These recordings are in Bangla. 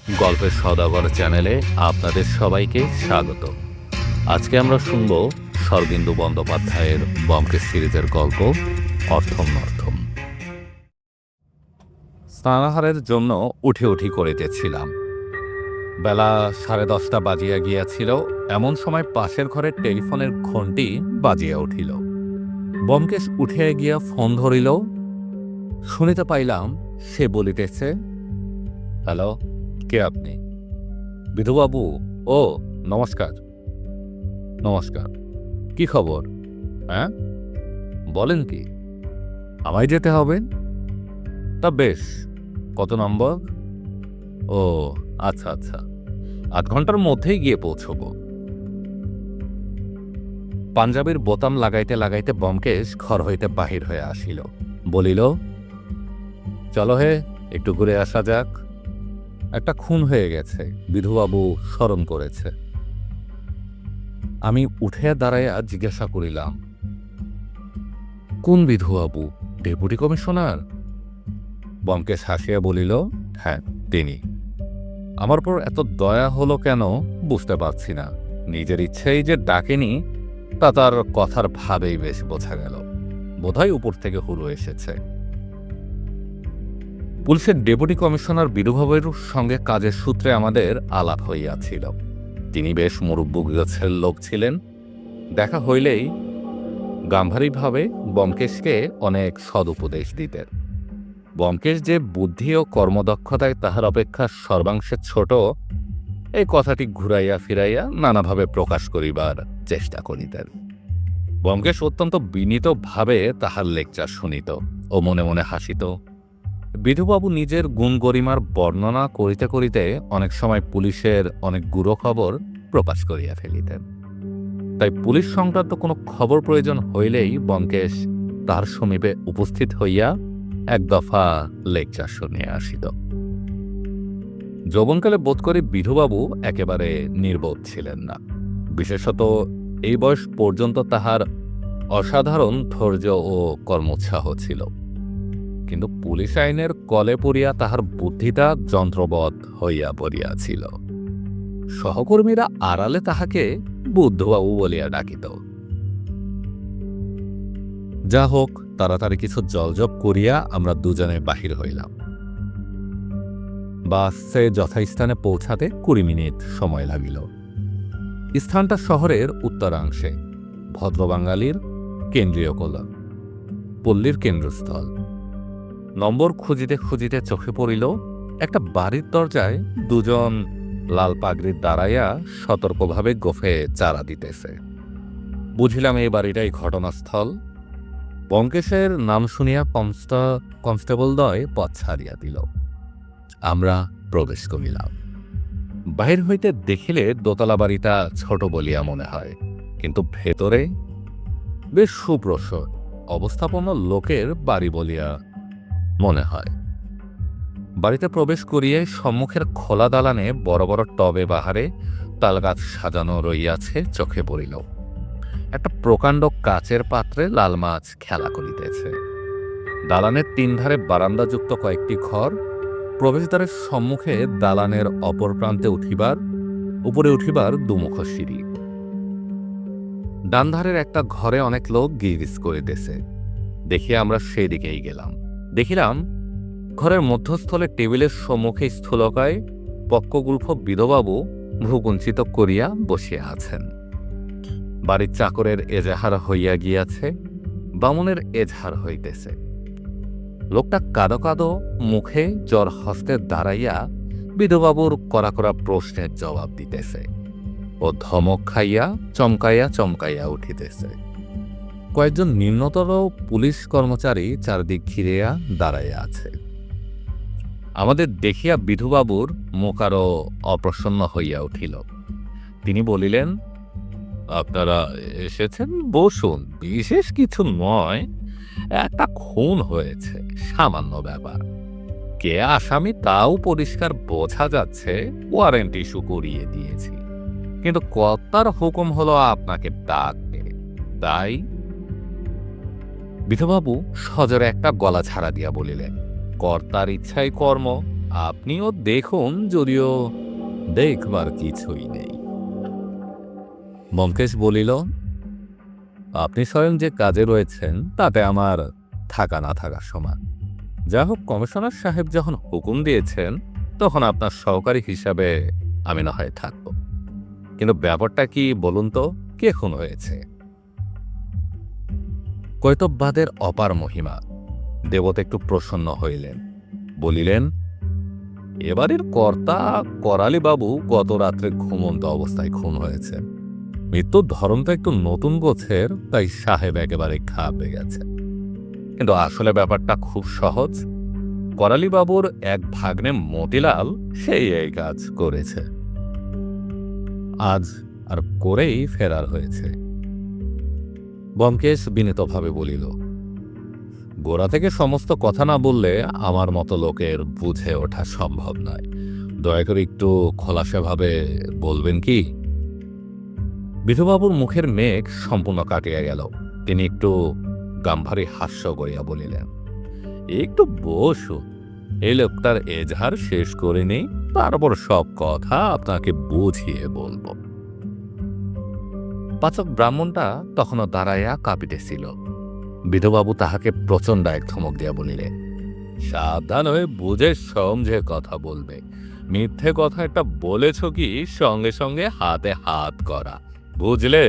গল্পের সওদাগর চ্যানেলে আপনাদের সবাইকে স্বাগত। আজকে আমরা শুনব শরদিন্দু বন্দ্যোপাধ্যায়ের ব্যোমকেশ সিরিজের গল্প অর্থম নর্থম। স্নানাহারের জন্য উঠি করিতেছিলাম। বেলা 10:30 বাজিয়া গিয়াছিল। এমন সময় পাশের ঘরের টেলিফোনের ঘণ্টি বাজিয়া উঠিল। ব্যোমকেশ উঠিয়া গিয়া ফোন ধরিল। শুনিতে পাইলাম সে বলিতেছে, হ্যালো, কে আপনি? বিধুবাবু? ও নমস্কার। নমস্কার, কি খবর? হ্যাঁ, বলেন কি? আমায় যেতে হবে? তা বেশ, কত নম্বর? ও আচ্ছা আচ্ছা, 8 ঘন্টার মধ্যেই গিয়ে পৌঁছব। পাঞ্জাবির বোতাম লাগাইতে লাগাইতে ব্যোমকেশ ঘর হইতে বাহির হয়ে আসিল। বলিল, চলো হে, একটু ঘুরে আসা যাক। একটা খুন হয়ে গেছে, বিধুবাবু স্মরণ করেছে। আমি উঠে দাঁড়াইয়া জিজ্ঞাসা করিলাম, কোন বিধুবাবু? Deputy commissioner? ব্যোমকেশ হাসিয়া বলিল, হ্যাঁ তিনি। আমার পর এত দয়া হলো কেন বুঝতে পারছি না। নিজের ইচ্ছেই যে ডাকেনি তা তার কথার ভাবেই বেশ বোঝা গেল। বোধহয় উপর থেকে হুড়ো এসেছে। পুলিশের ডেপুটি কমিশনার বিধুবাবুর সঙ্গে কাজের সূত্রে আমাদের আলাপ হইয়াছিল। তিনি বেশ মুরব্বু গোছের লোক ছিলেন। দেখা হইলেই গাম্ভীর্যভাবে ব্যোমকেশকে অনেক সদুপদেশ দিতেন। ব্যোমকেশ যে বুদ্ধি ও কর্মদক্ষতায় তাহার অপেক্ষা সর্বাংশে ছোট, এই কথাটি ঘুরাইয়া ফিরাইয়া নানাভাবে প্রকাশ করিবার চেষ্টা করিতেন। ব্যোমকেশ অত্যন্ত বিনীতভাবে তাহার লেকচার শুনিত ও মনে মনে হাসিত। বিধুবাবু নিজের গুণ গরিমার বর্ণনা করিতে করিতে অনেক সময় পুলিশের অনেক গুড়ো খবর প্রকাশ করিয়া ফেলিতেন। তাই পুলিশ সংক্রান্ত কোনো খবর প্রয়োজন হইলেই ব্যোমকেশ তার সমীপে উপস্থিত হইয়া এক দফা লেকচার শুনিয়া আসিত। যৌবনকালে বোধ করি বিধুবাবু একেবারে নির্বোধ ছিলেন না। বিশেষত এই বয়স পর্যন্ত তাহার অসাধারণ ধৈর্য ও কর্মোৎসাহ ছিল। কিন্তু পুলিশ আইনের কলে পড়িয়া তাহার বুদ্ধিটা যন্ত্রবৎ হইয়া পড়িয়াছিল। সহকর্মীরা আড়ালে তাহাকে বুদ্ধবাবু বলিয়া ডাকিত। যা হোক, তাড়াতাড়ি কিছু জলজব করিয়া আমরা দুজনে বাহির হইলাম। বাসে যথাস্থানে পৌঁছাতে 20 মিনিট সময় লাগিল। স্থানটা শহরের উত্তরাংশে, ভদ্রবাঙালির কেন্দ্রীয় কলোনি, পল্লীর কেন্দ্রস্থল। নম্বর খুঁজিতে খুঁজিতে চোখে পড়িল একটা বাড়ির দরজায় দুজন লাল পাগড়ির দাঁড়াইয়া সতর্কভাবে গোফে চারা দিতেছে। বুঝিলাম এই বাড়িটাই ঘটনাস্থল। ব্যোমকেশের নাম শুনিয়া কনস্টেবলদ্বয় পথ ছাড়িয়া দিল। আমরা প্রবেশ করিলাম। বাহির হইতে দেখিলে দোতলা বাড়িটা ছোট বলিয়া মনে হয়, কিন্তু ভেতরে বেশ সুপ্রসর অবস্থাপন্ন লোকের বাড়ি বলিয়া মনে হয়। বাড়িতে প্রবেশ করিয়ে সম্মুখের খোলা দালানে বড় বড় টবে বাহারে তালগাছ সাজানো রইয়াছে চোখে পড়িল। একটা প্রকাণ্ড কাচের পাত্রে লাল মাছ খেলা করিতেছে। দালানের 3 ধারে বারান্দাযুক্ত কয়েকটি ঘর। প্রবেশদ্বারের সম্মুখে দালানের অপর প্রান্তে উপরে উঠিবার দুমুখ সিঁড়ি। ডান ধারের একটা ঘরে অনেক লোক গিরিজ করিতেছে। দেখিয়া আমরা সেই দিকেই গেলাম। দেখিলাম ঘরের মধ্যস্থলে টেবিলের সম্মুখে স্থূলকায় পক্কগুল্ফ বিধবাবু ভ্রুকুঞ্চিত করিয়া বসিয়া আছেন। বাড়ির চাকরের এজাহার হইয়া গিয়াছে, বামুনের এজাহার হইতেছে। লোকটা কাদো কাদো মুখে জ্বর হস্তে দাঁড়াইয়া বিধবাবুর কড়া কড়া প্রশ্নের জবাব দিতেছে ও ধমক খাইয়া চমকাইয়া উঠিতেছে। কয়েকজন নিম্নতর পুলিশ কর্মচারী চারদিক ঘিরিয়া দাঁড়াইয়া আছে। আমাদের দেখিয়া বিধুবাবুর মুখ আরো অপ্রসন্ন হইয়া উঠিল। তিনি বলিলেন, আপনারা এসেছেন, বসুন। বিশেষ কিছু নয়, একটা খুন হয়েছে, সামান্য ব্যাপার। কে আসামি তাও পরিষ্কার বোঝা যাচ্ছে, ওয়ারেন্ট ইস্যু করিয়ে দিয়েছি। কিন্তু কর্তার হুকুম হলো আপনাকে ডাকবে, তাই। বিধবাবু সজোরে একটা গলা ছাড়া দিয়া বলিলেন, কর্তার ইচ্ছাই কর্ম, আপনিও দেখুন, যদিও দেখবার কিছুই নেই। ব্যোমকেশ বলিল, আপনি স্বয়ং যে কাজে রয়েছেন তাতে আমার থাকা না থাকার সমান। যা হোক, কমিশনার সাহেব যখন হুকুম দিয়েছেন তখন আপনার সহকারী হিসাবে আমি না হয় থাকব, কিন্তু ব্যাপারটা কি বলুন তো, কে খুন হয়েছে? কৈতববাদের অপার মহিমা। দেবতা একটু প্রসন্ন হইলেন, বলিলেন, এবারের কর্তা করালি বাবু গত রাত্রে ঘুমন্ত অবস্থায় খুন হয়েছে। মৃত্যুর ধরনটা একটু নতুন গোছের, তাই সাহেব একেবারে ঘাবড়ে গেছে। কিন্তু আসলে ব্যাপারটা খুব সহজ। করালি বাবুর এক ভাগ্নে মতিলাল সেই এই কাজ করেছে, আজ আর করেই ফেরার হয়েছে। ব্যোমকেশ বিনীতভাবে বলিল, গোড়া থেকে সমস্ত কথা না বললে আমার মতো লোকের বুঝে ওঠা সম্ভব নয়। দয়া করে একটু খোলাসাভাবে বলবেন কি? বিধুবাবুর মুখের মেঘ সম্পূর্ণ কাটিয়া গেল। তিনি একটু গাম্ভারী হাস্য করিয়া বলিলেন, একটু বসুন, এই লোকটার এজাহার শেষ করে নেই, তারপর সব কথা আপনাকে বুঝিয়ে বলবো। পাচক ব্রাহ্মণটা তখনও দাঁড়াইয়া কাঁপিতেছিল। বিধুবাবু তাহাকে প্রচণ্ড এক ধমক দিয়া বলিলেন, সাবধান হয়ে বুঝে সমঝে কথা বলবে। মিথ্যে কথা একটা বলেছ কি সঙ্গে সঙ্গে হাতে হাত করা, বুঝলে?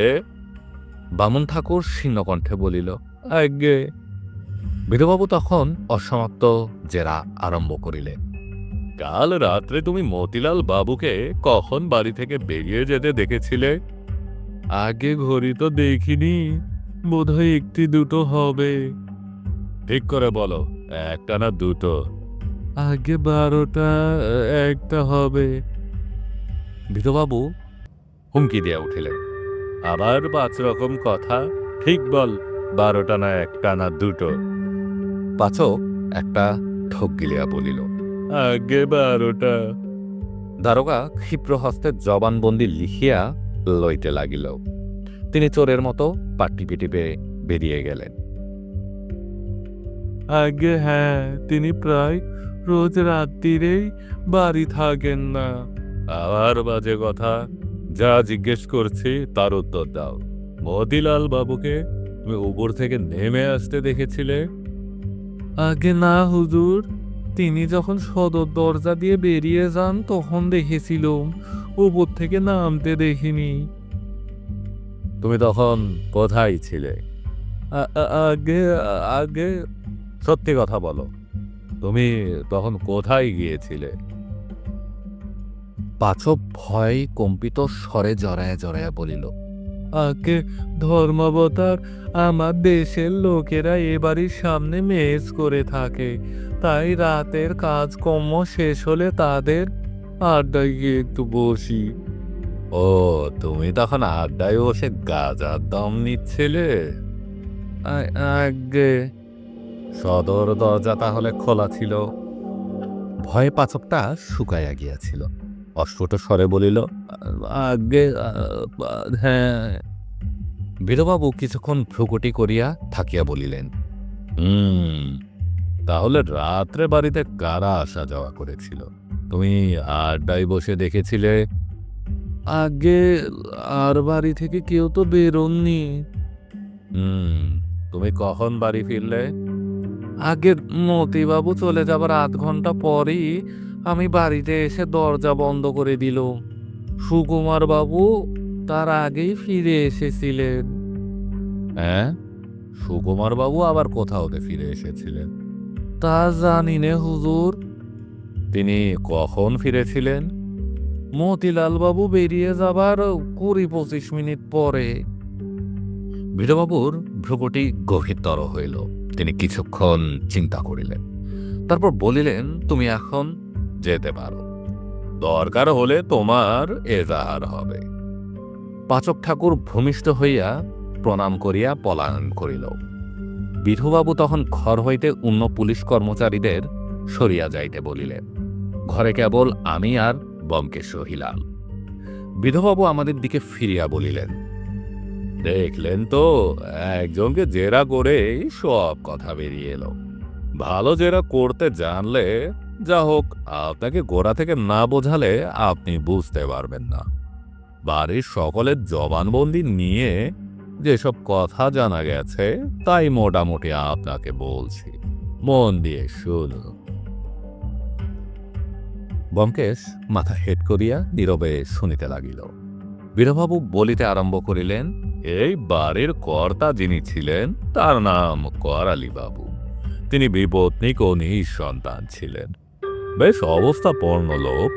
বামুন ঠাকুর শীর্ণকণ্ঠে বলিল, আজ্ঞে। বিধুবাবু তখন অসমাপ্ত জেরা আরম্ভ করিলেন, কাল রাত্রে তুমি মতিলাল বাবুকে কখন বাড়ি থেকে বেরিয়ে যেতে দেখেছিলে? আগে ঘড়ি তো দেখিনি, বোধহয় একটি দুটো হবে। ঠিক করে বলো, একটা না দুটো? আগে 12টা, একটা হবে। বিধুবাবু হুমকি দিয়া উঠিলেন, আবার 5 রকম কথা, ঠিক বল, 12টা না একটা না দুটো? পাচক একটা ঠক গিলিয়া বলিল, আগে 12টা। দারোগা ক্ষিপ্র হস্তে জবানবন্দি লিখিয়া লইতে লাগিল। তিনি চোরের মতো পাট্টি পিটিপে বেরিয়ে গেলেন। আগে হ্যাঁ, তিনি প্রায় রোজ রাত্রিরেই বাড়ি থাকেন না। আবার বাজে কথা, যা জিজ্ঞেস করছি তার উত্তর দাও। মতিলাল বাবুকে তুমি উপর থেকে নেমে আসতে দেখেছিলে? আগে না হুজুর, তিনি যখন সদর দরজা দিয়ে বেরিয়ে যান তখন দেখেছিলাম, উপর থেকে নামতে দেখিনি। তুমি তখন কোথায় ছিলে? আগে আগে সত্যি কথা বলো, তুমি তখন কোথায় গিয়েছিলে? পাচক ভয় কম্পিত স্বরে জড়ায়া জড়ায়া বলিল, আগে ধর্মাবতার, আমার দেশের লোকেরা এ বাড়ির সামনে মেজ করে থাকে, তাই রাতের কাজকর্ম শেষ হলে তাদের আড্ডায় গিয়ে একটু বসি। ও, তুমি তখন আড্ডায় বসে গাঁজার দম নিচ্ছিলে? আগে সদর দরজা তাহলে খোলা ছিল? ভয়ে পাচকটা শুকাইয়া গিয়াছিল। অস্ফুট স্বরে বলিল, আগে হ্যাঁ। বিধবাবু কিছুক্ষণ ভ্রুকুটি করিয়া থাকিয়া বলিলেন, তাহলে রাত্রে বাড়িতে কারা আসা যাওয়া করেছিল? তুমি আড্ডায় বসে দেখেছিলে? আগে আর বাড়ি থেকে কেউ তো বেরোননি। তুমি কখন বাড়ি ফিরলে? আগের মতিবাবু চলে যাবার 8 ঘন্টা পরেই আমি বাড়িতে এসে দরজা বন্ধ করে দিল। সুকুমার বাবু তার আগেই ফিরে এসেছিলেন। হ্যাঁ, সুকুমার বাবু আবার কোথা হতে ফিরে এসেছিলেন? তা জানি নে হুজুর। তিনি কখন ফিরেছিলেন? মতিলাল বাবু বেরিয়ে যাবার 20-25 মিনিট পরে। বিধবাবুর ভ্রুকুটি গভীরতর হইল। তিনি কিছুক্ষণ চিন্তা করিলেন, তারপর বলিলেন, তুমি এখন যেতে পারো, দরকার হলে তোমার এজাহার হবে। পাচক ঠাকুর ভূমিষ্ঠ হইয়া প্রণাম করিয়া পলায়ন করিল। বিধুবাবু তখন ঘর হইতে অন্য পুলিশ কর্মচারীদের সরিয়া যাইতে বলিলেন। ঘরে কেবল আমি আর ব্যোমকেশ রহিলাম। বিধুবাবু আমাদের দিকে ফিরিয়া বলিলেন, দেখলেন তো, একজনকে জেরা করে সব কথা বেরিয়ে এলো। ভালো জেরা করতে জানলে যা হোক, আপনাকে গোড়া থেকে না বোঝালে আপনি বুঝতে পারবেন না। বাড়ির সকলের জবানবন্দি নিয়ে যেসব কথা জানা গেছে তাই মোটামুটি আপনাকে বলছি, মন দিয়ে শুনুন। ব্যোমকেশ মাথা হেট করিয়া নীরবে শুনিতে লাগিল। বীরবাবু বলিতে আরম্ভ করিলেন, এই বাড়ির কর্তা যিনি ছিলেন তার নাম করালি বাবু। তিনি বিপত্নিক ও নিঃসন্তান ছিলেন। বেশ অবস্থাপন্ন লোক।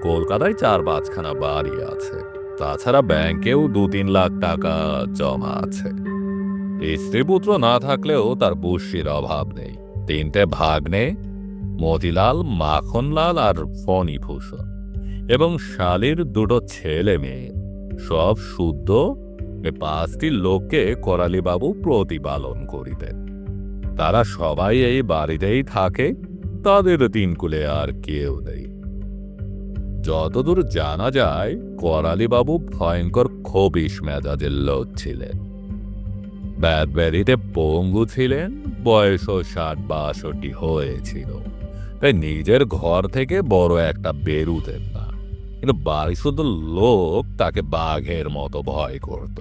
কলকাতায় 4-5খানা বাড়ি আছে, তাছাড়া ব্যাংকেও 2-3 লাখ টাকা জমা আছে। স্ত্রীপুত্র না থাকলেও তার বুদ্ধির অভাব নেই। 3টে ভাগ্নে, মতিলাল, মাখনলাল আর ফণিভূষণ, এবং শালীর 2টো ছেলে মেয়ে, সব শুদ্ধ। 5টি লোককে করালিবাবু প্রতিপালন করিতেন। তারা সবাই এই বাড়িতেই থাকে, তাদের 3 কুলে আর কেউ নেই। যতদূর জানা যায় করালিবাবু ভয়ঙ্কর খবিশ মেজাজের লোক ছিলেন। ব্যাধব্যাধিতে পঙ্গু ছিলেন, বয়সও 60-62 হয়েছিল। তাই নিজের ঘর থেকে বড় একটা বেরুতেন না, কিন্তু বাড়ি শুধু লোক তাকে বাঘের মতো ভয় করত।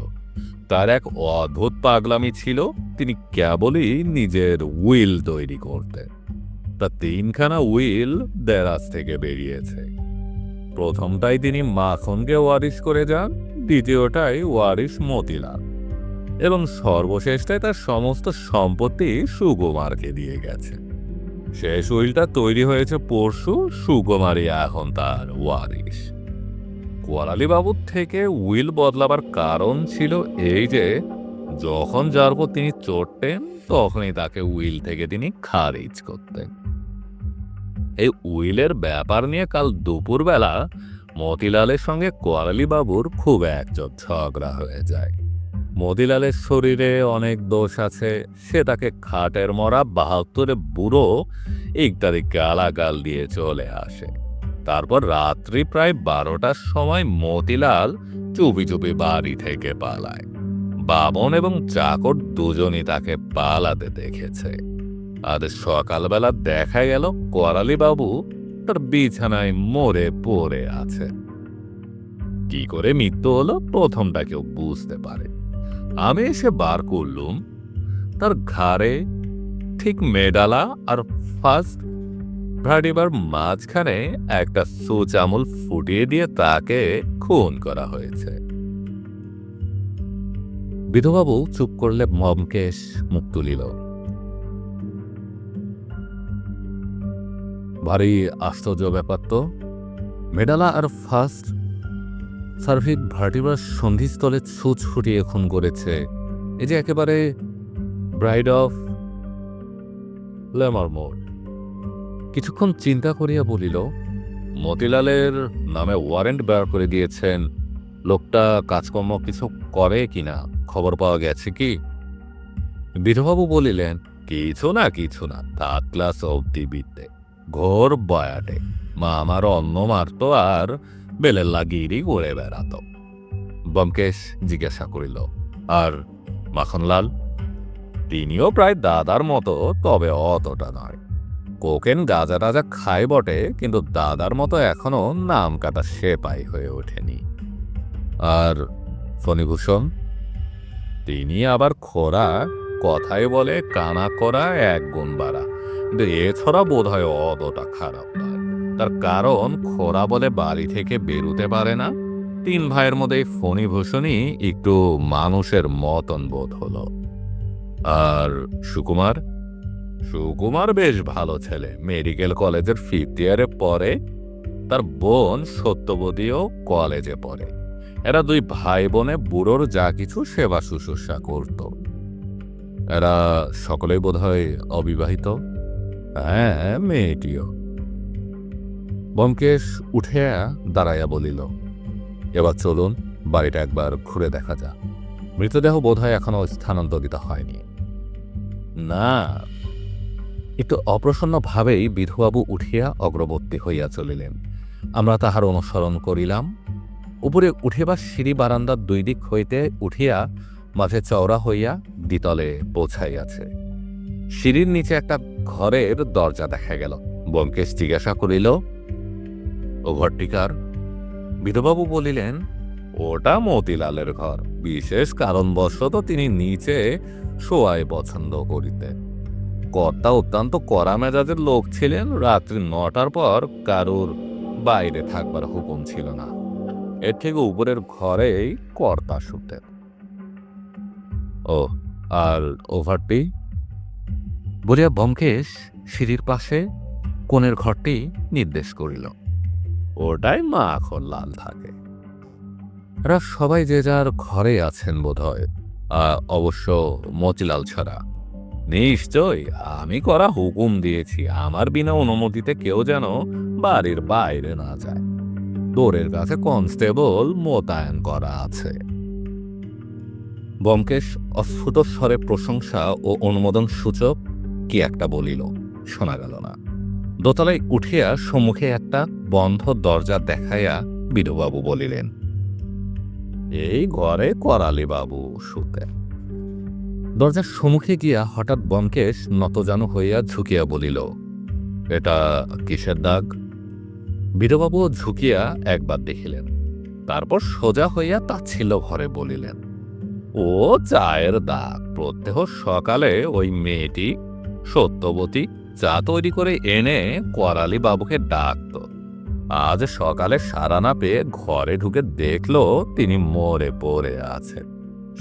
তার এক অদ্ভুত পাগলামি ছিল, তিনি কেবলই নিজের উইল তৈরি করতেন। তা 3খানা উইল দেরাজ থেকে বেরিয়েছে। প্রথমটাই তিনি মাখনকে ওয়ারিশ করে যান, দ্বিতীয়টাই ওয়ারিশ মতিলাল, এবং সর্বশেষটায় তার সমস্ত সম্পত্তি সুকুমারকে দিয়ে গেছে। শেষ উইলটা তৈরি হয়েছে পরশু, সুকুমারই এখন তার ওয়ারিশ। করালিবাবুর থেকে উইল বদলাবার কারণ ছিল এই যে, যখন যার উপর তিনি চড়তেন তখনই তাকে উইল থেকে তিনি খারিজ করতেন। এই উইলের ব্যাপার নিয়ে কাল দুপুরবেলা মতিলালের সঙ্গে করালিবাবুর খুব একজোট ঝগড়া হয়ে যায়। মতিলালের শরীরে অনেক দোষ আছে, সে তাকে খাটের মরা 72 বুড়ো ইত্যাদি গালাগাল দিয়ে চলে আসে। তারপর রাত্রি প্রায় 12টার সময় মতিলাল চুপি চুপি বাড়ি থেকে পালায়। বামন এবং চাকর দুজনই তাকে পালাতে দেখেছে। আজ সকালবেলা দেখা গেল করালিবাবু তার বিছানায় মরে পড়ে আছে। কি করে মৃত্যু হলো প্রথমটা কেউ বুঝতে পারে। আমি এসে বার করলুম, তার ঘাড়ে ঠিক মেডালা আর ফার্স্ট ভার্টিবার মাঝখানে একটা সুচ আঙুল ফুটিয়ে দিয়ে তাকে খুন করা হয়েছে। বিধবাবু চুপ করলে ব্যোমকেশ মুখ তুলিল। ভারী আশ্চর্য ব্যাপার তো। মেডালা আর ফার্স্ট সার্ভিক ভার্টিবার সন্ধিস্থলে সুচ ফুটিয়ে খুন করেছে। এই যে একেবারে ব্রাইড অফ লেমারমোর। কিছুক্ষণ চিন্তা করিয়া বলিল, মতিলালের নামে ওয়ারেন্ট বের করে দিয়েছেন। লোকটা কাজকর্ম কিছু করে কিনা খবর পাওয়া গেছে কি? বিধবাবু বলিলেন, কিছু না 3rd ক্লাস অব্দি বিদ্যে, ঘোর বয়াটে। মা আমার অন্ন মারত আর বেলের লাগিয়েই ঘুরে বেড়াত। ব্যোমকেশ জিজ্ঞাসা করিল, আর মাখনলাল? তিনিও প্রায় দাদার মতো, তবে অতটা নয়। কোকেন গাঁজা টাজা খায় বটে, কিন্তু দাদার মতো এখনো নাম কাটা সেপাই হয়ে ওঠেনি। আর ফণিভূষণ? তিনি আবার খোরা, কথায় বলে কানা করা 1 গুণ বাড়া, কিন্তু এছাড়া বোধ হয় অতটা খারাপ নয়। তার কারণ খোরা বলে বাড়ি থেকে বেরুতে পারে না। 3 ভাইয়ের মধ্যে ফণিভূষণই একটু মানুষের মতন বোধ হলো। আর সুকুমার? সুকুমার বেশ ভালো ছেলে, মেডিকেল কলেজের 5th ইয়ারে পড়ে। তার বোন সত্যবতীও কলেজে পড়ে। এরা 2 ভাই বোনে বুড়োর যা কিছু সেবা শুশ্রূষা করত। এরা সকলেই বোধহয় অবিবাহিত। হ্যাঁ, মেয়েটিও। ব্যোমকেশ উঠে দাঁড়াইয়া বলিল, এবার চলুন বাড়িটা একবার ঘুরে দেখা যাক। মৃতদেহ বোধহয় এখনো স্থানান্তরিত হয়নি। না। একটু অপ্রসন্ন ভাবেই বিধবাবু উঠিয়া অগ্রবর্তী হইয়া চলিলেন। আমরা তাহার অনুসরণ করিলাম। উপরে উঠিবার সিঁড়ি বারান্দার 2 দিক হইতে উঠিয়া মাঝে চওড়া হইয়া দ্বিতলে পৌঁছাইয়াছে। সিঁড়ির নিচে একটা ঘরের দরজা দেখা গেল। ব্যোমকেশ জিজ্ঞাসা করিল, ও ঘরটিকার? বিধুবাবু বলিলেন, ওটা মতিলালের ঘর। বিশেষ কারণবশত তিনি নিচে শোয়াই পছন্দ করিতেন। কর্তা অত্যন্ত কড়া মেজাজের লোক ছিলেন। রাত্রি 9টার পর কারুর বাইরে থাকবার হুকুম ছিল না। এর থেকে উপরের ঘরেই কর্তা শুতেন। ও, আর ওভারটি? বলিয়া ব্যোমকেশ সিঁড়ির পাশে কোণের ঘরটি নির্দেশ করিল। ওটাই মাখন লাল থাকে। এরা সবাই যে যার ঘরে আছেন বোধ হয়, অবশ্য মতিলাল ছাড়া। নিশ্চয়, আমি করা হুকুম দিয়েছি আমার বিনা অনুমতিতে কেউ যেন বাড়ির বাইরে না যায়। দোরের কাছে কনস্টেবল মোতায়েন করা আছে। ব্যোমকেশ অস্ফুট স্বরে প্রশংসা ও অনুমোদন সূচক কি একটা বলিল, শোনা গেল না। দোতলায় উঠিয়া সম্মুখে একটা বন্ধ দরজা দেখাইয়া বিধুবাবু বলিলেন, এই ঘরে করালি বাবু শুতে। দরজার সম্মুখে গিয়া হঠাৎ ব্যোমকেশ নতজানু হইয়া ঝুঁকিয়া বলিল, এটা কিসের দাগ? বিধুবাবু ঝুঁকিয়া একবার দেখিলেন, তারপর সোজা হইয়া তাচ্ছিল্য ঘরে বলিলেন, ও চায়ের দাগ। প্রত্যহ সকালে ওই মেয়েটি সত্যবতী চা তৈরি করে এনে করালি বাবুকে ডাকত। আজ সকালে সাড়া না পেয়ে ঘরে ঢুকে দেখল তিনি মরে পড়ে আছেন।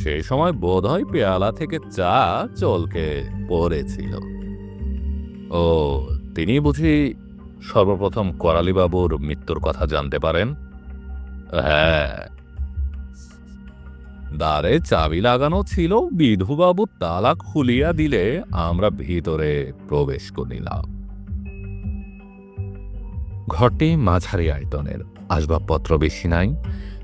সেই সময় বোধহয় পেয়ালা থেকে চা চলকে পড়েছিল। ও, তিনি বুঝি সর্বপ্রথম করালি বাবুর মৃত্যুর কথা জানতে পারেন? হ্যাঁ, দ্বারে চাবি লাগানো ছিল। বিধুবাবু তালা খুলিয়া দিলে আমরা ভিতরে প্রবেশ করিলাম। ঘরটি মাঝারি আয়তনের, আসবাবপত্র বেশি নাই,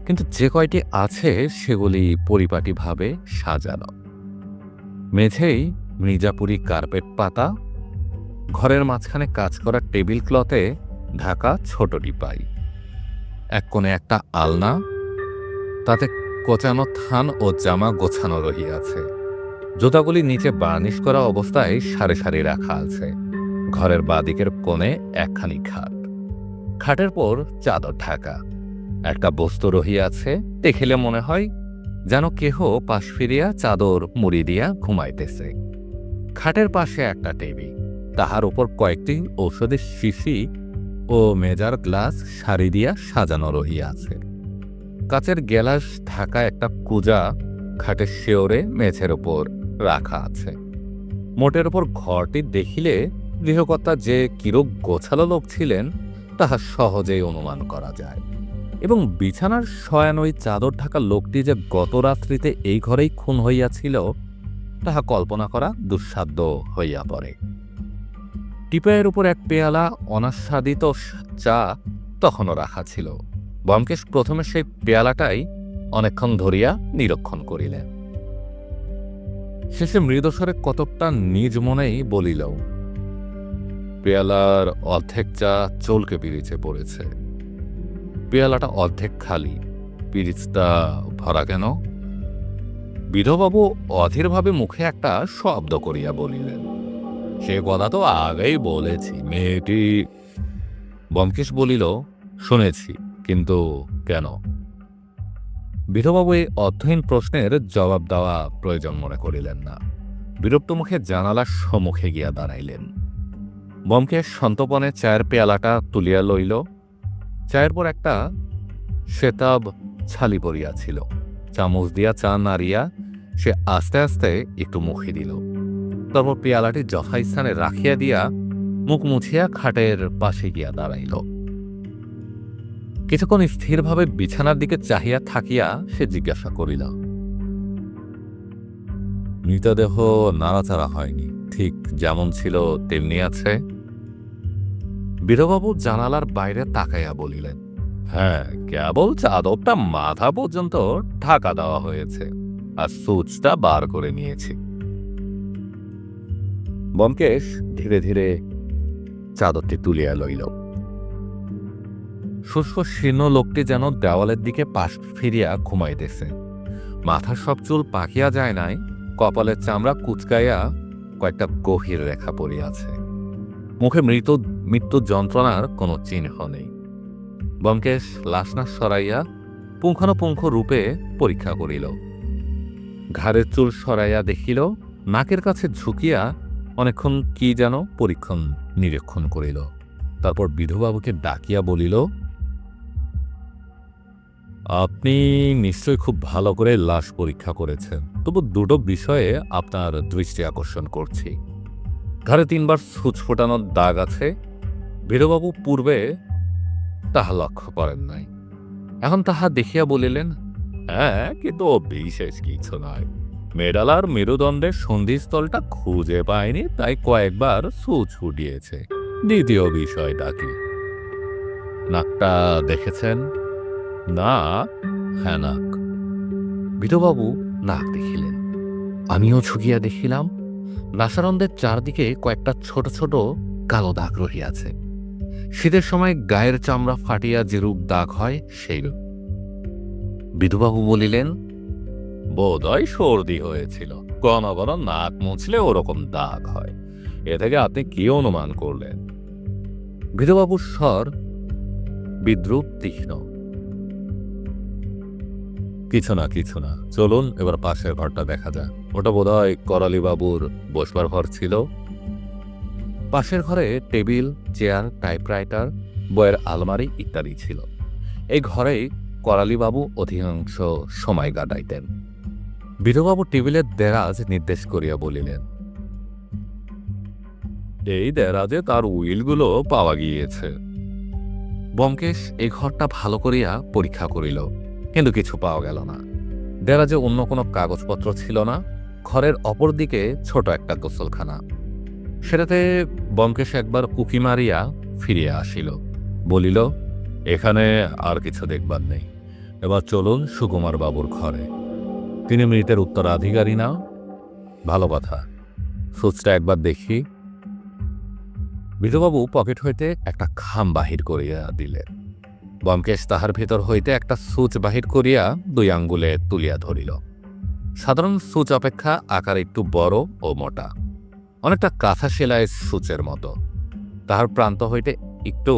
কিন্তু যে কয়টি আছে সেগুলি পরিপাটিভাবে সাজানো। মেঝেই মির্জাপুরি কার্পেট পাতা, ঘরের মাঝখানে কাজ করা টেবিল ক্লথে ঢাকা ছোট টিপাই। এক কোণে একটা আলনা, তাতে কোচানো থান ও জামা গোছানো রহিয়াছে। জুতাগুলি নিচে বার্নিশ করা অবস্থায় সারি সারি রাখা আছে। ঘরের বাদিকের কোণে একখানি খাট, খাটের পর চাদর ঢাকা। একটা বস্তু রহিয়াছে, দেখিলে মনে হয় যেন কেহ পাশ ফিরিয়া চাদর মুড়ি দিয়া ঘুমাইতেছে। খাটের পাশে একটা টেবিল, তাহার উপর কয়েকটি ঔষধের শিশি ও মেজার গ্লাস সারি দিয়া সাজানো রহিয়াছে। কাচের গ্লাস ঢাকা একটা কুজা খাটের শেওরে মেঝের ওপর রাখা আছে। মোটের ওপর ঘরটি দেখিলে গৃহকর্তা যে কিরূপ গোছালো লোক ছিলেন তাহা সহজেই অনুমান করা যায়, এবং বিছানার শয়ান ওই চাদর ঢাকা লোকটি যে গত রাত্রিতে এই ঘরেই খুন হইয়াছিল তাহা কল্পনা করা দুঃসাধ্য হইয়া পড়ে। টিপাইয়ের উপর এক পেয়ালা অনাস্বাদিত চা তখনও রাখা ছিল। ব্যোমকেশ প্রথমে সেই পেয়ালাটাই অনেকক্ষণ ধরিয়া নিরীক্ষণ করিলেন। শেষে মৃদস্বরে কতকটা নিজ মনেই বলিল, পেয়ালার অর্ধেক চা চলকে পিরিচে পড়েছে। পেয়ালাটা অর্ধেক খালি, পিরিচটা ভরা কেন? বিধবাবু অধীরভাবে মুখে একটা শব্দ করিয়া বলিলেন, সে কথা তো আগেই বলেছি। মেয়েটি। ব্যোমকেশ বলিল, শুনেছি, কিন্তু কেন? বিধবাবু এই অর্থহীন প্রশ্নের জবাব দেওয়া প্রয়োজন মনে করিলেন না। বিরক্ত মুখে জানালার সম্মুখে গিয়া দাঁড়াইলেন। ব্যোমকেশ সন্তপনে চায়ের পেয়ালাটা তুলিয়া লইল। চায়ের পর একটা শ্বেতাব ছালি পড়িয়াছিল। চামচ দিয়া চা নাড়িয়া সে আস্তে আস্তে একটু মুখে দিল। তারপর পেয়ালাটি যথাস্থানে রাখিয়া দিয়া মুখ মুছিয়া খাটের পাশে গিয়া দাঁড়াইল। কিছুক্ষণ স্থিরভাবে বিছানার দিকে চাহিয়া থাকিয়া সে জিজ্ঞাসা করিল, মৃতদেহ নাড়াচাড়া হয়নি, ঠিক যেমন ছিল তেমনি আছে? বিধবাবু জানালার বাইরে তাকাইয়া বলিলেন, হ্যাঁ, কেবল চাদরটা মাথা পর্যন্ত ঢাকা দেওয়া হয়েছে, আর সুচটা বার করে নিয়েছি। ব্যোমকেশ ধীরে ধীরে চাদরটি তুলিয়া লইল। শুষ্ক শীর্ণ লোকটি যেন দেওয়ালের দিকে পাশ ফিরিয়া ঘুমাইতেছে। মাথার সব চুল পাকিয়া যায় নাই, কপালের চামড়া কুচকাইয়া কয়েকটা গভীর রেখা পড়িয়াছে। মুখে মৃত মৃত্যু যন্ত্রণার কোনো চিহ্ন নেই। ব্যোমকেশ লাশনা সরাইয়া পুঙ্খানুপুঙ্খ রূপে পরীক্ষা করিল। ঘাড়ের চুল সরাইয়া দেখিল, নাকের কাছে ঝুঁকিয়া অনেকক্ষণ কি যেন পরীক্ষণ নিরীক্ষণ করিল। তারপর বিধুবাবুকে ডাকিয়া বলিল, আপনি নিশ্চয় খুব ভালো করে লাশ পরীক্ষা করেছেন, তবু দুটো বিষয়ে আপনার দৃষ্টি আকর্ষণ করছি। ঘাড়ে 3বার সূচ ফোটানোর দাগ আছে। বিধুবাবু পূর্বে তাহা লক্ষ্য করেন নাই, এখন তাহা দেখিয়া বলিলেন, হ্যাঁ, কিন্তু বিশেষ কিছু নয়। মেডাল আর মেরুদণ্ডের সন্ধিস্থলটা খুঁজে পায়নি, তাই কয়েকবার সূচ ফুটিয়েছে। দ্বিতীয় বিষয়টা কি? নাকটা দেখেছেন? না। হ্যাঁ, নাক। বিধুবাবু নাক দেখিলেন। আমিও ঝুঁকিয়া দেখিলাম। নাসারন্ধ্রের চারদিকে কয়েকটা ছোট ছোট কালো দাগ রহিয়াছে। শীতের সময় গায়ের চামড়া ফাটিয়া যেরূপ দাগ হয় সেই রূপ। বিধুবাবু বলিলেন, বোধহয় সর্দি হয়েছিল, ঘন ঘন নাক মুছলে ওরকম দাগ হয়। এ থেকে আপনি কি অনুমান করলেন? বিধুবাবুর স্বর বিদ্রুপ তীক্ষ্ণ। কিছু না, চলুন এবার পাশের ঘরটা দেখা যাক। ওটা বোধহয় করালিবাবুর বসবার ঘর ছিল। পাশের ঘরে টেবিল, চেয়ার, টাইপরাইটার, বইয়ের আলমারি ইত্যাদি ছিল। এই ঘরেই করালিবাবু অধিকাংশ সময় কাটাইতেন। বিধুবাবু টেবিলের দেরাজ নির্দেশ করিয়া বলিলেন, এই দেরাজে তার উইলগুলো পাওয়া গিয়েছে। ব্যোমকেশ এই ঘরটা ভালো করিয়া পরীক্ষা করিল, কিন্তু কিছু পাওয়া গেল না। দেরাজে অন্য কোনো কাগজপত্র ছিল না। ঘরের অপর দিকে ছোট একটা গোসলখানা। সেটাতে ব্যোমকেশ একবার উকি মারিয়া ফিরিয়া আসিল, বলিল, এখানে আর কিছু দেখবার নেই। এবার চলুন সুকুমার বাবুর ঘরে। তিনি মৃতের উত্তরাধিকারী না? ভালো কথা, সূচটা একবার দেখি। বিধুবাবু পকেট হইতে একটা খাম বাহির করিয়া দিলেন। ব্যোমকেশ তাহার ভিতর হইতে একটা সূচ বাহির করিয়া 2 আঙ্গুলে তুলিয়া ধরিল। সাধারণ সূচ অপেক্ষা আকার একটু বড় ও মোটা, অনেকটা কাঁথা সেলাইয়ের সূচের মতো। তাহার প্রান্ত হইতে একটু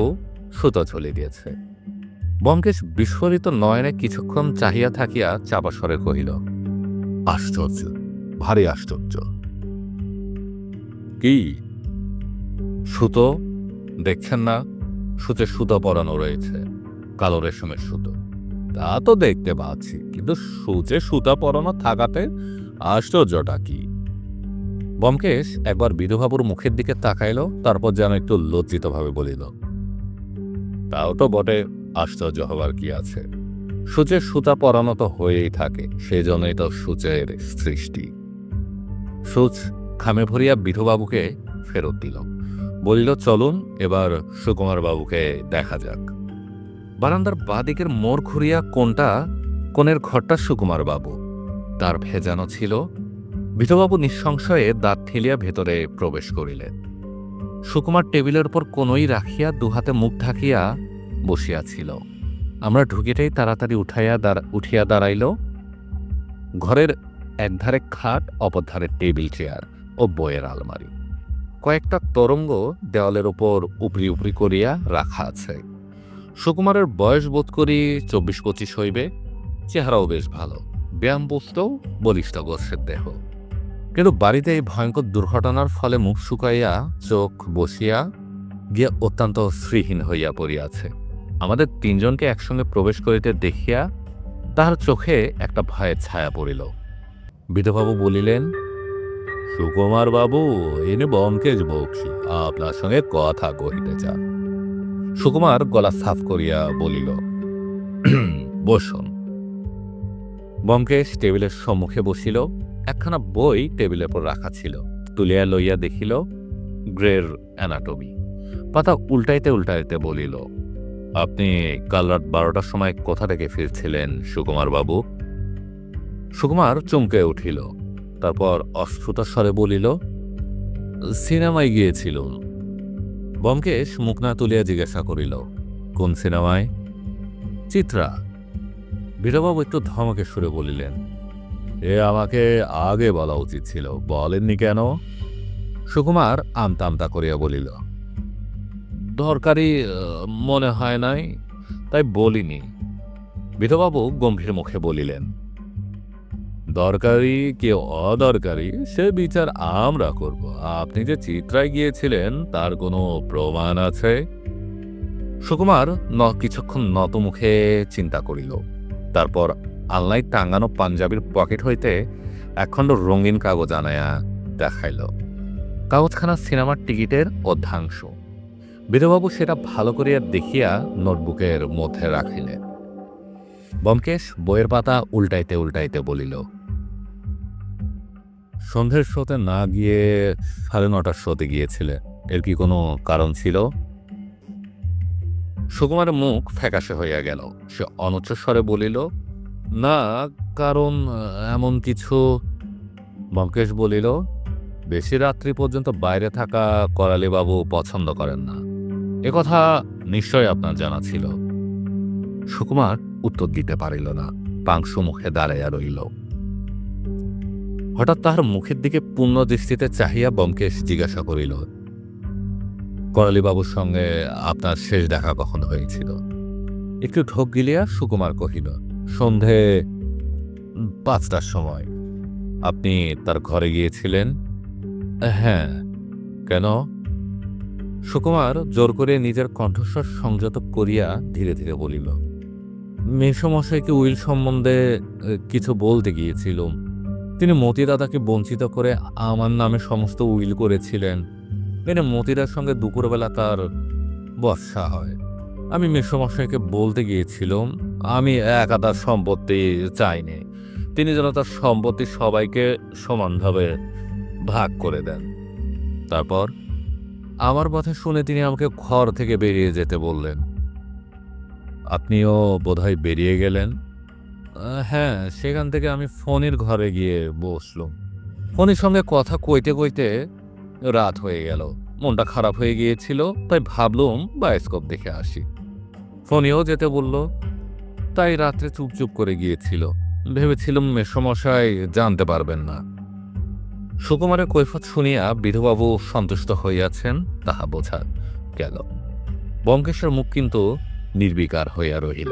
সুতো ঝুলিয়ে দিয়েছে। ব্যোমকেশ বিস্ফোরিত নয়নে কিছুক্ষণ চাহিয়া থাকিয়া চাপা স্বরে কহিল, আশ্চর্য, ভারী আশ্চর্য। কি? সুতো দেখছেন না? সূচে সুতো পরানো রয়েছে, কালো রেশমের সুতো। তা তো দেখতে পাচ্ছি, কিন্তু সূচে সুতা পরানো থাকাতে আশ্চর্যটা কি? ব্যোমকেশ একবার বিধুবাবুর মুখের দিকে তাকাইল, তারপর যেন একটু লজ্জিতভাবে বলিল, তাও তো বটে, আশ্চর্য হবার কি আছে? সূচের সুতা পরানো তো হয়েই থাকে, সেই জন্যই তো সূচের সৃষ্টি। সূচ খামে ভরিয়া বিধুবাবুকে ফেরত দিল, বলিল, চলুন এবার সুকুমার বাবুকে দেখা যাক। বারান্দার বাঁদিকের মোড় ঘুরিয়া কোণের ঘরটা সুকুমার বাবু। তার ভেজানো ছিল। বিধুবাবু নিঃসংশয়ে দাঁত ঠেলিয়া ভেতরে প্রবেশ করিলেন। সুকুমার টেবিলের উপর কোনোই রাখিয়া দুহাতে মুখ ঢাকিয়া বসিয়াছিল। আমরা ঢুকিতেই তাড়াতাড়ি উঠিয়া দাঁড়াইল। ঘরের একধারে খাট, অপর ধারে টেবিল চেয়ার ও বইয়ের আলমারি। কয়েকটা তরঙ্গ দেওয়ালের ওপর উপরি উপরি করিয়া রাখা আছে। সুকুমারের বয়স বোধ করি 24-25 হইবে। চেহারাও বেশ ভালো, ব্যায়ামপুস্তও বলিষ্ঠ গোছের দেহ। কিন্তু বাড়িতে এই ভয়ঙ্কর দুর্ঘটনার ফলে মুখ শুকাইয়া চোখ বসিয়া গিয়া অত্যন্ত শ্রীহীন হইয়া পড়িয়াছে। আমাদের 3 জনকে একসঙ্গে প্রবেশ করিতে দেখিয়া তাহার চোখে একটা ভয়ের ছায়া পড়িল। বিধুবাবু বলিলেন, সুকুমার বাবু, ইনি ব্যোমকেশ বক্সী, আপনার সঙ্গে কথা কহিতে চান। সুকুমার গলা সাফ করিয়া বলিল, বসুন। ব্যোমকেশ টেবিলের সম্মুখে বসিল। একখানা বই টেবিলের উপর রাখা ছিল। তুলিয়া লইয়া দেখিল গ্রের অ্যানাটমি। পাতা উল্টাইতে উল্টাইতে বলিল, আপনি কাল রাত 12টার সময় কোথা থেকে ফিরছিলেন সুকুমার বাবু? সুকুমার চমকে উঠিল। তারপর অস্ফুট স্বরে বলিল, সিনেমায় গিয়েছিল। ব্যোমকেশ মুখ না তুলিয়া জিজ্ঞাসা করিল, কোন সিনেমায়? চিত্রা। বিধুবাবু একটু ধমকে সুরে বলিলেন, এ আমাকে আগে বলা উচিত ছিল, বলেননি কেন? সুকুমার আমতা আমতা করিয়া বলিল, দরকারি মনে হয় নাই, তাই বলিনি। বিধবাবু গম্ভীর মুখে বলিলেন, দরকারি কি অদরকারি সে বিচার আমরা করব। আপনি যে চিত্রায় গিয়েছিলেন তার কোনো প্রমাণ আছে? সুকুমার কিছুক্ষণ নত মুখে চিন্তা করিল। তারপর আলনায় টাঙানো পাঞ্জাবির পকেট হইতে একখণ্ড রঙিন কাগজ আনায়া দেখাইল। কাগজখানা সিনেমার টিকিটের অর্ধাংশ। বিধবাবু সেটা ভালো করিয়া দেখিয়া নোটবুকের মধ্যে রাখিলেন। ব্যোমকেশ বইয়ের পাতা উল্টাইতে উল্টাইতে বলিল, সন্ধ্যের শোতে না গিয়ে 9:30 শোতে গিয়েছিলে, এর কি কোনো কারণ ছিল? সুকুমারের মুখ ফ্যাকাশে হইয়া গেল। সে অনুচ্চ স্বরে বলিল, না, কারণ এমন কিছু। ব্যোমকেশ বলিল, বেশি রাত্রি পর্যন্ত বাইরে থাকা করালিবাবু পছন্দ করেন না, কথা নিশ্চয় আপনার জানা ছিল। সুকুমার উত্তর দিতে পারিল না, পাংশু মুখে দাঁড়াইয়া রইল। হঠাৎ তাহার মুখের দিকে পূর্ণ দৃষ্টিতে চাহিয়া ব্যোমকেশ জিজ্ঞাসা করিল, করালিবাবুর সঙ্গে আপনার শেষ দেখা কখন হয়েছিল? একটু ঢোক গিলিয়া সুকুমার কহিল, সন্ধে 5টার সময়। আপনি তার ঘরে গিয়েছিলেন? হ্যাঁ। কেন? সুকুমার জোর করে নিজের কণ্ঠস্বর সংযত করিয়া ধীরে ধীরে বলিল, মেসমশাইকে উইল সম্বন্ধে কিছু বলতে গিয়েছিলুম। তিনি মতিদাদাকে বঞ্চিত করে আমার নামে সমস্ত উইল করেছিলেন। এনে মতিদার সঙ্গে দুপুরবেলা তার বর্ষা হয়। আমি মেসমশাইকে বলতে গিয়েছিলাম আমি একা তার সম্পত্তি চাইনি, তিনি যেন তার সম্পত্তি সবাইকে সমানভাবে ভাগ করে দেন। তারপর আমার কথা শুনে তিনি আমাকে ঘর থেকে বেরিয়ে যেতে বললেন। আপনিও বোধহয় বেরিয়ে গেলেন? হ্যাঁ, সেখান থেকে আমি ফণির ঘরে গিয়ে বসলুম। ফণির সঙ্গে কথা কইতে কইতে রাত হয়ে গেল। মনটা খারাপ হয়ে গিয়েছিল, তাই ভাবলুম বায়োস্কোপ দেখে আসি। ফণিও যেতে বলল, তাই রাত্রে চুপচুপ করে গিয়েছিল। ভেবেছিলাম মেসমশাই জানতে পারবেন না। সুকুমারের কৈফত শুনিয়া বিধুবাবু সন্তুষ্ট হইয়াছেন তাহা বোঝা গেল। ব্যোমকেশের মুখ কিন্তু নির্বিকার হইয়া রহিল।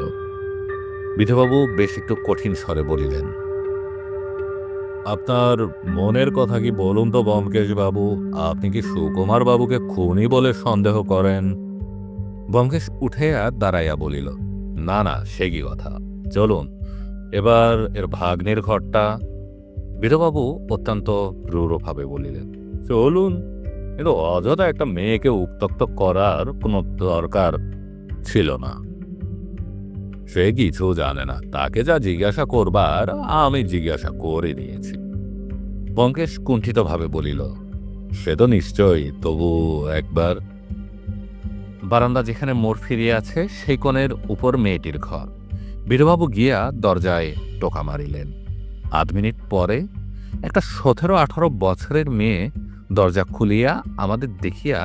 বিধুবাবু বেশ একটু কঠিন স্বরে বলিলেন, আপনার মনের কথা কি বলুন তো ব্যোমকেশ বাবু, আপনি কি সুকুমার বাবুকে খুনি বলে সন্দেহ করেন? ব্যোমকেশ উঠিয়া দাঁড়াইয়া বলিল, না না, সে কি কথা, চলুন এবার এর ভাগ্নের ঘরটা। বিধুবাবু অত্যন্ত রূঢ়ভাবে বলিলেন, চলুন, কিন্তু অযথা একটা মেয়েকে উত্ত্যক্ত করার কোনো দরকার ছিল না। সে কিছু জানে না, তাকে যা জিজ্ঞাসা করবার আমি জিজ্ঞাসা করে নিয়েছি। ব্যোমকেশ কুণ্ঠিতভাবে বলিল, সে তো নিশ্চয়ই, তবু একবার। বারান্দা যেখানে মোড় ফিরিয়ে আছে সেই কোণের উপর মেয়েটির ঘর। বিধুবাবু গিয়া দরজায় টোকা মারিলেন। 8 মিনিট পরে একটা 17-18 বছরের মেয়ে দরজা খুলিয়া আমাদের দেখিয়া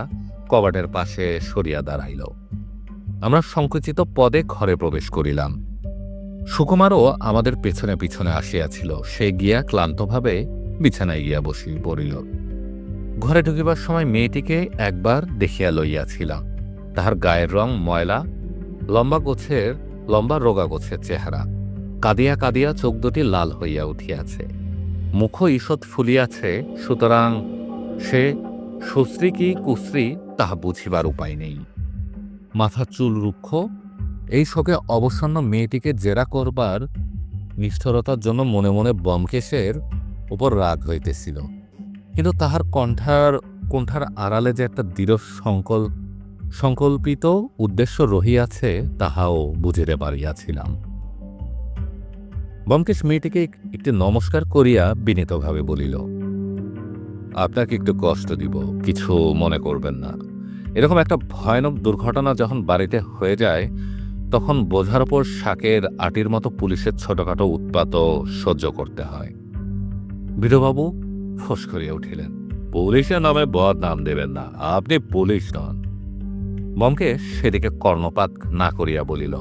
কবাটের পাশে সরিয়া দাঁড়াইল। আমরা সংকুচিত পদে ঘরে প্রবেশ করিলাম। সুকুমারও আমাদের পেছনে পিছনে আসিয়াছিল। সে গিয়া ক্লান্তভাবে বিছানায় গিয়া বসি পড়িল। ঘরে ঢুকিবার সময় মেয়েটিকে একবার দেখিয়া লইয়াছিলাম। তাহার গায়ের রং ময়লা, লম্বা রোগা গোছের চেহারা, কাঁদিয়া কাঁদিয়া চোখ দুটি লাল হইয়া উঠিয়াছে, মুখ ঈষৎ ফুলিয়াছে। সুতরাং সে সুশ্রী কি কুশ্রী তাহা বুঝিবার উপায় নেই। মাথার চুল রুক্ষ। এই শোকে অবসন্ন মেয়েটিকে জেরা করবার নিষ্ঠুরতার জন্য মনে মনে ব্যোমকেশের উপর রাগ হইতেছিল, কিন্তু তাহার কণ্ঠার আড়ালে যে একটা দৃঢ় সংকল্পিত উদ্দেশ্য রহিয়াছে তাহাও বুঝিতে পারিয়াছিলাম। ব্যোমকেশ মেয়েটিকে একটি নমস্কার করিয়া বিনীতভাবে বলিল, আপনাকে একটু কষ্ট দিব, কিছু মনে করবেন না। এরকম একটা ভয়ানক দুর্ঘটনা যখন বাড়িতে হয়ে যায় তখন বোঝার ওপর শাকের আটির মতো পুলিশের ছোটখাটো উৎপাতও সহ্য করতে হয়। বিধুবাবু ফোঁস করিয়া উঠিলেন, পুলিশের নামে বদনাম দেবেন না, আপনি পুলিশ নন। ব্যোমকেশ সেদিকে কর্ণপাত না করিয়া বলিল,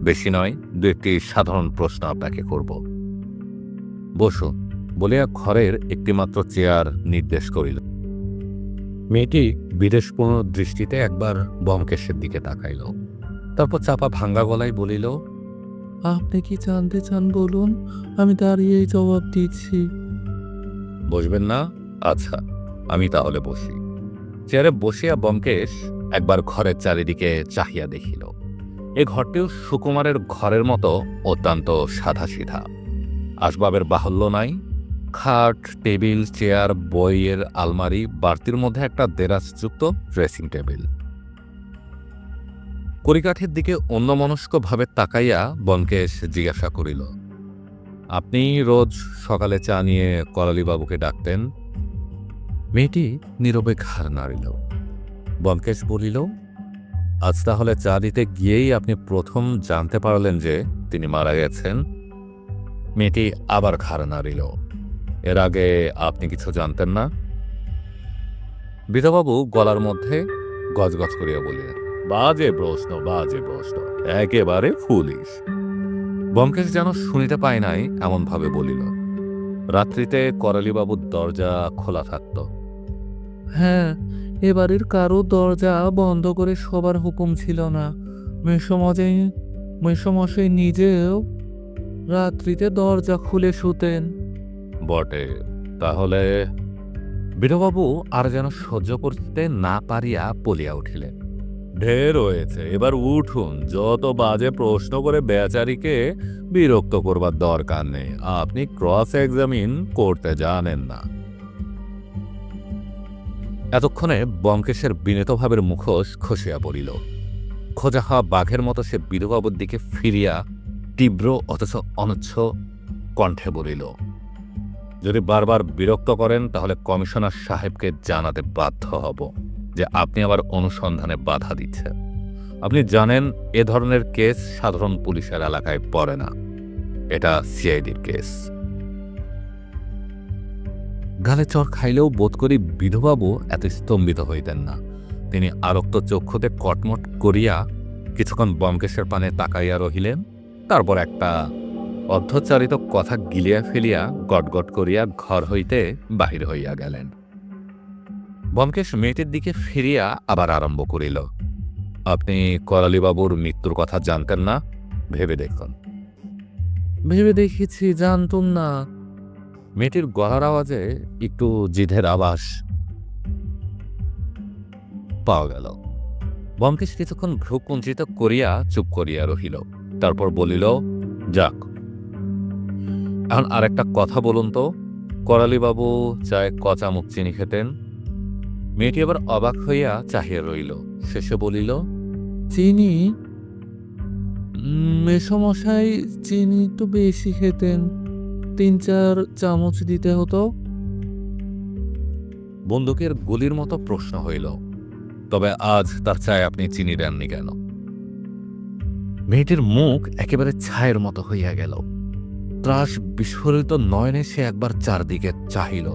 বেশি নয়, 2-1টি সাধারণ প্রশ্ন আপনাকে করব। বসুন বলিয়া ঘরের একটিমাত্র চেয়ার নির্দেশ করিল। মেয়েটি বিদেশপূর্ণ দৃষ্টিতে একবার ব্যোমকেশের দিকে তাকাইল, তারপর চাপা ভাঙ্গা গলায় বলিল, আপনি কি জানতে চান বলুন, আমি দাঁড়িয়েই জবাব দিচ্ছি। বসবেন না? আচ্ছা, আমি তাহলে বসি। চেয়ারে বসিয়া ব্যোমকেশ একবার ঘরের চারিদিকে চাহিয়া দেখিল। এ ঘরটিও সুকুমারের ঘরের মতো অত্যন্ত সাধাসিধা। আসবাবের বাহুল্য নাই। খাট, টেবিল, চেয়ার, বইয়ের আলমারি, বাড়তির মধ্যে একটা দেরাজযুক্ত ড্রেসিং টেবিল। কড়িকাঠির দিকে অন্যমনস্কভাবে তাকাইয়া ব্যোমকেশ জিজ্ঞাসা করিল, আপনি রোজ সকালে চা নিয়ে করালিবাবুকে ডাকতেন? মেয়েটি নীরবে ঘাড় নাড়িল। ব্যোমকেশ বলিল, আজ তাহলে চা দিতে গিয়েই আপনি প্রথম জানতে পারলেন যে তিনি মারা গেছেন? মেয়েটি আবার ঘাড় নাড়িল। এর আগে আপনি কিছু জানতেন না? বিধবাবু গলার মধ্যে গজগজ করিয়া বলিলেন, বাজে প্রশ্ন, বাজে প্রশ্ন, একেবারে ফুলিশ। ব্যোমকেশ যেন শুনিতে পায় নাই এমনভাবে বলিল, রাত্রিতে করালিবাবুর দরজা খোলা থাকত? হ্যাঁ, এবাড়ির কারো দরজা বন্ধ করে শোবার হুকুম ছিল না। মেসমশাই নিজেও রাত্রিতে দরজা খুলে শুতেন। বটে, তাহলে? বিধবাবু আর যেন সহ্য করতে না পারিয়া বলিয়া উঠিলেন, ঢের হয়েছে, এবার উঠুন। যত বাজে প্রশ্ন করে বেচারিকে বিরক্ত করবার দরকার নেই। আপনি ক্রস এক্সামিন করতে জানেন না। এতক্ষণে ব্যোমকেশের বিনীতভাবের মুখোশ খসিয়া পড়িল। খোঁজা হওয়া বাঘের মতো সে বিধবাবুর দিকে ফিরিয়া তীব্র অথচ অনচ্ছ কণ্ঠে বলিল, যদি বারবার বিরক্ত করেন তাহলে কমিশনার সাহেবকে জানাতে বাধ্য হব যে আপনি আবার অনুসন্ধানে বাধা দিচ্ছেন। আপনি জানেন এ ধরনের কেস সাধারণ পুলিশের এলাকায় পড়ে না, এটা সিআইডির কেস। গালে চর খাইলেও বোধ করি বিধবাবু এত স্তম্ভিত হইতেন না। তিনি আরক্ত চক্ষুতে কটমট করিয়া কিছুক্ষণ ব্যোমকেশের পানে তাকাইয়া রহিলেন, তারপর একটা অর্ধচারিত কথা গিলিয়া ফেলিয়া গটগট করিয়া ঘর হইতে বাহির হইয়া গেলেন। ব্যোমকেশ মেয়েটির দিকে ফিরিয়া আবার আরম্ভ করিল, আপনি করালিবাবুর মৃত্যুর কথা জানতেন না? ভেবে দেখুন। ভেবে দেখেছি, জানতুম না। মেয়েটির গলার আওয়াজে একটু জিদের আভাস পাওয়া গেল। ব্যোমকেশ কিছুক্ষণ ভ্রু কুঞ্চিত করিয়া চুপ করিয়া রহিল, তারপর বলিল, যাক, এখন আরেকটা কথা বলুন তো, করালিবাবু চায় ক চামচ চিনি খেতেন? মেয়েটি আবার অবাক হইয়া চাহিয়া রইল, শেষে বলিল, চিনি? মেসমশাই চিনি একটু বেশি খেতেন, 3-4 চামচ দিতে হতো। বন্দুকের গুলির মতো প্রশ্ন হইল, তবে আজ তার চায় আপনি চিনি দেননি কেন? মেয়েটির মুখ একেবারে ছায়ের মতো হইয়া গেল। ত্রাস বিস্ফোরিত নয়নে সে একবার চারদিকে চাহিল,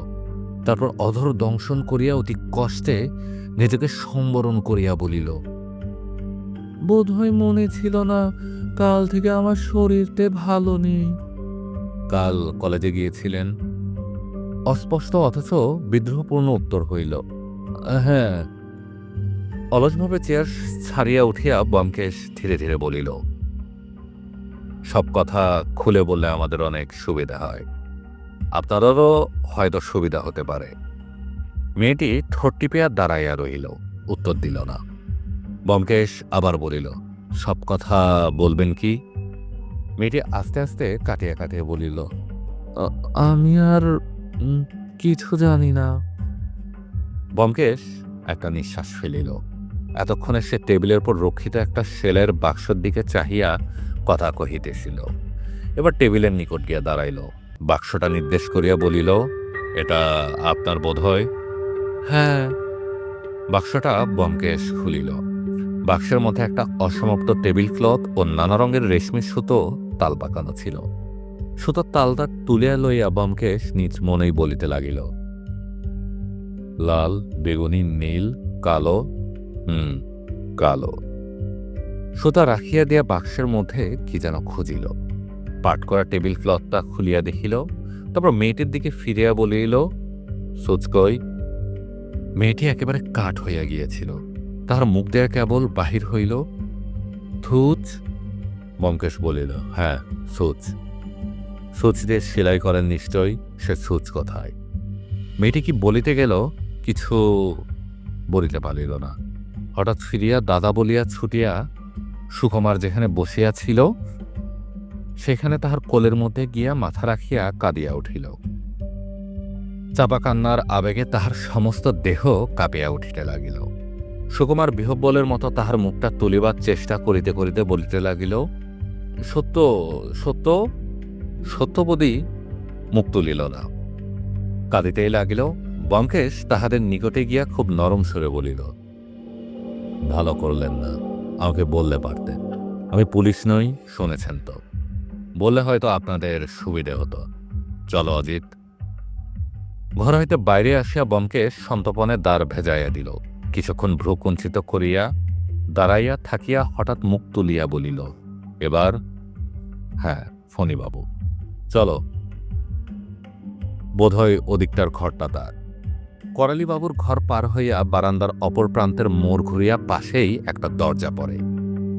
তারপর অধর দংশন করিয়া অতি কষ্টে নিজেকে সম্বরণ করিয়া বলিল, বোধহয় মনে ছিল না, কাল থেকে আমার শরীরটা ভালো নেই। কাল কলেজে গিয়েছিলেন? অস্পষ্ট অথচ বিদ্রোহপূর্ণ উত্তর হইল, হ্যাঁ। অলসভাবে চেয়ার ছাড়িয়া উঠিয়া ব্যোমকেশ ধীরে ধীরে বলিল, সব কথা খুলে বললে আমাদের অনেক সুবিধা হয়, আপনাদেরও হয়তো সুবিধা হতে পারে। মেয়েটি ঠোঁট টিপিয়া দাঁড়াইয়া রহিল, উত্তর দিল না। ব্যোমকেশ আবার বলিল, সব কথা বলবেন কি? মেয়েটি আস্তে আস্তে কাটিয়া কাটিয়া বলিল, আমি আর কিছু জানি না। ব্যোমকেশ একটা নিঃশ্বাস ফেলিল। এতক্ষণে সে টেবিলের উপর রক্ষিত একটা সেলের বাক্সর দিকে চাহিয়া কথা কহিতেছিল। এবার টেবিলের নিকট গিয়া দাঁড়াইল, বাক্সটা নির্দেশ করিয়া বলিল, এটা আপনার বোধ হয়? হ্যাঁ। বাক্সটা ব্যোমকেশ খুলিল। বাক্সের মধ্যে একটা অসমাপ্ত টেবিল ক্লথ ও নানা রঙের রেশমি সুতো তাল পাকানো ছিল। সুতোর তালটা তুলিয়া লইয়া ব্যোমকেশ নিজ মনেই বলিতে লাগিল, লাল, বেগুনি, নীল, কালো, কালো। সুতা রাখিয়া দিয়া বাক্সের মধ্যে কি যেন খুঁজিল। পাট করা টেবিল ক্লথটা খুলিয়া দেখিল, তারপর মেয়েটির দিকে ফিরিয়া বলিল, সুচ কই? মেয়েটি একেবারে কাঠ হইয়া গিয়েছিল। তাহার মুখ দেয়া কেবল বাহির হইল, থুচ। ব্যোমকেশ বলিল, হ্যাঁ, সুচ। সুচ দিয়ে সেলাই করেন নিশ্চয়, সে সুচ কোথায়? মেয়েটি কি বলিতে গেল, কিছু বলিতে পারিল না। হঠাৎ ফিরিয়া দাদা বলিয়া ছুটিয়া সুকুমার যেখানে বসিয়া ছিল সেখানে তাহার কোলের মধ্যে গিয়া মাথা রাখিয়া কাঁদিয়া উঠিল। চাপা কান্নার আবেগে তাহার সমস্ত দেহ কাঁপিয়া উঠিতে লাগিল। সুকুমার বিহ্বলের মতো তাহার মুখটা তুলিবার চেষ্টা করিতে করিতে বলিতে লাগিল, সত্য সত্য। সত্যবতী মুখ তুলিল না, কাঁদিতেই লাগিল। ব্যোমকেশ তাহাদের নিকটে গিয়া খুব নরম সুরে বলিল, ভালো করলেন না, আমাকে বললে পারতেন। আমি পুলিশ নই, শুনেছেন তো। বললে হয়তো আপনাদের সুবিধে হতো। চলো অজিত। ঘর হইতে বাইরে আসিয়া ব্যোমকেশ সন্তপনে দ্বার ভেজাইয়া দিল। কিছুক্ষণ ভ্রু কুঞ্চিত করিয়া দাঁড়াইয়া থাকিয়া হঠাৎ মুখ তুলিয়া বলিল, এবার? হ্যাঁ, ফণিবাবু, চলো। বোধহয় ওদিকটার ঘরটা তার। করালিবাবুর ঘর পার হইয়া বারান্দার অপর প্রান্তের মোড় ঘুরিয়া পাশেই একটা দরজা পড়ে।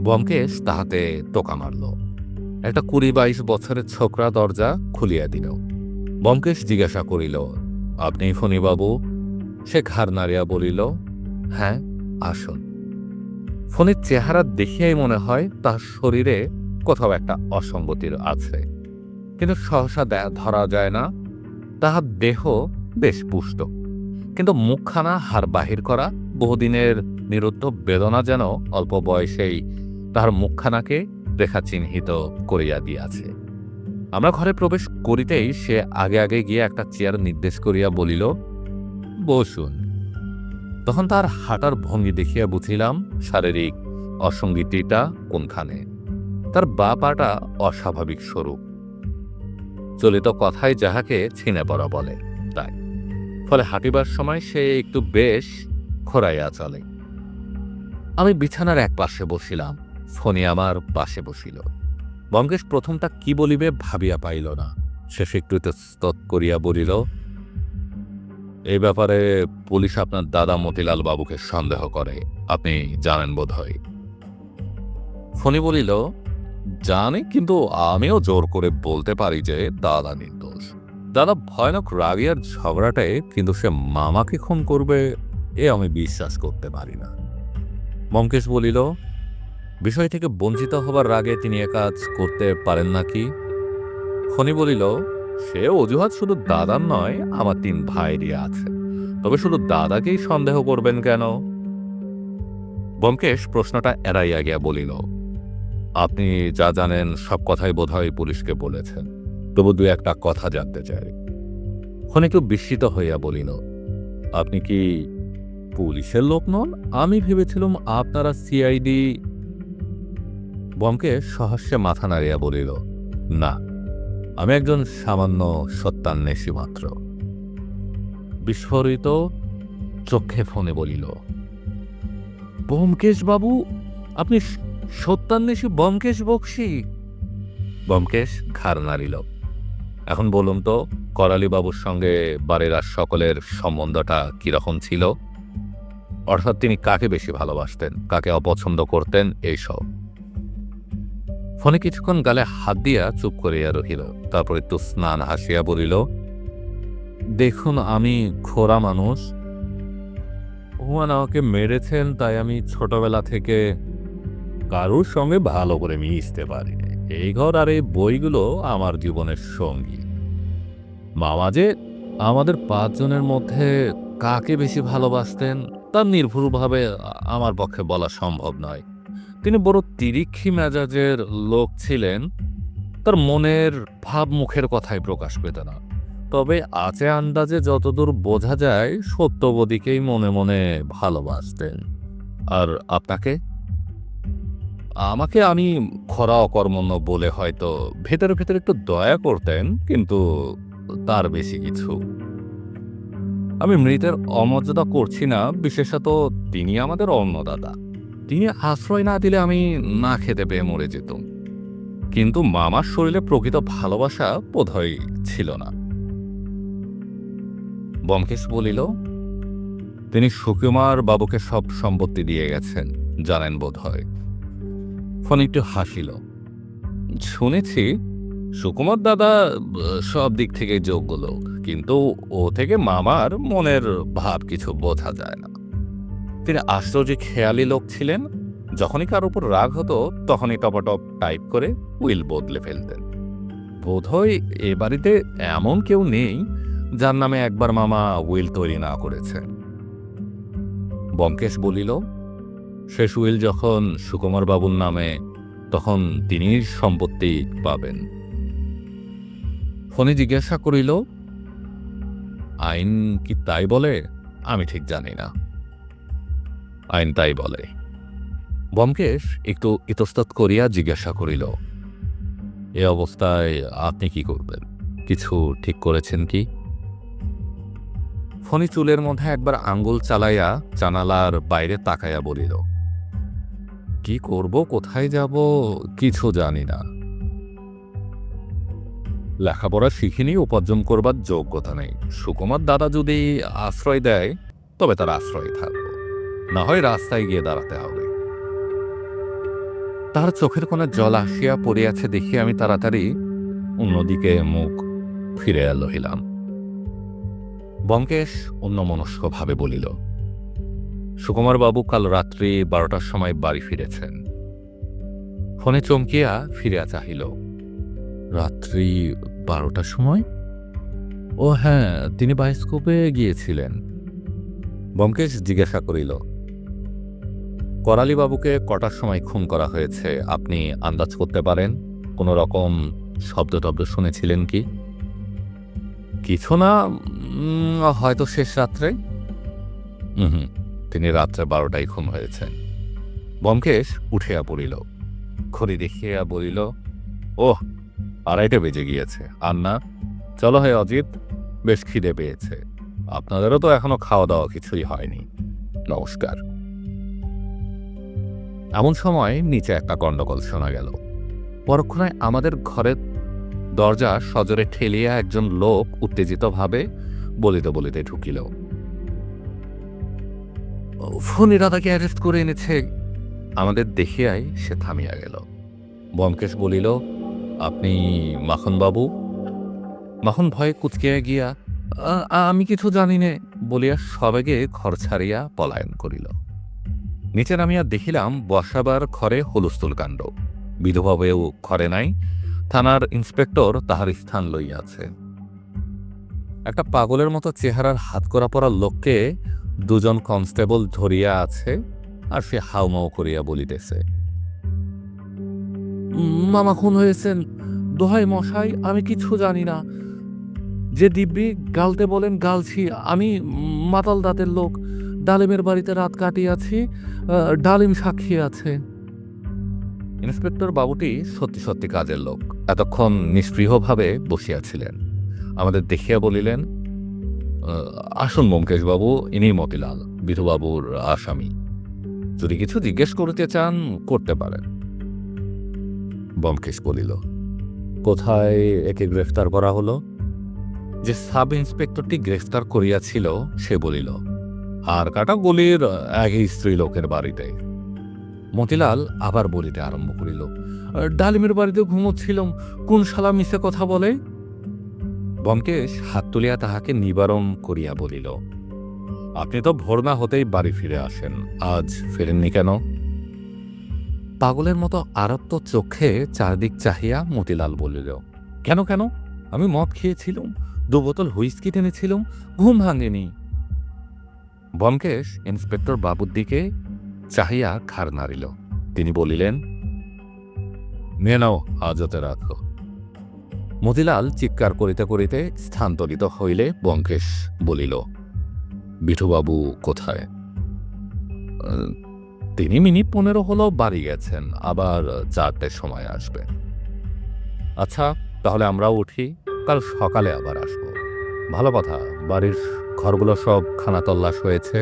ব্যোমকেশ তাহাতে টোকা মারল। একটা ২০-২২ বছরের ছোকরা দরজা খুলিয়া দিল। ব্যোমকেশ জিজ্ঞাসা করিল, আপনি ফণিবাবু? সে ঘাড় নাড়িয়া বলিল, হ্যাঁ, আসুন। ফণির চেহারা দেখিয়াই মনে হয় তার শরীরে কোথাও একটা অসঙ্গতির আছে, কিন্তু সহসা ধরা যায় না। তাহার দেহ বেশ পুষ্ট, কিন্তু মুখখানা হাড় বাহির করা। বহুদিনের নিরুদ্ধ বেদনা যেন অল্প বয়সেই তাহার মুখখানাকে রেখা চিহ্নিত করিয়া দিয়াছে। আমরা ঘরে প্রবেশ করিতেই সে আগে আগে গিয়ে একটা চেয়ার নির্দেশ করিয়া বলিল, বসুন। তখন তার হাঁটার ভঙ্গি দেখিয়া বুঝিলাম শারীরিক অসঙ্গতিটা কোনখানে। তার বা পাটা অস্বাভাবিক স্বরূপ, চলিত কথায় যাহাকে ছিনে পড়া বলে তাই। ফলে হাঁটিবার সময় সে একটু বেশ খোঁড়াইয়া চলে। আমি বিছানার এক পাশে বসিলাম, ফণি আমার পাশে বসিল। ব্যোমকেশ প্রথমটা কি বলিবে ভাবিয়া পাইল না। শেষে একটু ইতস্তত করিয়া বলিল, এই ব্যাপারে পুলিশ আপনার দাদা মতিলাল বাবুকে সন্দেহ করে, আপনি জানেন বোধ হয়। ফণি বলিল, জানি, কিন্তু আমিও জোর করে বলতে পারি যে দাদা নির্দোষ। দাদা ভয়ানক রাগী আর ঝগড়াটে, কিন্তু সে মামাকে খুন করবে এ আমি বিশ্বাস করতে পারি না। ব্যোমকেশ বলিল, বিষয় থেকে বঞ্চিত হবার রাগে তিনি এ কাজ করতে পারেন নাকি? ফণি বলিল, সে অজুহাত শুধু দাদার নয়, আমার ৩ ভাইয়েরই আছে। তবে শুধু দাদাকেই সন্দেহ করবেন কেন? ব্যোমকেশ প্রশ্নটা এড়াইয়া গিয়া বলিল, আপনি যা জানেন সব কথাই বোধহয় পুলিশকে বলেছেন, তবু ২-১টা কথা জানতে চাই। ফণি একটু বিস্মিত হইয়া বলিল, আপনি কি পুলিশের লোক নন? আমি ভেবেছিলাম আপনারা সিআইডি। ব্যোমকেশ সহাস্যে মাথা নাড়িয়া বলিল, না, আমি একজন সামান্য সত্যান্বেষী মাত্র। বিস্ফোরিত চক্ষে ফণি বলিল, ব্যোমকেশ বাবু, আপনি সত্যান্বেষী ব্যোমকেশ বক্সী? ব্যোমকেশ ঘাড় নাড়িল। এখন বলুন তো, করালিবাবুর সঙ্গে বাড়ির আর সকলের সম্বন্ধটা কিরকম ছিল? অর্থাৎ তিনি কাকে বেশি ভালোবাসতেন, কাকে অপছন্দ করতেন, এইসব। ফণি কিছুক্ষণ গালে হাত দিয়া চুপ করিয়া রহিল। তারপর একটু স্নান হাসিয়া বলিল, দেখুন, আমি খোড়া মানুষ। হুমান আমাকে মেরেছেন, তাই আমি ছোটবেলা থেকে কারুর সঙ্গে ভালো করে মিশতে পারি। এই ঘর আর এই বইগুলো আমার জীবনের সঙ্গী। মামা যে আমাদের ৫ জনের মধ্যে কাকে বেশি ভালোবাসতেন তা নির্ভুলভাবে আমার পক্ষে বলা সম্ভব নয়। তিনি বড় তিরিক্ষি মেজাজের লোক ছিলেন। তার মনের ভাব মুখের কথায় প্রকাশ পেত না। তবে আচে আন্দাজে যতদূর বোঝা যায় সত্যবতীকেই মনে মনে ভালোবাসতেন। আর আপনাকে? আমাকে আমি খরা অকর্মণ্য বলে হয়তো ভেতরে ভেতরে একটু দয়া করতেন, কিন্তু তার বেশি কিছু। আমি মৃতের অমর্যাদা করছি না, বিশেষত তিনি আমাদের অন্নদাতা। তিনি আশ্রয় না দিলে আমি না খেতে পেয়ে মরে যেতাম। কিন্তু মামার শরীরে প্রকৃত ভালোবাসা বোধহয় ছিল না। ব্যোমকেশ বলিল, তিনি সুকুমার বাবুকে সব সম্পত্তি দিয়ে গেছেন, জানেন বোধ হয়। ফোন একটু হাসিল। শুনেছি সুকুমার দাদা সব দিক থেকে যোগ্য লোক, কিন্তু ও থেকে মামার মনের ভাব কিছু বোঝা যায় না। তিনি আশ্চর্য খেয়ালি লোক ছিলেন। যখনই কার উপর রাগ হতো তখনই টপাটপ টাইপ করে উইল বদলে ফেলতেন। বোধহয় এ বাড়িতে এমন কেউ নেই যার নামে একবার মামা উইল তৈরি না করেছে। বঙ্কেশ বলিল, শেষ উইল যখন সুকুমার বাবুর নামে, তখন তিনি সম্পত্তি পাবেন। ফোনে জিজ্ঞাসা করিল, আইন কি তাই বলে? আমি ঠিক জানি না। আইন তাই বলে। বঙ্কেশ একটু ইতস্তত করিয়া জিজ্ঞাসা করিল, এ অবস্থায় আপনি কি করবেন? কিছু ঠিক করেছেন কি? ফণি চুলের মধ্যে একবার আঙ্গুল চালাইয়া জানালার বাইরে তাকাইয়া বলিল, কি করব, কোথায় যাব, কিছু জানি না। লেখাপড়া শিখিনি, উপার্জন করবার যোগ্যতা নেই। সুকুমার দাদা যদি আশ্রয় দেয় তবে তার আশ্রয় থাকব, না হয় রাস্তায় গিয়ে দাঁড়াতে হবে। তার চোখের কোণে জল আসিয়া পড়িয়াছে দেখি আমি তাড়াতাড়ি অন্যদিকে মুখ ফিরে লহিলাম। বঙ্কেশ অন্যমনস্কভাবে বলিল, সুকুমার বাবু কাল রাত্রি 12টার সময় বাড়ি ফিরেছেন। ফোনে চমকিয়া ফিরিয়া চাহিল। রাত্রি 12টার সময়? ও হ্যাঁ, তিনি বায়োস্কোপে গিয়েছিলেন। বঙ্কেশ জিজ্ঞাসা করিল, করালি বাবুকে কটার সময় খুন করা হয়েছে আপনি আন্দাজ করতে পারেন? কোনো রকম শব্দ টব্দ শুনেছিলেন কি? কিছু না, হয়তো শেষ রাত্রে। তিনি রাত্রে 12টায় খুন হয়েছেন। বঙ্কেশ উঠিয়া পড়িল, ঘড়ি দেখিয়া বলিল, ওহ, 2:30 বেজে গিয়েছে। আর না, চলো হে অজিত, বেশ খিদে পেয়েছে। আপনাদেরও তো এখনো খাওয়া দাওয়া কিছুই হয়নি। নমস্কার। এমন সময় নিচে একটা গন্ডগোল শোনা গেল। পরক্ষণে আমাদের ঘরের দরজা সজোরে ঠেলিয়া একজন লোক উত্তেজিতভাবে বলিতে বলিতে ঢুকিল। ফণি দাদাকে অ্যারেস্ট করে এনেছে। আমাদের দেখিয়াই সে থামিয়া গেল। বঙ্কেশ বলিল, আপনি মাখনবাবু? মাখন ভয়ে কুচকিয়া গিয়া আমি কিছু জানি নে বলিয়া সবেগে ঘর ছাড়িয়া পলায়ন করিল। নিচে নামিয়া দেখিলাম বসাবার ঘরে হুলস্থুল কাণ্ড। বিধবাবেও ঘরে নাই। থানার ইন্সপেক্টর তাহার স্থান লইয়াছে। একটা পাগলের মতো চেহারার হাতকড়া পরা লোককে 2জন কনস্টেবল ধরিয়া আছে, আর সে হাউমাউ করিয়া বলিতেছে, মামা খুন হয়েছেন। দোহাই মশাই, আমি কিছু জানি না। যে দিব্যি গালতে বলেন গালছি। আমি মাতাল দাঁতের লোক। ডালিমের বাড়িতে রাত কাটিয়াছি, ডালিম সাক্ষী আছে। ইন্সপেক্টর বাবুটি সত্যি সত্যি কাজের লোক। এতক্ষণ নিষ্পৃহভাবে বসিয়াছিলেন। আমাদের দেখিয়া বলিলেন, আসুন ব্যোমকেশ বাবু, ইনি মতিলাল, বিধুবাবুর আসামি। যদি কিছু জিজ্ঞেস করিতে চান করতে পারেন। ব্যোমকেশ বলিল, কোথায় একে গ্রেফতার করা হলো? যে সাব ইন্সপেক্টরটি গ্রেফতার করিয়াছিল সে বলিল, আর কাটা গলির একই স্ত্রী লোকের বাড়িতে। মতিলাল আবার বলিতে আরম্ভ করিল, ডালিমের বাড়িতে ঘুমোচ্ছিলাম। কোন শালা মিছে কথা বলে? ব্যোমকেশ হাত তুলিয়া তাহাকে নিবারণ করিয়া বলিল, আপনি তো ভোর না হতেই বাড়ি ফিরে আসেন, আজ ফেরেননি কেন? পাগলের মতো আরক্ত চোখে চারদিক চাহিয়া মতিলাল বলিল, কেন কেন? আমি মদ খেয়েছিলাম, 2 বোতল হুইস্কি টেনেছিলাম, ঘুম ভাঙেনি। ব্যোমকেশ ইন্সপেক্টর বাবুর দিকে চাহিয়া ঘাড় নাড়িল। তিনি বলিলেন, নিয়ে নাও, হাজতে রাখো। মতিলাল চিৎকার করিতে করিতে স্থানান্তরিত হইলে ব্যোমকেশ বলিল, বিঠুবাবু কোথায়? তিনি মিনিট 15 হলো বাড়ি গেছেন, আবার 4টের সময় আসবে। আচ্ছা, তাহলে আমরাও উঠি, কাল সকালে আবার আসবো। ভালো কথা, বাড়ির ঘরগুলো সব খানাতল্লাশ হয়েছে?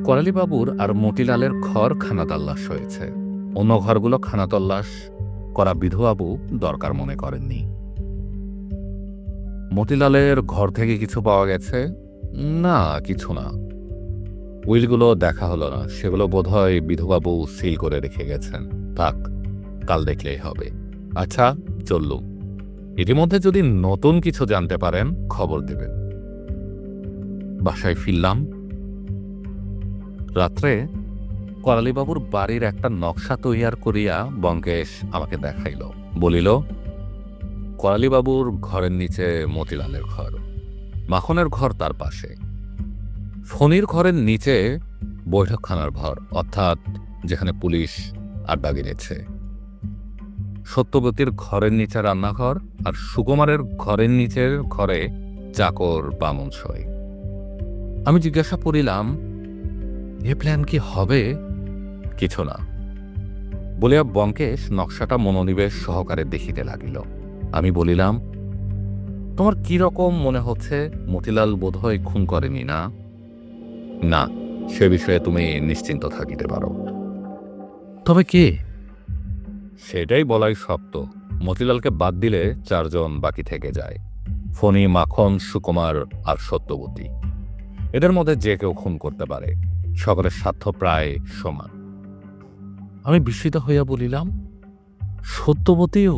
করালিবাবুর আর মতিলালের ঘর খানাতল্লাশ হয়েছে। অন্য ঘরগুলো খানাতল্লাশ করা বিধুবাবু দরকার মনে করেননি। মতিলালের ঘর থেকে কিছু পাওয়া গেছে? না, কিছু না। উইলগুলো দেখা হলো না, সেগুলো বোধহয় বিধবাবু সিল করে রেখে গেছেন। থাক, কাল দেখলেই হবে। আচ্ছা, চললুম। ইতিমধ্যে যদি নতুন কিছু জানতে পারেন খবর দেবেন। বাসায় ফিরলাম। রাত্রে করালিবাবুর বাড়ির একটা নকশা তৈয়ার করিয়া বঙ্কেশ আমাকে দেখাইল। বলিল, করালিবাবুর ঘরের নিচে মতিলালের ঘর, মাখনের ঘর তার পাশে, ফণির ঘরের নিচে বৈঠকখানার ঘর, অর্থাৎ যেখানে পুলিশ আড্ডা গিরেছে, সত্যবতীর ঘরের নিচে রান্নাঘর, আর সুকুমারের ঘরের নিচের ঘরে চাকর বামন শোয়। আমি জিজ্ঞাসা করিলাম, এ প্ল্যান কি হবে? কিছু না বলিয়া বঙ্কেশ নকশাটা মনোনিবেশ সহকারে দেখিতে লাগিল। আমি বলিলাম, তোমার কি রকম মনে হচ্ছে? মতিলাল বোধহয় খুন করেনি, না? না, সে বিষয়ে তুমি নিশ্চিন্ত থাকিতে পারো। তবে কে? সেটাই বলাই শক্ত। মতিলালকে বাদ দিলে 4 জন বাকি থেকে যায়, ফণি, মাখন, সুকুমার আর সত্যবতী। এদের মধ্যে যে কেউ খুন করতে পারে, সকলের স্বার্থ প্রায় সমান। আমি বিস্মিত হইয়া বলিলাম, সত্যবতীও?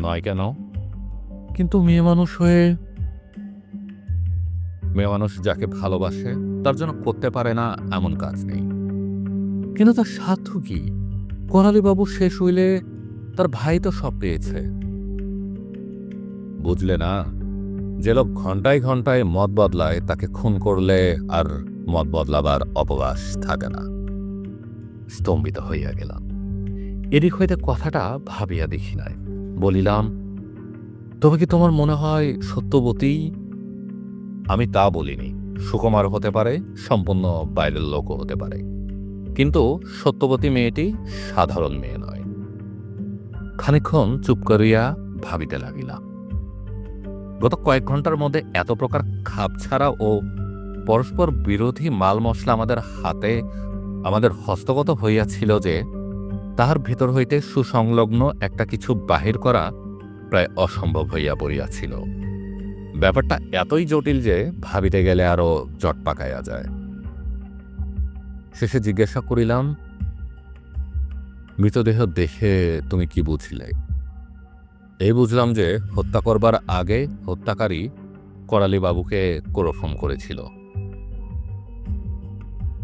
নয় কেন? কিন্তু মেয়ে মানুষ হয়ে? মেয়ে মানুষ যাকে ভালোবাসে তার জন্য করতে পারে না এমন কাজ নেই। কিন্তু তার স্বার্থ কি? করালিবাবু শেষ হইলে তার ভাই তো সব পেয়েছে। বুঝলে না, যে লোক ঘন্টায় ঘন্টায় মত বদলায় তাকে খুন করলে আর মত বদলাবার অবকাশ থাকে না। স্তম্ভিত হইয়া গেলাম। এদিক হইতে কথাটা ভাবিয়া দেখি নাই। বলিলাম, তবে কি তোমার মনে হয় সত্যবতী? আমি তা বলিনি। সুকুমার হতে পারে, সম্পূর্ণ বাইরের লোকও হতে পারে, কিন্তু সত্যবতী মেয়েটি সাধারণ মেয়ে নয়। খানিকক্ষণ চুপ করিয়া ভাবিতে লাগিলাম। গত কয়েক ঘন্টার মধ্যে এত প্রকার খাপছাড়া ও পরস্পর বিরোধী মাল মশলা আমাদের হস্তগত হইয়াছিল যে তাহার ভিতর হইতে সুসংলগ্ন একটা কিছু বাহির করা প্রায় অসম্ভব হইয়া পড়িয়াছিল। ব্যাপারটা এতই জটিল যে ভাবিতে গেলে আরো জট পাকাইয়া যায়। শেষে জিজ্ঞাসা করিলাম, মৃতদেহ দেখে তুমি কি বুঝলে? এই বুঝলাম যে হত্যা করবার আগে হত্যাকারী করালিবাবুকে ক্লোরোফর্ম করেছিল।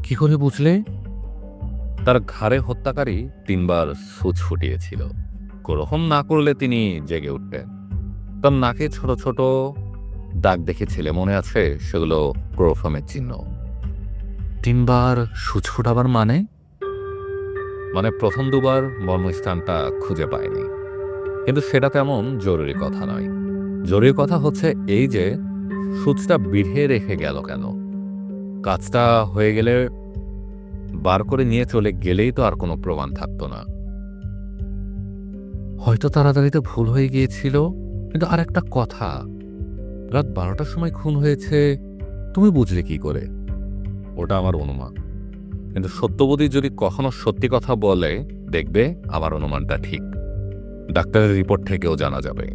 কি করে বুঝলে? তার ঘাড়ে হত্যাকারী 3 বার সূচ ফুটিয়েছিল। ক্লোরোফর্ম না করলে তিনি জেগে উঠতেন। তার নাকে ছোট ছোট দাগ দেখেছিলে, মনে আছে? সেগুলো ক্লোরোফর্মের চিহ্ন। 3 বার সূচ ফুটাবার মানে? প্রথম 2 বার মর্মস্থানটা খুঁজে পায়নি, কিন্তু সেটা তেমন জরুরি কথা নয়। জরুরি কথা হচ্ছে এই যে সূচটা বিঁধে রেখে গেল কেন? কাজটা হয়ে গেলে বার করে নিয়ে চলে গেলেই তো আর কোনো প্রমাণ থাকতো না। হয়তো তাড়াতাড়িতে ভুল হয়ে গিয়েছিল। কিন্তু আর একটা কথা, রাত 12টার সময় খুন হয়েছে তুমি বুঝলে কি করে? ওটা আমার অনুমান, কিন্তু সত্যবতী যদি কখনো সত্যি কথা বলে দেখবে আমার অনুমানটা ঠিক। ডাক্তারের রিপোর্ট থেকেও জানা যাবে।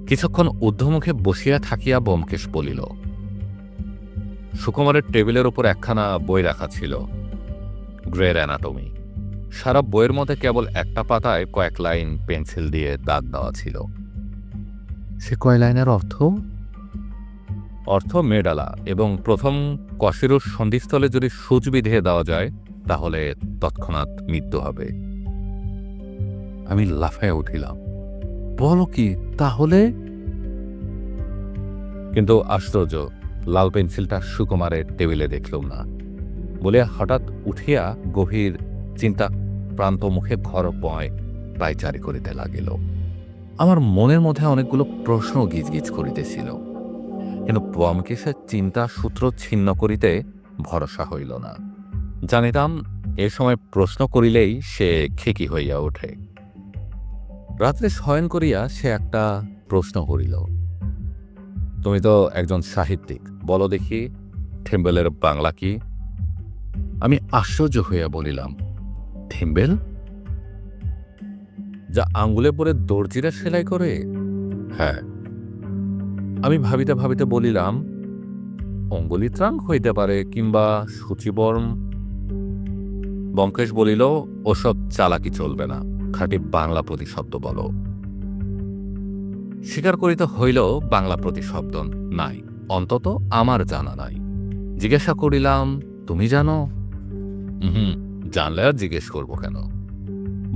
কিছুক্ষণ ঊর্ধ্বমুখে বসিয়া থাকিয়া ব্যোমকেশ বলিল, সুকুমারের টেবিলের উপর একখানা বই রাখা ছিল, গ্রের অ্যানাটমি। সারা বইয়ের মধ্যে কেবল একটা পাতায় কয়েক লাইন পেন্সিল দিয়ে দাগ দেওয়া ছিল। সে কয় লাইনের অর্থ? অর্থ মেডালা, এবং প্রথম কশেরুর সন্ধিস্থলে যদি সূচ বিঁধে দেওয়া যায় তাহলে তৎক্ষণাৎ মৃত্যু হবে। আমি লাফাইয়া উঠিলাম, বলো কি তাহলে? কিন্তু আশ্চর্য, লাল পেন্সিলটা সুকুমারের টেবিলে দেখলুম না। বলিয়া হঠাৎ উঠিয়া গভীর চিন্তা প্রান্ত মুখে ঘর পায়চারি করিতে লাগিল। আমার মনের মধ্যে অনেকগুলো প্রশ্ন গিজগিজ করিতেছিল, কিন্তু ব্যোমকেশের চিন্তা সূত্র ছিন্ন করিতে ভরসা হইল না। জানিতাম এ সময় প্রশ্ন করিলেই সে খেকি হইয়া ওঠে। রাত্রে শয়ন করিয়া সে একটা প্রশ্ন করিল, তুমি তো একজন সাহিত্যিক, বলো দেখি থিম্বেলের বাংলা কি? আমি আশ্চর্য হইয়া বলিলাম, থিম্বেল? যা আঙ্গুলে পরে দর্জিরা সেলাই করে? হ্যাঁ। আমি ভাবিতে ভাবিতে বলিলাম, অঙ্গুলিত্রাণ হইতে পারে, কিংবা সূচিবর্ম। বঙ্কেশ বলিল, ওসব চালাকি চলবে না, খাঁটি বাংলা প্রতিশব্দ বলো। স্বীকার করিতে হইল বাংলা প্রতিশব্দ নাই, অন্তত আমার জানা নাই। জিজ্ঞাসা করিলাম, তুমি জানো? হুম, জানলে আর জিজ্ঞেস করব কেন?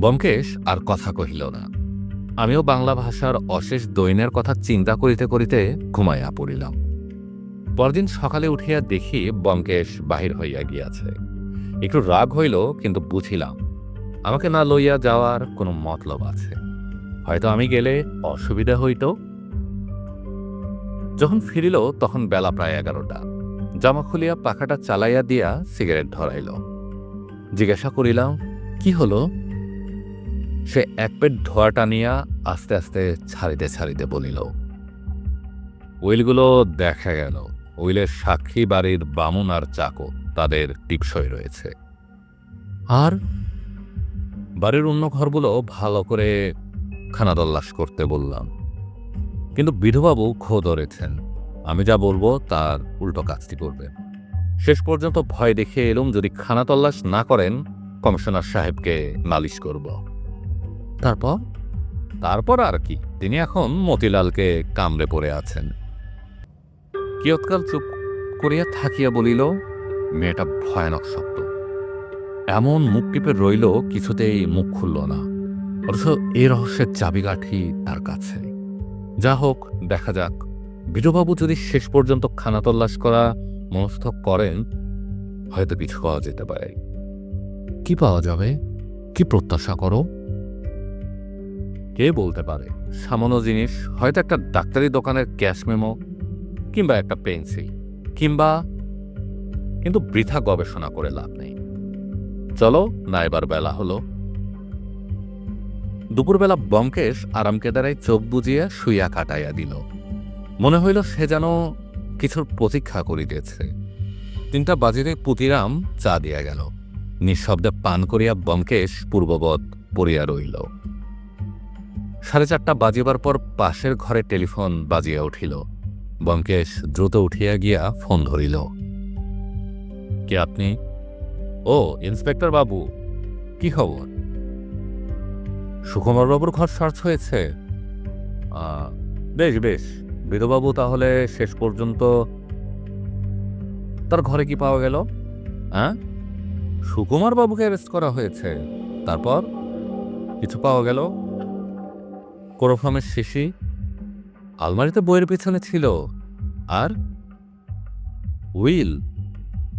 বঙ্কেশ আর কথা কহিল না। আমিও বাংলা ভাষার অশেষ দৈনের কথা চিন্তা করিতে করিতে ঘুমাইয়া পড়িলাম। পরদিন সকালে উঠিয়া দেখি বঙ্কেশ বাহির হইয়া গিয়াছে। একটু রাগ হইল, কিন্তু বুঝিলাম আমাকে না লইয়া যাওয়ার কোনো মতলব আছে। হয়তো আমি গেলে অসুবিধা হইত। যখন ফিরিল তখন বেলা প্রায় 11টা। জামা খুলিয়া পাখাটা চালাইয়া দিয়া সিগারেট ধরাইল। জিজ্ঞাসা করিলাম, কি হলো? সে এক পেট ধোয়া টানিয়া আস্তে আস্তে ছাড়িতে ছাড়িতে বলিল, উইলগুলো দেখা গেল। উইলের সাক্ষী বাড়ির বামুন আর চাকর, তাদের টিপসই রয়েছে। আর বাড়ির অন্য ঘরগুলো ভালো করে খানাতল্লাশ করতে বললাম, কিন্তু বিধুবাবু খো ধরেছেন, আমি যা বলবো তার উল্টো কাজটি করবেন। শেষ পর্যন্ত ভয় দেখিয়ে এলুম, যদি খানাতল্লাশ না করেন কমিশনার সাহেবকে নালিশ করব। তারপর আর কি, তিনি এখন মতিলালকে কামড়ে পড়ে আছেন। কিয়ৎকাল চুপ করিয়া থাকিয়া বলিল, মেয়েটা ভয়ানক শক্ত। এমন মুখ টিপে রইল, কিছুতেই মুখ খুলল না। অথচ এই রহস্যের চাবিকাঠি তার কাছে। যা হোক, দেখা যাক। বিধুবাবু যদি শেষ পর্যন্ত খানাতল্লাশ করা মনস্থ করেন, হয়তো কিছু পাওয়া যেতে পারে। কি পাওয়া যাবে? কি প্রত্যাশা করো? কে বলতে পারে? সামান্য জিনিস, হয়তো একটা ডাক্তারি দোকানের ক্যাশ মেমো, কিংবা একটা পেন্সিল, কিন্তু বৃথা গবেষণা করে লাভ নেই। চলো না, এবার বেলা হলো। দুপুরবেলা বঙ্কেশ আরামকেদারায় চোখ বুজিয়া শুইয়া কাটাইয়া দিল। মনে হইল সে যেন কিছুর প্রতীক্ষা করিতেছে। 3টা বাজিতে পুতিরাম চা দিয়া গেল। নিঃশব্দে পান করিয়া বঙ্কেশ পূর্ববৎ পড়িয়া রইল। 4:30 বাজিবার পর পাশের ঘরে টেলিফোন বাজিয়া উঠিল। বঙ্কেশ দ্রুত উঠিয়া গিয়া ফোন ধরিল। কে আপনি? ও, ইন্সপেক্টর বাবু, কি খবর? সুকুমার বাবুর ঘর সার্চ হয়েছে? বেশ বেশ। বিধুবাবু তাহলে শেষ পর্যন্ত তার ঘরে কি পাওয়া গেল? হ্যাঁ, সুকুমার বাবুকে অ্যারেস্ট করা হয়েছে। তারপর কিছু পাওয়া গেল? ক্লোরোফর্মের শিশি আলমারিতে বইয়ের পিছনে ছিল। আর উইল,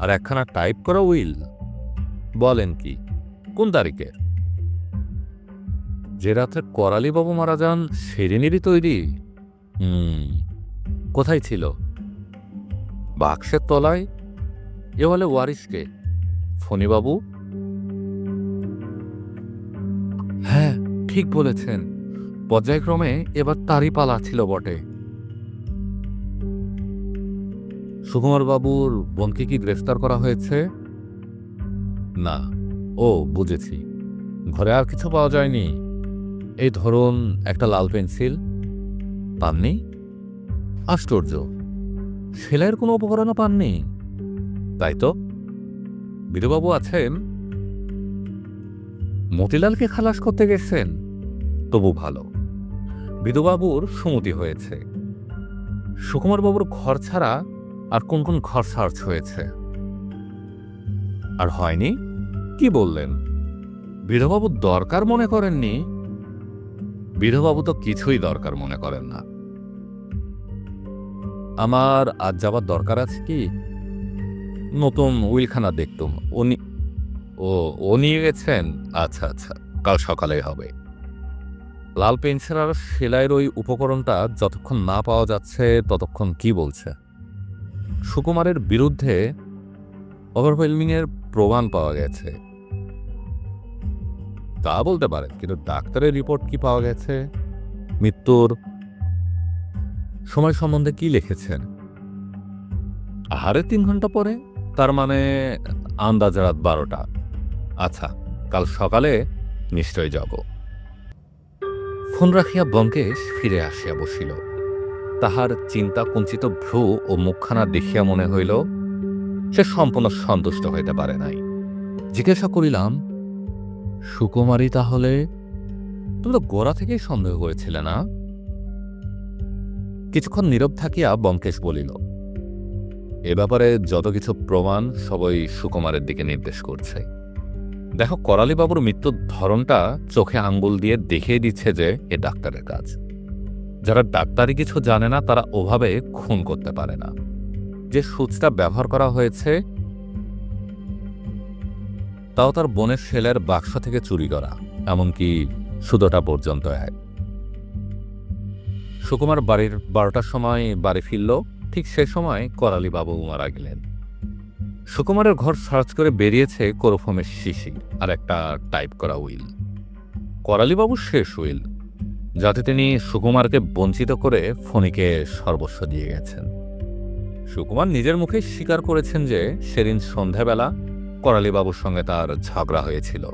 আর একখানা টাইপ করা উইল। বলেন কি? কোন তারিখের? যে রাতে করালি বাবু মারা যান সেদিনেরই তৈরি। কোথায় ছিল? বাক্সের তলায়। এ বলে ওয়ারিশকে? ফণিবাবু? হ্যাঁ, ঠিক বলেছেন। পর্যায়ক্রমে এবার তারই পালা ছিল বটে। সুকুমার বাবুর বোনকে কি গ্রেফতার করা হয়েছে? না। ও, বুঝেছি। ঘরে আর কিছু পাওয়া যায়নি? এই ধরুন একটা লাল পেন্সিল। পাননি? আশ্চর্য, সেলাইয়ের কোনো উপকরণও পাননি? তাই তো। বিধুবাবু আছেন? মতিলালকে খালাস করতে গেছেন? তবু ভালো, বিধুবাবুর সুমতি হয়েছে। সুকুমার বাবুর ঘর ছাড়া আর কোন কোন ঘর সার্চ হয়েছে? আর হয়নি? কি বললেন? বিধুবাবু দরকার মনে করেননি? বিধুবাবু তো কিছুই দরকার মনে করেন না। আমার আজ যাবার দরকার আছে কি? নতুন উইলখানা দেখতুম। ও নিয়ে গেছেন? আচ্ছা আচ্ছা, কাল সকালেই হবে। লাল পেন্সিল আর সেলাইয়ের ওই উপকরণটা যতক্ষণ না পাওয়া যাচ্ছে ততক্ষণ কি বলছে? সুকুমারের বিরুদ্ধে ওভারওয়েলমিংয়ের প্রমাণ পাওয়া গেছে। তা বলতে পারেন, কিন্তু ডাক্তারের রিপোর্ট কি পাওয়া গেছে? মৃত্যুর সময় সম্বন্ধে কি লিখেছেন? আহারে 3 ঘন্টা পরে, তার মানে আন্দাজ রাত 12টা। আচ্ছা, কাল সকালে নিশ্চয় যাব। ফোন রাখিয়া বঙ্কেশ ফিরে আসিয়া বসিল। তাহার চিন্তা কুঞ্চিত ভ্রু ও মুখখানা দেখিয়া মনে হইল সে সম্পূর্ণ সন্তুষ্ট হইতে পারে নাই। জিজ্ঞাসা করিলাম, সুকুমারী তাহলে? তুমি তো গোড়া থেকেই সন্দেহ করেছিলে না? কিছুক্ষণ নীরব থাকিয়া ব্যোমকেশ বলিল, এ ব্যাপারে যত কিছু প্রমাণ সবই সুকুমারের দিকে নির্দেশ করছে। দেখো, করালিবাবুর মৃত্যুর ধরনটা চোখে আঙ্গুল দিয়ে দেখিয়ে দিচ্ছে যে এ ডাক্তারের কাজ। যারা ডাক্তারি কিছু জানে না তারা ওভাবে খুন করতে পারে না। যে সূচটা ব্যবহার করা হয়েছে তাও তার বোনের সেলের বাক্স থেকে চুরি করা, এমনকি সুতোটা পর্যন্ত এক। সুকুমার বাড়ির 12টার সময় বাড়ি ফিরল, ঠিক সে সময় করালিবাবু মারা গেলেন। সুকুমারের ঘর সার্চ করে বেরিয়েছে ক্লোরোফর্মের শিশি আর একটা টাইপ করা উইল। করালিবাবুর শেষ উইল, যাতে তিনি সুকুমারকে বঞ্চিত করে ফণিকে সর্বস্ব দিয়ে গেছেন। সুকুমার নিজের মুখে স্বীকার করেছেন যে সেদিন সন্ধ্যাবেলা করালিবাবুর সঙ্গে তার ঝগড়া হয়েছিল।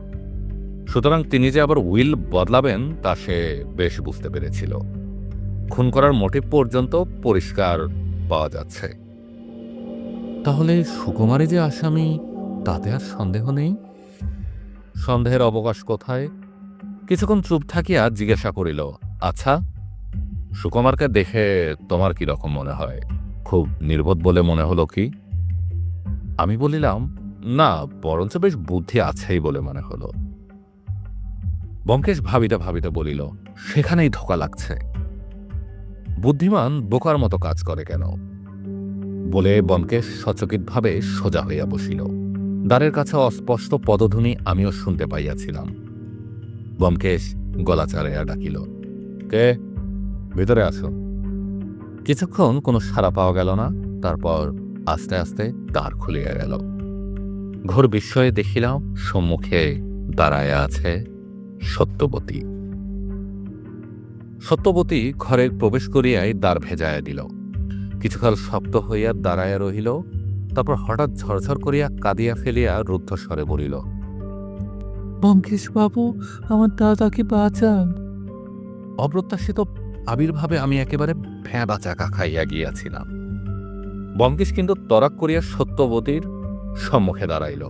সুতরাং তিনি যে আবার উইল বদলাবেন তা সে বেশ বুঝতে পেরেছিল। খুন করার মোটিভ পর্যন্ত পরিষ্কার পাওয়া যাচ্ছে। তাহলে সুকুমারী যে আসামি তাতে আর সন্দেহ নেই? সন্দেহের অবকাশ কোথায়? কিছুক্ষণ চুপ থাকিয়া জিজ্ঞাসা করিল, আচ্ছা, সুকুমারকে দেখে তোমার কি রকম মনে হয়? খুব নির্বোধ বলে মনে হলো কি? আমি বলিলাম, না, বরঞ্চ বেশ বুদ্ধি আছেই বলে মনে হলো। ব্যোমকেশ ভাবিতে ভাবিতে বলিল, সেখানেই ধোকা লাগছে। বুদ্ধিমান বোকার মতো কাজ করে কেন? বলে ব্যোমকেশ সচকিতভাবে সোজা হইয়া বসিল। দ্বারের কাছে অস্পষ্ট পদধ্বনি আমিও শুনতে পাইয়াছিলাম। ব্যোমকেশ গলা চাড়াইয়া ডাকিল, কে? ভিতরে আসো। কিছুক্ষণ কোনো সাড়া পাওয়া গেল না। তারপর আস্তে আস্তে দ্বার খুলিয়া গেল। ঘোর বিস্ময়ে দেখিলাম সম্মুখে দাঁড়াইয়া আছে সত্যবতী। সত্যবতী ঘরে প্রবেশ করিয়াই দ্বার ভেজাইয়া দিল। কিছুকাল শব্দ হইয়া দাঁড়াইয়া রহিল। তারপর হঠাৎ ঝরঝর করিয়া কাঁদিয়া ফেলিয়া রুদ্ধস্বরে বলিল, ব্যোমকেশ বাবু, আমার দাদাকে বাঁচান। অপ্রত্যাশিত আবির্ভাবে আমি একেবারে ভেঁবা চাকা খাইয়া গিয়াছিলাম। ব্যোমকেশ কিন্তু তরাক করিয়া সত্যবতীর সম্মুখে দাঁড়াইল।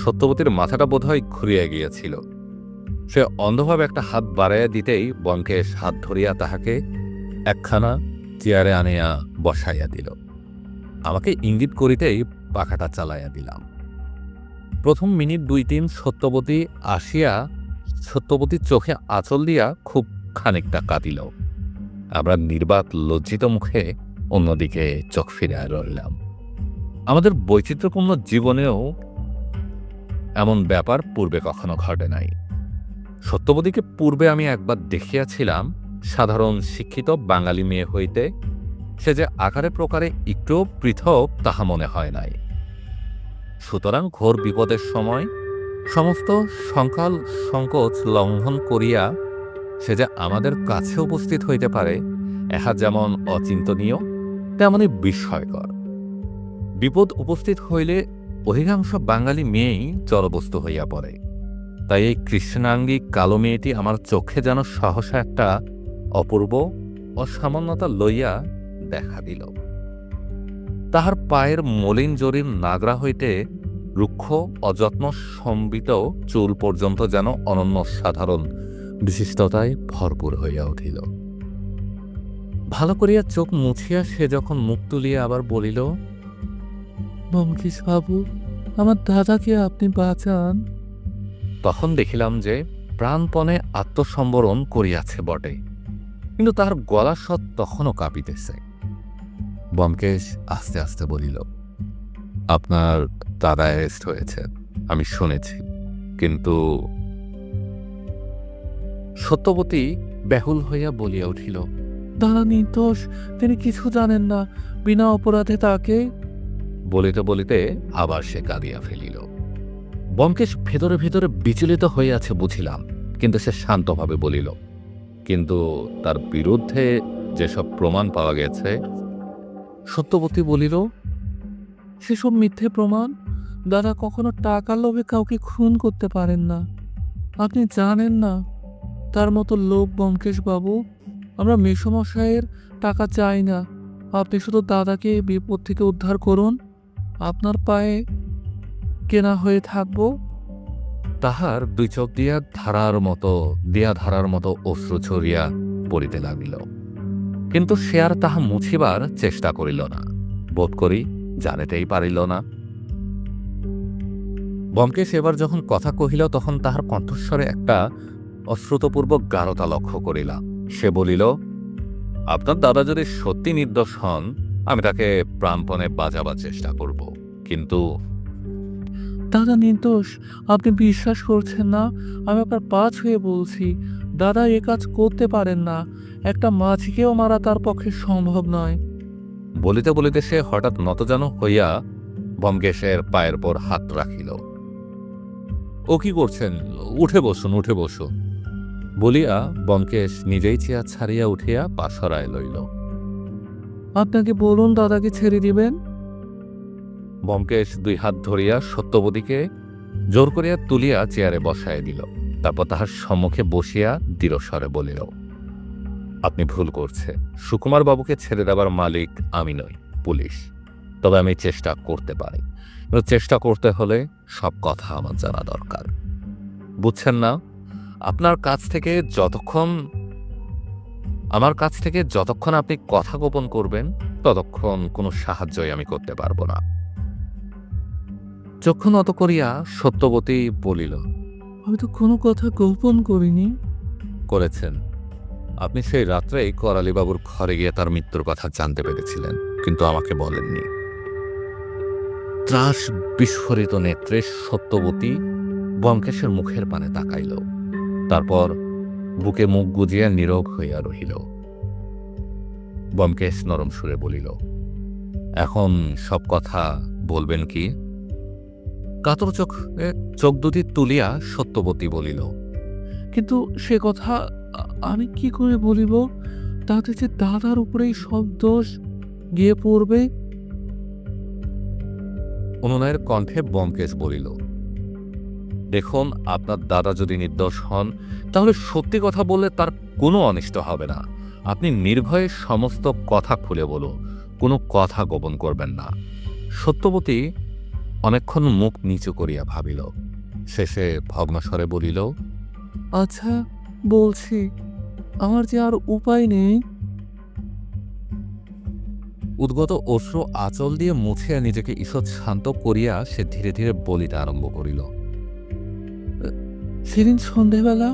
সত্যবতীর মাথাটা বোধহয় ঘুরিয়া গিয়াছিল। সে অন্ধভাবে একটা হাত বাড়াইয়া দিতেই ব্যোমকেশ হাত ধরিয়া তাহাকে একখানা চেয়ারে আনিয়া বসাইয়া দিল। আমাকে ইঙ্গিত করিতেই পাখাটা চালাইয়া দিলাম। প্রথম মিনিট 2-3 সত্যবতী আসিয়া সত্যবতীর চোখে আঁচল দিয়া খুব খানিকটা কাঁদিল। আমরা নির্বাক লজ্জিত মুখে অন্যদিকে চোখ ফিরিয়া রইলাম। আমাদের বৈচিত্র্যপূর্ণ জীবনেও এমন ব্যাপার পূর্বে কখনো ঘটে নাই। সত্যবতীকে পূর্বে আমি একবার দেখিয়াছিলাম। সাধারণ শিক্ষিত বাঙালি মেয়ে হইতে সে যে আকারে প্রকারে একটুও পৃথক তাহা মনে হয় নাই। সুতরাং ঘোর বিপদের সময় সমস্ত সংকাল সংকোচ লঙ্ঘন করিয়া সে যে আমাদের কাছে উপস্থিত হইতে পারে, এহা যেমন অচিন্তনীয় তেমনই বিস্ময়কর। বিপদ উপস্থিত হইলে অধিকাংশ বাঙালি মেয়েই জলবস্তু হইয়া পড়ে। তাই এই কৃষ্ণাঙ্গী কালো মেয়েটি আমার চোখে যেন সহসা একটা অপূর্ব অসামান্যতা লইয়া দেখা দিল। তাহার পায়ের মলিন জরির নাগরা হইতে রুক্ষ অযত্ন সম্বিত চুল পর্যন্ত যেন অনন্য সাধারণ বিশিষ্টতায় ভরপুর হইয়া উঠিল। ভালো করিয়া চোখ মুছিয়া সে যখন মুখ তুলিয়া আবার বলিল, ব্যোমকেশ বাবু, আমার দাদাকে আপনি বাঁচান। তখন দেখিলাম যে প্রাণপণে আত্মসম্বরণ করিয়াছে বটে, কিন্তু তাহার গলার স্বর তখনও কাঁপিতেছে। ব্যোমকেশ আস্তে আস্তে বলিল, আপনার দাদা অ্যারেস্ট হয়েছে, আমি শুনেছি, কিন্তু সত্যবতী ব্যাকুল হইয়া বলিয়া উঠিল, দাদা নির্দোষ, তিনি কিছু জানেন না, বিনা অপরাধে তাকে। বলিতে বলিতে আবার সে কাঁদিয়া ফেলিল। ব্যোমকেশ ভেতরে ভেতরে বিচলিত হইয়াছে বুঝিলাম, কিন্তু সে শান্তভাবে বলিল, কিন্তু তার বিরুদ্ধে যেসব প্রমাণ পাওয়া গেছে। সত্যবতী বলিল, সেসব মিথ্যে প্রমাণ। দাদা কখনো টাকার লোভে কাউকে খুন করতে পারেন না। আপনি জানেন না তার মতো লোক ব্যোমকেশ বাবু। আমরা মেসমশাইয়ের টাকা চাই না, আপনি শুধু দাদাকে এই বিপদ থেকে উদ্ধার করুন, আপনার পায়ে কেনা হয়ে থাকবো। তাহার দুই চোখ দিয়া ধারার মতো অশ্রু ঝরিয়া পড়িতে লাগিল, কিন্তু সে আর তাহা মুছিবার চেষ্টা করিল না, বোধ করি জানিতেই পারিল না। ব্যোমকেশ এবার যখন কথা কহিল তখন তাহার কণ্ঠস্বরে একটা অশ্রুতপূর্বক গাঢ়তা লক্ষ্য করিলাম। সে বলিল, আপনার দাদা যদি সত্যি নির্দোষ হন, আমি তাকে প্রাণপণে বাঁচাবার চেষ্টা করব, কিন্তু দাদা নির্দোষ? আপনি বিশ্বাস করছেন না? আমি আপনার পা ছুঁয়ে বলছি, দাদা এ কাজ করতে পারেন না। একটা মাছিকেও মারা তার পক্ষে সম্ভব নয়। বলিতে বলিতে সে হঠাৎ নতজানু হইয়া ব্যোমকেশের পায়ের পর হাত রাখিল। ও কি করছেন? উঠে বসুন, উঠে বসুন বলিয়া ব্যোমকেশ নিজেই চেয়ার ছাড়িয়া উঠিয়া পা সরায় লইল। আপনাকে বলুন দাদাকে ছেড়ে দিবেন। ব্যোমকেশ দুই হাত ধরিয়া সত্যবতীকে জোর করিয়া তুলিয়া চেয়ারে বসায় দিল। তারপর তাহার সম্মুখে বসিয়া দৃঢ়স্বরে বলিল, আপনি ভুল করছে। সুকুমার বাবুকে ছেড়ে দেবার মালিক আমি নই, পুলিশ। তবে আমি চেষ্টা করতে পারি। চেষ্টা করতে হলে সব কথা আমার জানা দরকার, বুঝছেন না? আমার কাছ থেকে যতক্ষণ আপনি কথা গোপন করবেন ততক্ষণ কোনো সাহায্যই আমি করতে পারবো না। চক্ষু নত করিয়া সত্যবতী বলিল, আমি তো কোনো কথা গোপন করিনি। করেছেন। আপনি সেই রাত্রেই করালিবাবুর ঘরে গিয়ে তার মৃত্যুর কথা জানতে পেরেছিলেন, কিন্তু আমাকে বলেননি। ত্রাস বিস্ফোরিত নেত্রে সত্যবতী ব্যোমকেশের মুখের পানে তাকাইল, তারপর বুকে মুখ গুজিয়া নীরব হইয়া রহিল। ব্যোমকেশ নরম সুরে বলিল, এখন সব কথা বলবেন কি? কাতর চোখ দুটি তুলিয়া সত্যবতী বলিল, কিন্তু সে কথা আমি কি করে বলিব? তাতে যে দাদার উপরেই সব দোষ গিয়ে পড়বে। অনুনয়ের কণ্ঠে ব্যোমকেশ বলিল, দেখুন, আপনার দাদা যদি নির্দোষ হন তাহলে সত্যি কথা বললে তার কোনো অনিষ্ট হবে না। আপনি নির্ভয়ে সমস্ত কথা খুলে বলুন, কোনো কথা গোপন করবেন না। সত্যবতী অনেকক্ষণ মুখ নিচু করিয়া ভাবিল, শেষে ভগ্নস্বরে বলিল, আচ্ছা বলছি, আমার যে আর উপায় নেই। উদ্গত অশ্রু আঁচল দিয়ে মুছিয়া নিজেকে ঈষৎ শান্ত করিয়া সে ধীরে ধীরে বলিতে আরম্ভ করিল। সেদিন সন্ধেবেলা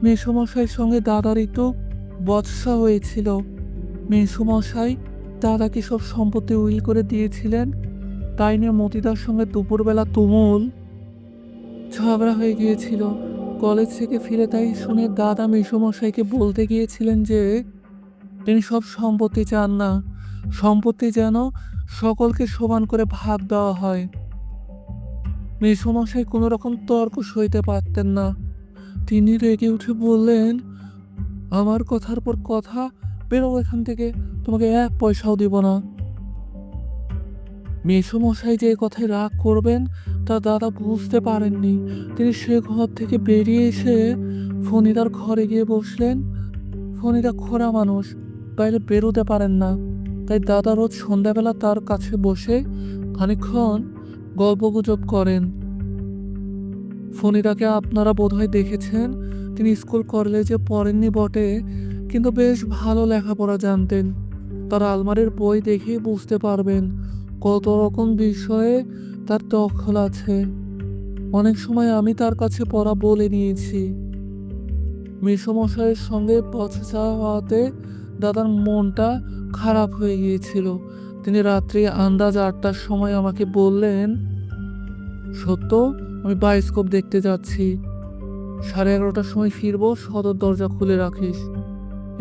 মেসোমশাইয়ের সঙ্গে দাদার একটু বচসা হয়েছিল। মেসোমশাই দাদাকে সব সম্পত্তি উইল করে দিয়েছিলেন। তাই নিয়ে মতিদার সঙ্গে দুপুরবেলা তুমুল ঝগড়া হয়ে গিয়েছিল। কলেজ থেকে ফিরে তাই শুনে দাদা মেসোমশাইকে বলতে গিয়েছিলেন যে তিনি সব সম্পত্তি চান না, সম্পত্তি যেন সকলকে সমান করে ভাগ দেওয়া হয়। মেসোমশাই কোনো রকম তর্ক সইতে পারতেন না। তিনি রেগে উঠে বললেন, আমার কথার পর কথা, বেরো এখান থেকে, তোমাকে এক পয়সাও দিব না। মেসোমশাই যে কথায় রাগ করবেন তা দাদা বুঝতে পারেননি। তিনি সে ঘর থেকে বেরিয়ে এসে ফণিদার ঘরে গিয়ে বসলেন। ফণিদা খোড়া মানুষ, বাইরে বেরোতে পারেন না। তাই দাদা রোজ সন্ধ্যাবেলা তার কাছে বসে খানিকক্ষণ গল্পগুজব করেন। ফণিদাকে আপনারা বোধহয় দেখেছেন। তিনি স্কুল কলেজে পড়েননি বটে, কিন্তু বেশ ভালো লেখাপড়া জানতেন। তার আলমারির বই দেখেই বুঝতে পারবেন কত রকম বিষয়ে তার দখল আছে। অনেক সময় আমি তার কাছে পড়া বলে নিয়েছি। মেসোমশাইয়ের সঙ্গে বচসা হওয়াতে দাদার মনটা খারাপ হয়ে গিয়েছিল। তিনি রাত্রি আন্দাজ 8টার সময় আমাকে বললেন, সত্য, আমি বায়োস্কোপ দেখতে যাচ্ছি, 11:30টার সময় ফিরবো, সদর দরজা খুলে রাখিস।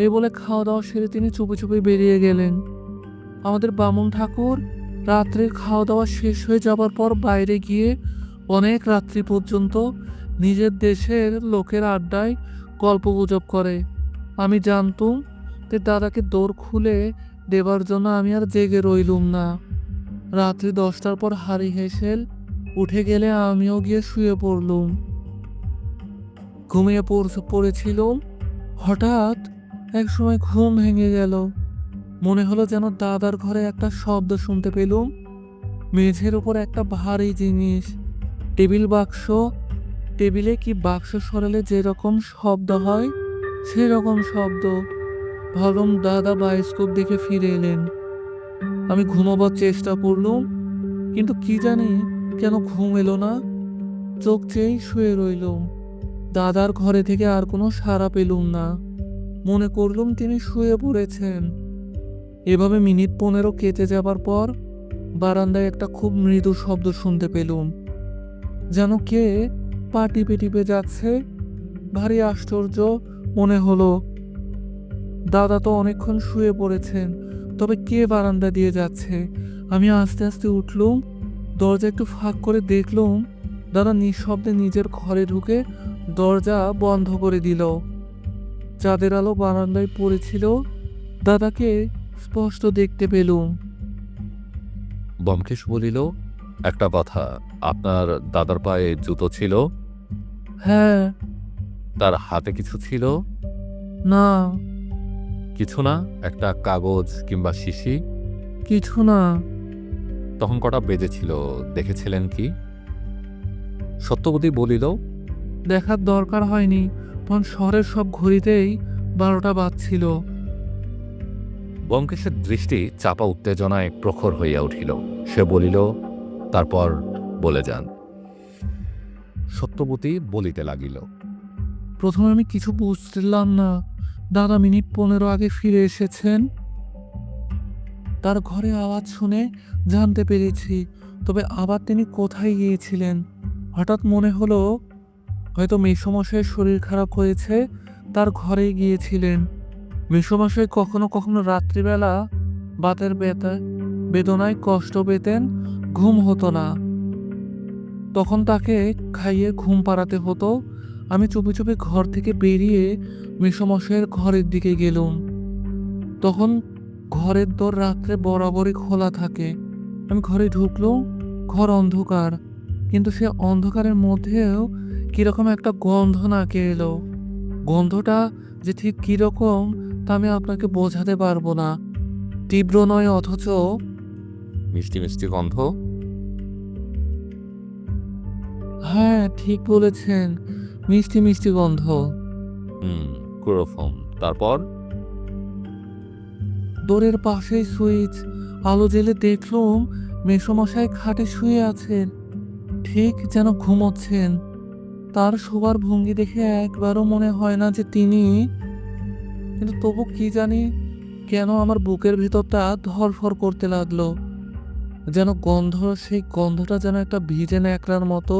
এই বলে খাওয়া দাওয়া সেরে তিনি চুপি চুপি বেরিয়ে গেলেন। আমাদের বামুন ঠাকুর রাত্রির খাওয়া দাওয়া শেষ হয়ে যাবার পর বাইরে গিয়ে অনেক রাত্রি পর্যন্ত নিজের দেশের লোকের আড্ডায় গল্পগুজব করে। আমি জানতুম যে দাদাকে দৌড় খুলে দেবার জন্য আমি আর জেগে রইলুম না। রাত্রি 10টার পর হারি হেসেল উঠে গেলে আমিও গিয়ে শুয়ে পড়লুম। ঘুমিয়ে পড়েছিলুম। হঠাৎ এক সময় ঘুম ভেঙে গেল। মনে হলো যেন দাদার ঘরে একটা শব্দ শুনতে পেলুম। মেঝের উপর একটা ভারী জিনিস, টেবিল বাক্স। টেবিলে কি বাক্স সরালে যেরকম শব্দ হয় সেরকম শব্দ। ভাবলাম দাদা বায়োস্কোপ দেখে ফিরে এলেন। আমি ঘুমাবার চেষ্টা করলুম, কিন্তু কি জানি কেন ঘুম এলো না। চোখ চেয়েই শুয়ে রইলুম। দাদার ঘরে থেকে আর কোনো সাড়া পেলুম না। মনে করলুম তিনি শুয়ে পড়েছেন। এভাবে মিনিট 15 কেটে যাবার পর বারান্দায় একটা খুব মৃদু শব্দ শুনতে পেলুম, যেন কে পা টিপে টিপে যাচ্ছে। ভারী আশ্চর্য মনে হলো। দাদা তো অনেকক্ষণ শুয়ে পড়েছেন, তবে কে বারান্দা দিয়ে যাচ্ছে? আমি আস্তে আস্তে উঠলুম, দরজা একটু ফাঁক করে দেখলুম দাদা নিঃশব্দে নিজের ঘরে ঢুকে দরজা বন্ধ করে দিল। চাঁদের আলো বারান্দায় পড়েছিল, দাদাকে স্পষ্ট দেখতে পেলুম। ব্যোমকেশ বলিল, একটা কথা, আপনার দাদার পায়ে জুতো ছিল? হ্যাঁ। তার হাতে কিছু ছিল? না। কিছু না? একটা কাগজ কিংবা শিশি? কিছু না। তখন কটা বেজেছিল দেখেছিলেন কি? সত্যবতী বলিল, দেখার দরকার হয়নি, তখন শহরের সব ঘড়িতেই 12টা বাজছিল। ব্যোমকেশের দৃষ্টি চাপা উত্তেজনায় প্রখর হইয়া উঠিল। সে বলিল, তারপর বলে যান। সত্যবতী বলিতে লাগিল, প্রথমে আমি কিছু বুঝলাম না। দাদা মিনিট 15 আগে ফিরে এসেছেন। তার ঘরে আওয়াজ শুনে জানতে পেরেছি, তবে আবার তিনি কোথায় গিয়েছিলেন? হঠাৎ মনে হলো হয়তো মেসোমশাইয়ের শরীর খারাপ হয়েছে, তার ঘরে গিয়েছিলেন। মেসোমশাই কখনো কখনো রাত্রিবেলা বাতের বেদনায় কষ্ট পেতেন, ঘুম হতো না। তখন তাকে খাইয়ে ঘুম পাড়াতে হতো। আমি চুপি চুপি ঘর থেকে বেরিয়ে মেসোমশাইয়ের ঘরের দিকে গেলুম। তখন ঘরের দর রাত্রে বরাবরই খোলা থাকে। আমি ঘরে ঢুকলুম, ঘর অন্ধকার, কিন্তু সে অন্ধকারের মধ্যেও কিরকম একটা গন্ধ নাকে এলো। গন্ধটা যে ঠিক কিরকম তা আমি আপনাকে বোঝাতে পারবো না। তীব্র নয়, অথচ মিষ্টি মিষ্টি গন্ধ? হ্যাঁ, ঠিক বলেছেন, মিষ্টি মিষ্টি গন্ধ। ক্লোরোফর্ম। তারপর? দোরের পাশেই সুইচ। আলো জ্বেলে দেখলুম মেসোমশাই খাটে শুয়ে আছেন, ঠিক যেন ঘুমোচ্ছেন। তার শোবার ভঙ্গি দেখে একবারও মনে হয় না যে তিনি, কিন্তু তবু কি জানি কেন আমার বুকের ভিতরটা ধড়ফড় করতে লাগলো। যেন গন্ধ, সেই গন্ধটা যেন একটা ভিজে ন্যাকড়ার মতো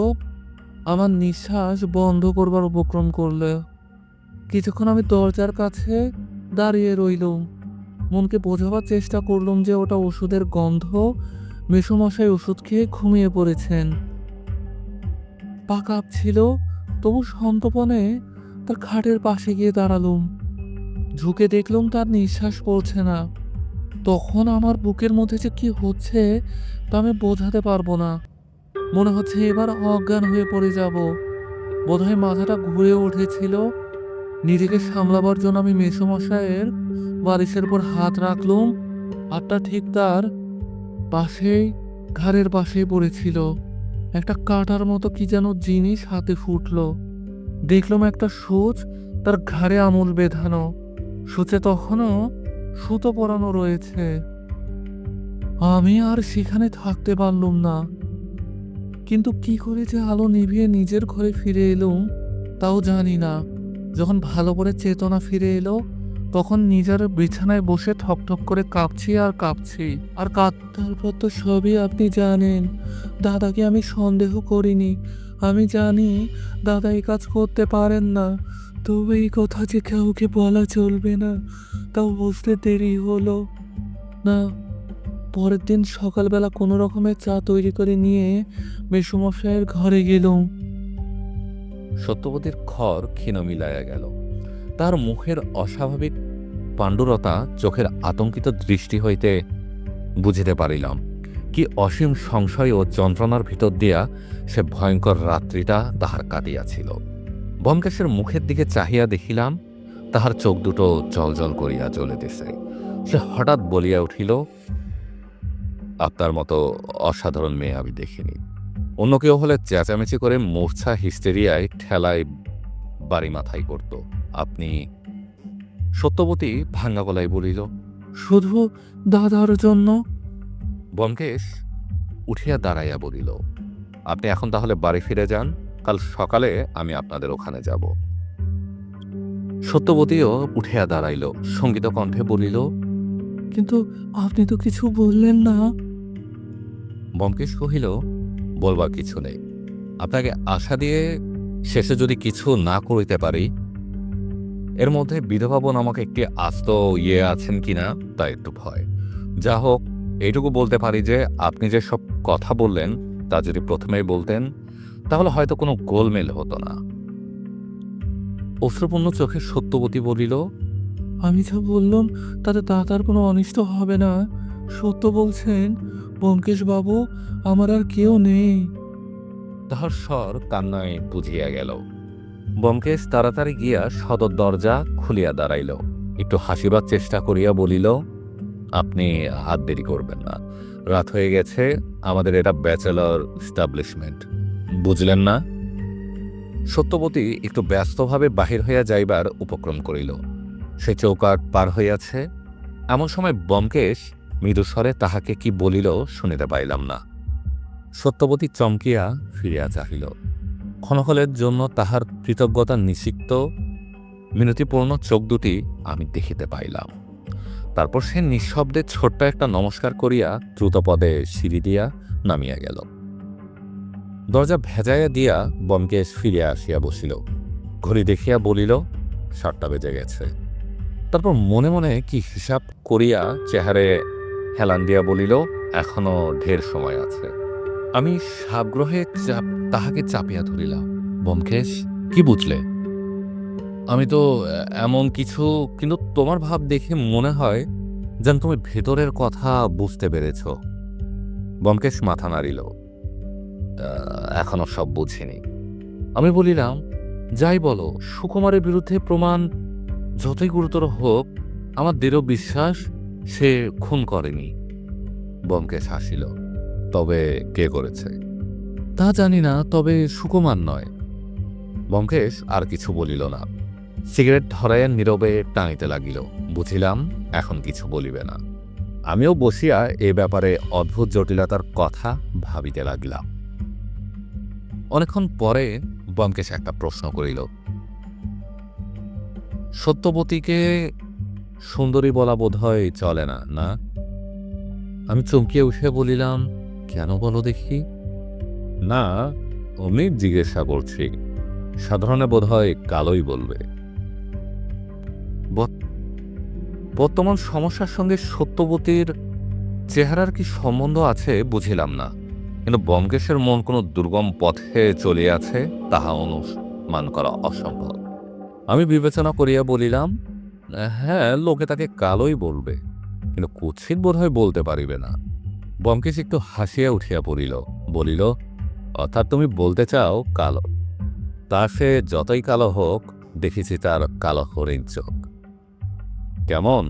আমার নিঃশ্বাস বন্ধ করবার উপক্রম করলো। কিছুক্ষণ আমি দরজার কাছে দাঁড়িয়ে রইলুম। মনকে বোঝাবার চেষ্টা করলুম যে ওটা ওষুধের গন্ধ। মেসোমশাই ওষুধ খেয়ে ঘুমিয়ে পড়েছেন। পা কাঁপছিল, তবু সন্তপনে তার খাটের পাশে গিয়ে দাঁড়ালুম। ঝুঁকে দেখলুম তার নিঃশ্বাস পড়ছে না। তখন আমার বুকের মধ্যে যে কি হচ্ছে তা আমি বোঝাতে পারবো না। মনে হচ্ছে এবার অজ্ঞান হয়ে পড়ে যাব। বোধহয় মাথাটা ঘুরে উঠেছিল। নিজেকে সামলাবার জন্য আমি মেসোমশাইয়ের বালিশের উপর হাত রাখলুম। হাতটা ঠিক তার পাশেই, ঘাড়ের পাশেই পড়েছিল। একটা কাঁটার মতো কি যেন জিনিস হাতে ফুটলো। দেখলাম একটা সূচ তার ঘাড়ে আঙুল বেঁধানো। সূচে তখনও সুতো পরানো রয়েছে। আমি আর সেখানে থাকতে পারলুম না। কিন্তু কি করে যে আলো নিভিয়ে নিজের ঘরে ফিরে এলুম তাও জানি না। যখন ভালো করে চেতনা ফিরে এলো, তখন নিজের বিছানায় বসে ঠকঠক করে কাঁপছি আর কাঁপছি। আর কাঁদতার পর তো সবই আপনি জানেন। দাদাকে আমি সন্দেহ করিনি। আমি জানি দাদা এই কাজ করতে পারেন না, তবে এই কথা যে কাউকে বলা চলবে না, তাও বুঝতে দেরি হলো না। পরের দিন সকালবেলা কোনো রকমের চা তৈরি করে নিয়ে মেসোমশাইয়ের ঘরে গেলুম। সত্যবতীর খর ক্ষীণ মিলাইয়া গেল। তার মুখের অস্বাভাবিক পাণ্ডুরতা চোখের আতঙ্কিত দৃষ্টি হইতে বুঝিতে পারিলাম কি অসীম সংশয় ও যন্ত্রণার ভিতর দিয়া সে ভয়ঙ্কর রাত্রিটা তাহার কাটিয়াছিল। ব্যোমকেশের মুখের দিকে চাহিয়া দেখিলাম, তাহার চোখ দুটো জলজল করিয়া জ্বলিতেছে। সে হঠাৎ বলিয়া উঠিল, আপনার মতো অসাধারণ মেয়ে আমি দেখিনি। অন্য কেউ হলে চেঁচামেচি করে মূর্ছা হিস্টেরিয়ায় ঠেলায় বাড়ি মাথায় করত। আপনি? সত্যবতী ভাঙা গলায় বলিল। শুধু দাদার জন্য। ব্যোমকেশ উঠিয়া দাঁড়াইয়া বলিল, আপনি এখন তাহলে বাড়ি ফিরে যান, কাল সকালে আমি আপনাদের ওখানে যাব। সত্যবতীও উঠিয়া দাঁড়াইল, সঙ্গীত কণ্ঠে বলিল। কিন্তু আপনি তো কিছু বললেন না। ব্যোমকেশ কহিল, বলবার কিছু নেই। আপনাকে আশা দিয়ে শেষে যদি কিছু না করিতে পারি, এর মধ্যে বিধবা বোন আমাকে একটি আস্ত আছেন কিনা তা একটু ভয়। যা হোক, এইটুকু বলতে পারি যে আপনি যে সব কথা বললেন তা যদি প্রথমেই বলতেন তাহলে হয়তো কোনো গোলমেল হতো না। অশ্রুপূর্ণ চোখে সত্যবতী বলিল, আমি যা বললাম তাতে দাদার কোনো অনিষ্ট হবে না? সত্য বলছেন ব্যোমকেশ বাবু, আমার আর কেউ নেই। তাহার স্বর কান্নায় বুঝিয়া গেল। ব্যোমকেশ তাড়াতাড়ি গিয়া সদর দরজা খুলিয়া দাঁড়াইল, একটু হাসিবার চেষ্টা করিয়া বলিল, আপনি হাত দেরি করবেন না, রাত হয়ে গেছে, আমাদের এটা ব্যাচেলর এস্টাবলিশমেন্ট, বুঝলেন না? সত্যবতী একটু ব্যস্তভাবে বাহির হইয়া যাইবার উপক্রম করিল। সে চৌকাঠ পার হইয়াছে, এমন সময় ব্যোমকেশ মৃদুস্বরে তাহাকে কি বলিল শুনিতে পাইলাম না। সত্যবতী চমকিয়া ফিরিয়া চাহিল। ক্ষণকালের জন্য তাহার কৃতজ্ঞতা নিষিক্ত মিনতিপূর্ণ চোখ দুটি আমি দেখিতে পাইলাম। তারপর সে নিঃশব্দে ছোট্ট একটা নমস্কার করিয়া দ্রুতপদে সিঁড়ি দিয়া নামিয়া গেল। দরজা ভেজাইয়া দিয়া ব্যোমকেশ ফিরিয়া আসিয়া বসিল, ঘড়ি দেখিয়া বলিল, 7টা বেজে গেছে। তারপর মনে মনে কি হিসাব করিয়া চেহারে হেলান দিয়া বলিল, এখনো ঢের সময় আছে। আমি সাগ্রহে তাহাকে চাপিয়া ধরিলাম। ব্যোমকেশ, কি বুঝলে? আমি তো এমন কিছু, কিন্তু তোমার ভাব দেখে মনে হয় যেন তুমি ভেতরের কথা বুঝতে পেরেছ। ব্যোমকেশ মাথা নাড়িল, এখনো সব বুঝিনি। আমি বলিলাম, যাই বলো, সুকুমারের বিরুদ্ধে প্রমাণ যতই গুরুতর হোক, আমার দৃঢ় বিশ্বাস সে খুন করেনি। ব্যোমকেশ হাসিল, তবে কে করেছে? তা জানি না, তবে সুকুমার নয়। ব্যোমকেশ আর কিছু বলিল না, সিগারেট ধরাইয়া নীরবে টানিতে লাগিল। বুঝিলাম এখন কিছু বলিবে না। আমিও বসিয়া এ ব্যাপারে অদ্ভুত জটিলতার কথা ভাবিতে লাগিলাম। অনেকক্ষণ পরে ব্যোমকেশ একটা প্রশ্ন করিল, সত্যবতীকে সুন্দরী বলা বোধহয় চলে না, না? আমি চমকিয়ে উঠে বলিলাম, কেন বলো দেখি? না, অমনি জিজ্ঞাসা করছি, সাধারণে বোধহয় কালোই বলবে। বর্তমান সমস্যার সঙ্গে সত্যবতীর চেহারার কি সম্বন্ধ আছে বুঝিলাম না, কিন্তু ব্যোমকেশের মন কোনো দুর্গম পথে চলিয়াছে তাহা অনুমান করা অসম্ভব। আমি বিবেচনা করিয়া বলিলাম, হ্যাঁ, লোকে তাকে কালোই বলবে, কিন্তু কুৎসিত বোধহয় বলতে পারিবে না। ব্যোমকেশ একটু হাসিয়া উঠিয়া পড়িল, বলিল, অর্থাৎ তুমি বলতে চাও কালো? তা সে যতই কালো হোক, দেখেছি তার কালো হরিণ চোখ। কেমন?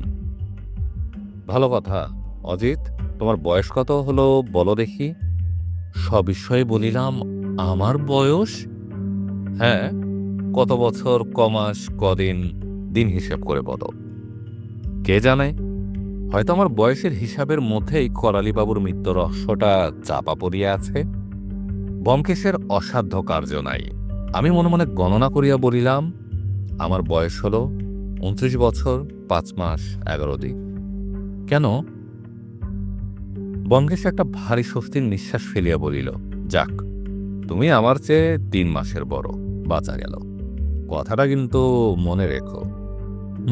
ভালো কথা। অজিত, তোমার বয়স কত হলো বলো দেখি। সবিস্ময়ে বলিলাম, আমার বয়স? হ্যাঁ, কত বছর, কমাস, কদিন, দিন হিসেব করে বলো। কে জানে, হয়তো আমার বয়সের হিসাবের মধ্যেই করালিবাবুর মৃত্যু রহস্যটা চাপা পড়িয়া আছে। ব্যোমকেশের অসাধ্য কার্য নাই। আমি মনে মনে গণনা করিয়া বলিলাম, আমার বয়স হলো 29 বছর 5 মাস 11 দিন। কেন? ব্যোমকেশ একটা ভারী স্বস্তির নিঃশ্বাস ফেলিয়া বলিল, যাক, তুমি আমার চেয়ে 3 মাসের বড়, বাঁচা গেল। কথাটা কিন্তু মনে রেখো।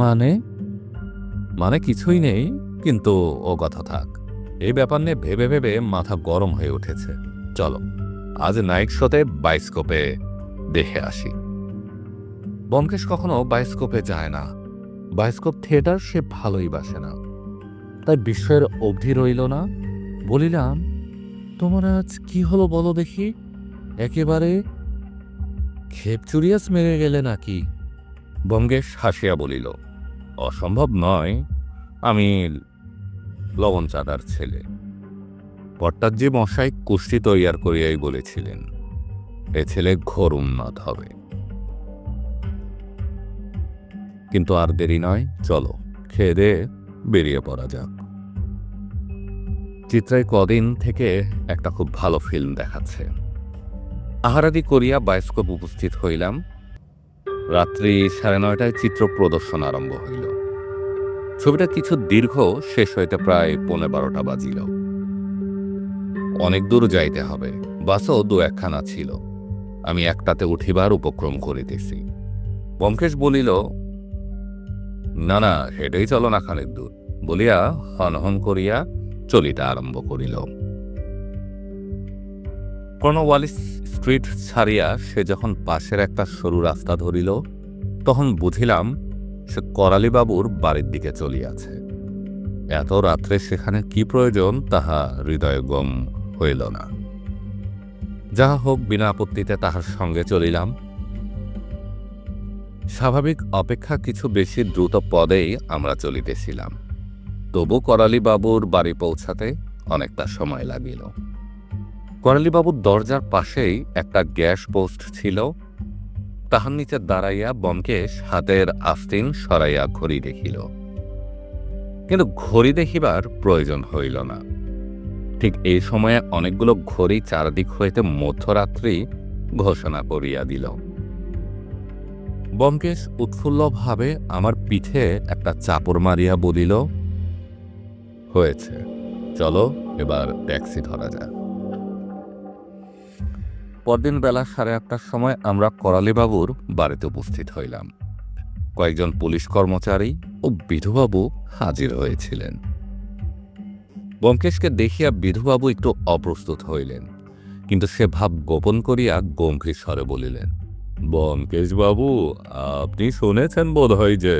মানে? মানে কিছুই নেই, কিন্তু ও কথা থাক। এই ব্যাপার নিয়ে ভেবে ভেবে মাথা গরম হয়ে উঠেছে। চলো আজ নাইট শোতে বায়োস্কোপে দেখে আসি। ব্যোমকেশ কখনো বায়োস্কোপে যায় না, বায়োস্কোপ থিয়েটার সে ভালোই বাসে না, তাই বিস্ময়ের অবধি রইল না। বলিলাম, তোমার আজ কি হলো বলো দেখি, একেবারে খেপচুরিয়াস মেরে গেলে নাকি? ব্যোমকেশ হাসিয়া বলিল, অসম্ভব নয়, আমি লবণ চাঁদার ছেলে। ভট্টাচার্য মশাই কুষ্টি তৈয়ার করিয়াই বলেছিলেন এ ছেলে ঘোর উন্মাদ হবে। কিন্তু আর দেরি নয়, চলো খেয়ে দিয়ে বেরিয়ে পড়া যাক। চিত্রায় কদিন থেকে একটা খুব ভালো ফিল্ম দেখাচ্ছে। আহারাদি করিয়া বায়োস্কোপ উপস্থিত হইলাম। রাত্রি 9:30টায় চিত্র প্রদর্শন আরম্ভ হইল। ছবিটা কিছু দীর্ঘ, শেষ হইতে প্রায় 11:15 বাজিল। অনেক দূর যাইতে হবে, বাসও 2-1খানা ছিল। আমি একটাতে উঠিবার উপক্রম করিতেছি। ব্যোমকেশ বলিল, না না, হেঁটেই চলো না খানিক দূর, বলিয়া হনহন করিয়া চলিতে আরম্ভ করিল। কর্নওয়ালিস স্ট্রিট ছাড়িয়া সে যখন পাশের একটা সরু রাস্তা ধরিল, তখন বুঝিলাম সে করালিবাবুর বাড়ির দিকে চলিয়াছে। এত রাত্রে সেখানে কি প্রয়োজন তাহা হৃদয়গম হইল না। যাহা হোক, বিনা আপত্তিতে তাহার সঙ্গে চলিলাম। স্বাভাবিক অপেক্ষা কিছু বেশি দ্রুত পদেই আমরা চলিতেছিলাম। তবু করালিবাবুর বাড়ি পৌঁছাতে অনেকটা সময় লাগিল। করালিবাবুর দরজার পাশেই একটা গ্যাস পোস্ট ছিল। তাহার নিচে দাঁড়াইয়া ব্যোমকেশ হাতের আস্তিন সরাইয়া ঘড়ি দেখিল। কিন্তু ঘড়ি দেখিবার প্রয়োজন হইল না। ঠিক এই সময়ে অনেকগুলো ঘড়ি চারদিক হইতে মধ্যরাত্রি ঘোষণা করিয়া দিল। ব্যোমকেশ উৎফুল্লভাবে আমার পিঠে একটা চাপড় মারিয়া বলিল, হয়েছে, চলো এবার ট্যাক্সি ধরা যাক। পরদিন বেলা 8:30টার সময় আমরা করালিবাবুর বাড়িতে উপস্থিত হইলাম। কয়েকজন পুলিশ কর্মচারী ও বিধুবাবু হাজির হয়েছিলেন। ব্যোমকেশকে দেখিয়া বিধুবাবু একটু অপ্রস্তুত হইলেন, কিন্তু সে ভাব গোপন করিয়া গম্ভীর স্বরে বলিলেন, ব্যোমকেশবাবু, আপনি শুনেছেন বোধহয় যে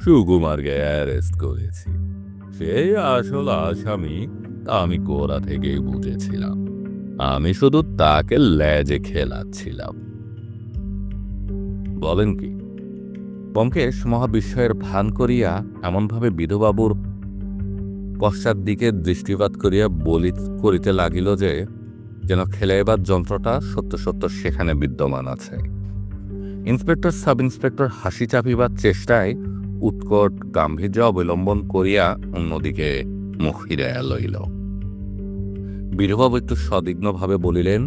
সুকুমারকে অ্যারেস্ট করেছি। সেই আসল আসামি আমি গোড়া থেকেই বুঝেছিলাম। আমি শুধু তাকে লেজে খেলাচ্ছিলাম। বলেন কি? ব্যোমকেশ মহাবিস্ময়ের ভান করিয়া এমনভাবে বিধুবাবুর পশ্চাৎ দিকে দৃষ্টিপাত করিয়া করিতে লাগিল যে যেন খেলাইবার যন্ত্রটা সত্য সত্য সেখানে বিদ্যমান আছে। ইন্সপেক্টর সাব ইন্সপেক্টর হাসি চাপিবার চেষ্টায় উৎকট গাম্ভীর্য অবলম্বন করিয়া অন্যদিকে মুখ ফিরাইয়া লইল। বিধুবাবু একটু সদিগ্ধভাবে বলিলেন,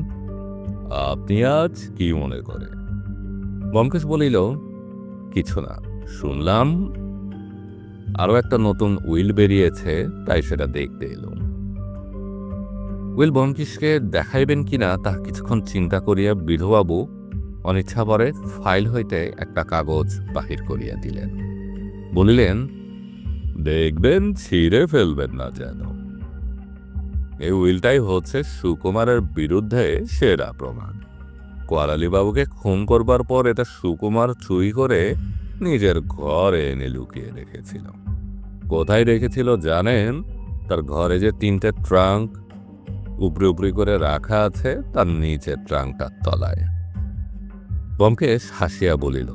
আপনি আজ কি মনে করে? ব্যোমকেশ বলিল, কিছু না, শুনলাম আরো একটা নতুন উইল বেরিয়েছে, তাই সেটা দেখতে এলাম। উইল ব্যোমকেশকে দেখাইবেন কিনা তা কিছুক্ষণ চিন্তা করিয়া বিধুবাবু অনিচ্ছাভরে ফাইল হইতে একটা কাগজ বাহির করিয়া দিলেন। বলিলেন, দেখবেন ছিঁড়ে ফেলবেন না যেন। এই উইলটাই হচ্ছে সুকুমারের বিরুদ্ধে সেরা প্রমাণ। করালিবাবুকে খুন করবার পর এটা সুকুমার চুরি করে নিজের ঘরে এনে লুকিয়ে রেখেছিল। কোথায় রেখেছিল জানেন? তার ঘরে যে 3টে ট্রাঙ্ক উপরি উপরি করে রাখা আছে, তার নিচের ট্রাঙ্কটার তলায়। ব্যোমকেশ হাসিয়া বলিল,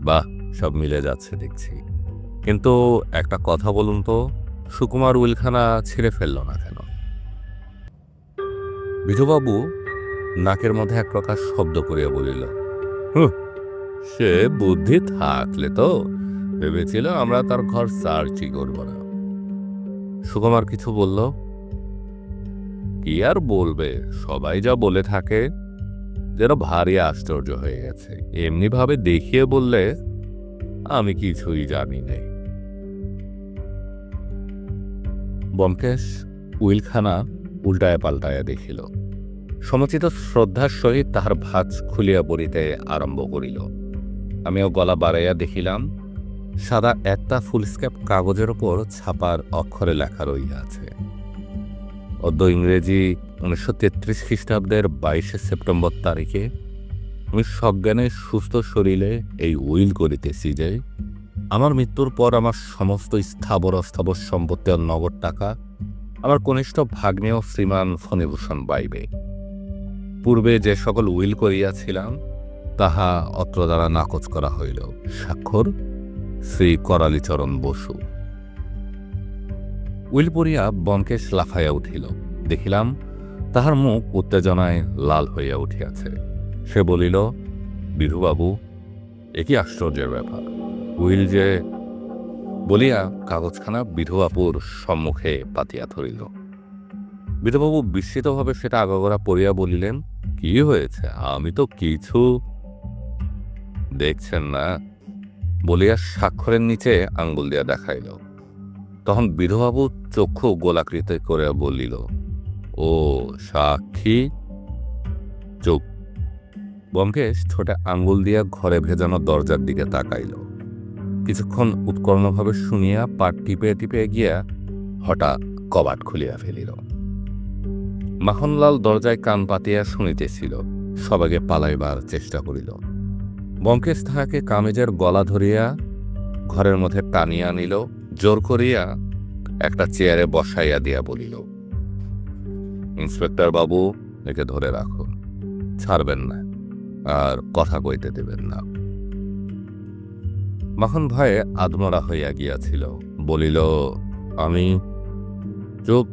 বাহ, সব মিলে যাচ্ছে দেখছি। কিন্তু একটা কথা বলুন তো, সুকুমার উইলখানা ছিঁড়ে ফেলল না কেন? বিধুবাবু নাকের মধ্যে এক প্রকার শব্দ করিয়া বলিল, সে বুদ্ধি থাকলে তো ভেবেছিল আমরা তার ঘর সার্চই করব না। সুকুমার কিছু বলল? কি আর বলবে, সবাই যা বলে থাকে, যেন ভারী আশ্চর্য হয়ে গেছে। এমনি ভাবে দেখিয়ে বললে আমি কিছুই জানি নাই। ব্যোমকেশ উইলখানা উল্টায় পাল্টায় দেখিল। সমুচিত শ্রদ্ধার সহিত তাহার ভাঁজ খুলিয়া পড়িতে আরম্ভ করিল। আমিও গলা বাড়াইয়া দেখিলাম, সাদা একটা ফুলস্কেপ কাগজের ওপর ছাপার অক্ষরে লেখা রইয়াছে, অদ্য ইংরেজি 1933 খ্রিস্টাব্দের 22শে সেপ্টেম্বর তারিখে আমি সজ্ঞানে সুস্থ শরীরে এই উইল করিতেছি যে আমার মৃত্যুর পর আমার সমস্ত স্থাবর অস্থাবর সম্পত্তি ও নগদ টাকা আমার কনিষ্ঠ ভাগ্নেয় শ্রীমান ফণিভূষণ পাইবে। পূর্বে যে সকল উইল করিয়াছিলাম তাহা অত্র দ্বারা নাকচ করা হইল। স্বাক্ষর শ্রী করালিচরণ বসু। উইল পড়িয়া ব্যোমকেশ লাফাইয়া উঠিল। দেখিলাম তাহার মুখ উত্তেজনায় লাল হইয়া উঠিয়াছে। সে বলিল, বিধুবাবু, এ কি আশ্চর্যের ব্যাপার! উইল যে বলিয়া কাগজখানা বিধুবাবুর সম্মুখে পাতিয়া ধরিল। বিধুবাবু বিস্মিতভাবে সেটা আগাগোড়া পড়িয়া বলিলেন, কি হয়েছে? আমি তো কিছু দেখছেন না, বলিয়া স্বাক্ষরের নিচে আঙ্গুল দিয়া দেখাইল। তখন বিধুবাবু চক্ষু গোলাকৃতি করে বলিল, ও সাক্ষী, চুপ। ব্যোমকেশ ঠোঁটে আঙ্গুল দিয়া ঘরে ভেজানো দরজার দিকে তাকাইল। কিছুক্ষণ উৎকর্ণভাবে শুনিয়া পাট টিপে টিপে গিয়া হঠাৎ কবাট খুলিয়া ফেলিল। মাখনলাল দরজায় কান পাতিয়া শুনিতেছিল। সবাইকে পালাইবার চেষ্টা করিল। ব্যোমকেশ তাহাকে কামিজের গলা ধরিয়া ঘরের মধ্যে টানিয়া আনিল, জোর করিয়া একটা চেয়ারে বসাইয়া দিয়া বলিল, ইন্সপেক্টর বাবু, একে ধরে রাখুন, ছাড়বেন না, আর কথা কইতে দেবেন না। মাখন ভয়ে আধমরা হইয়া গিয়াছিল, বলিল, আমি। চুপ।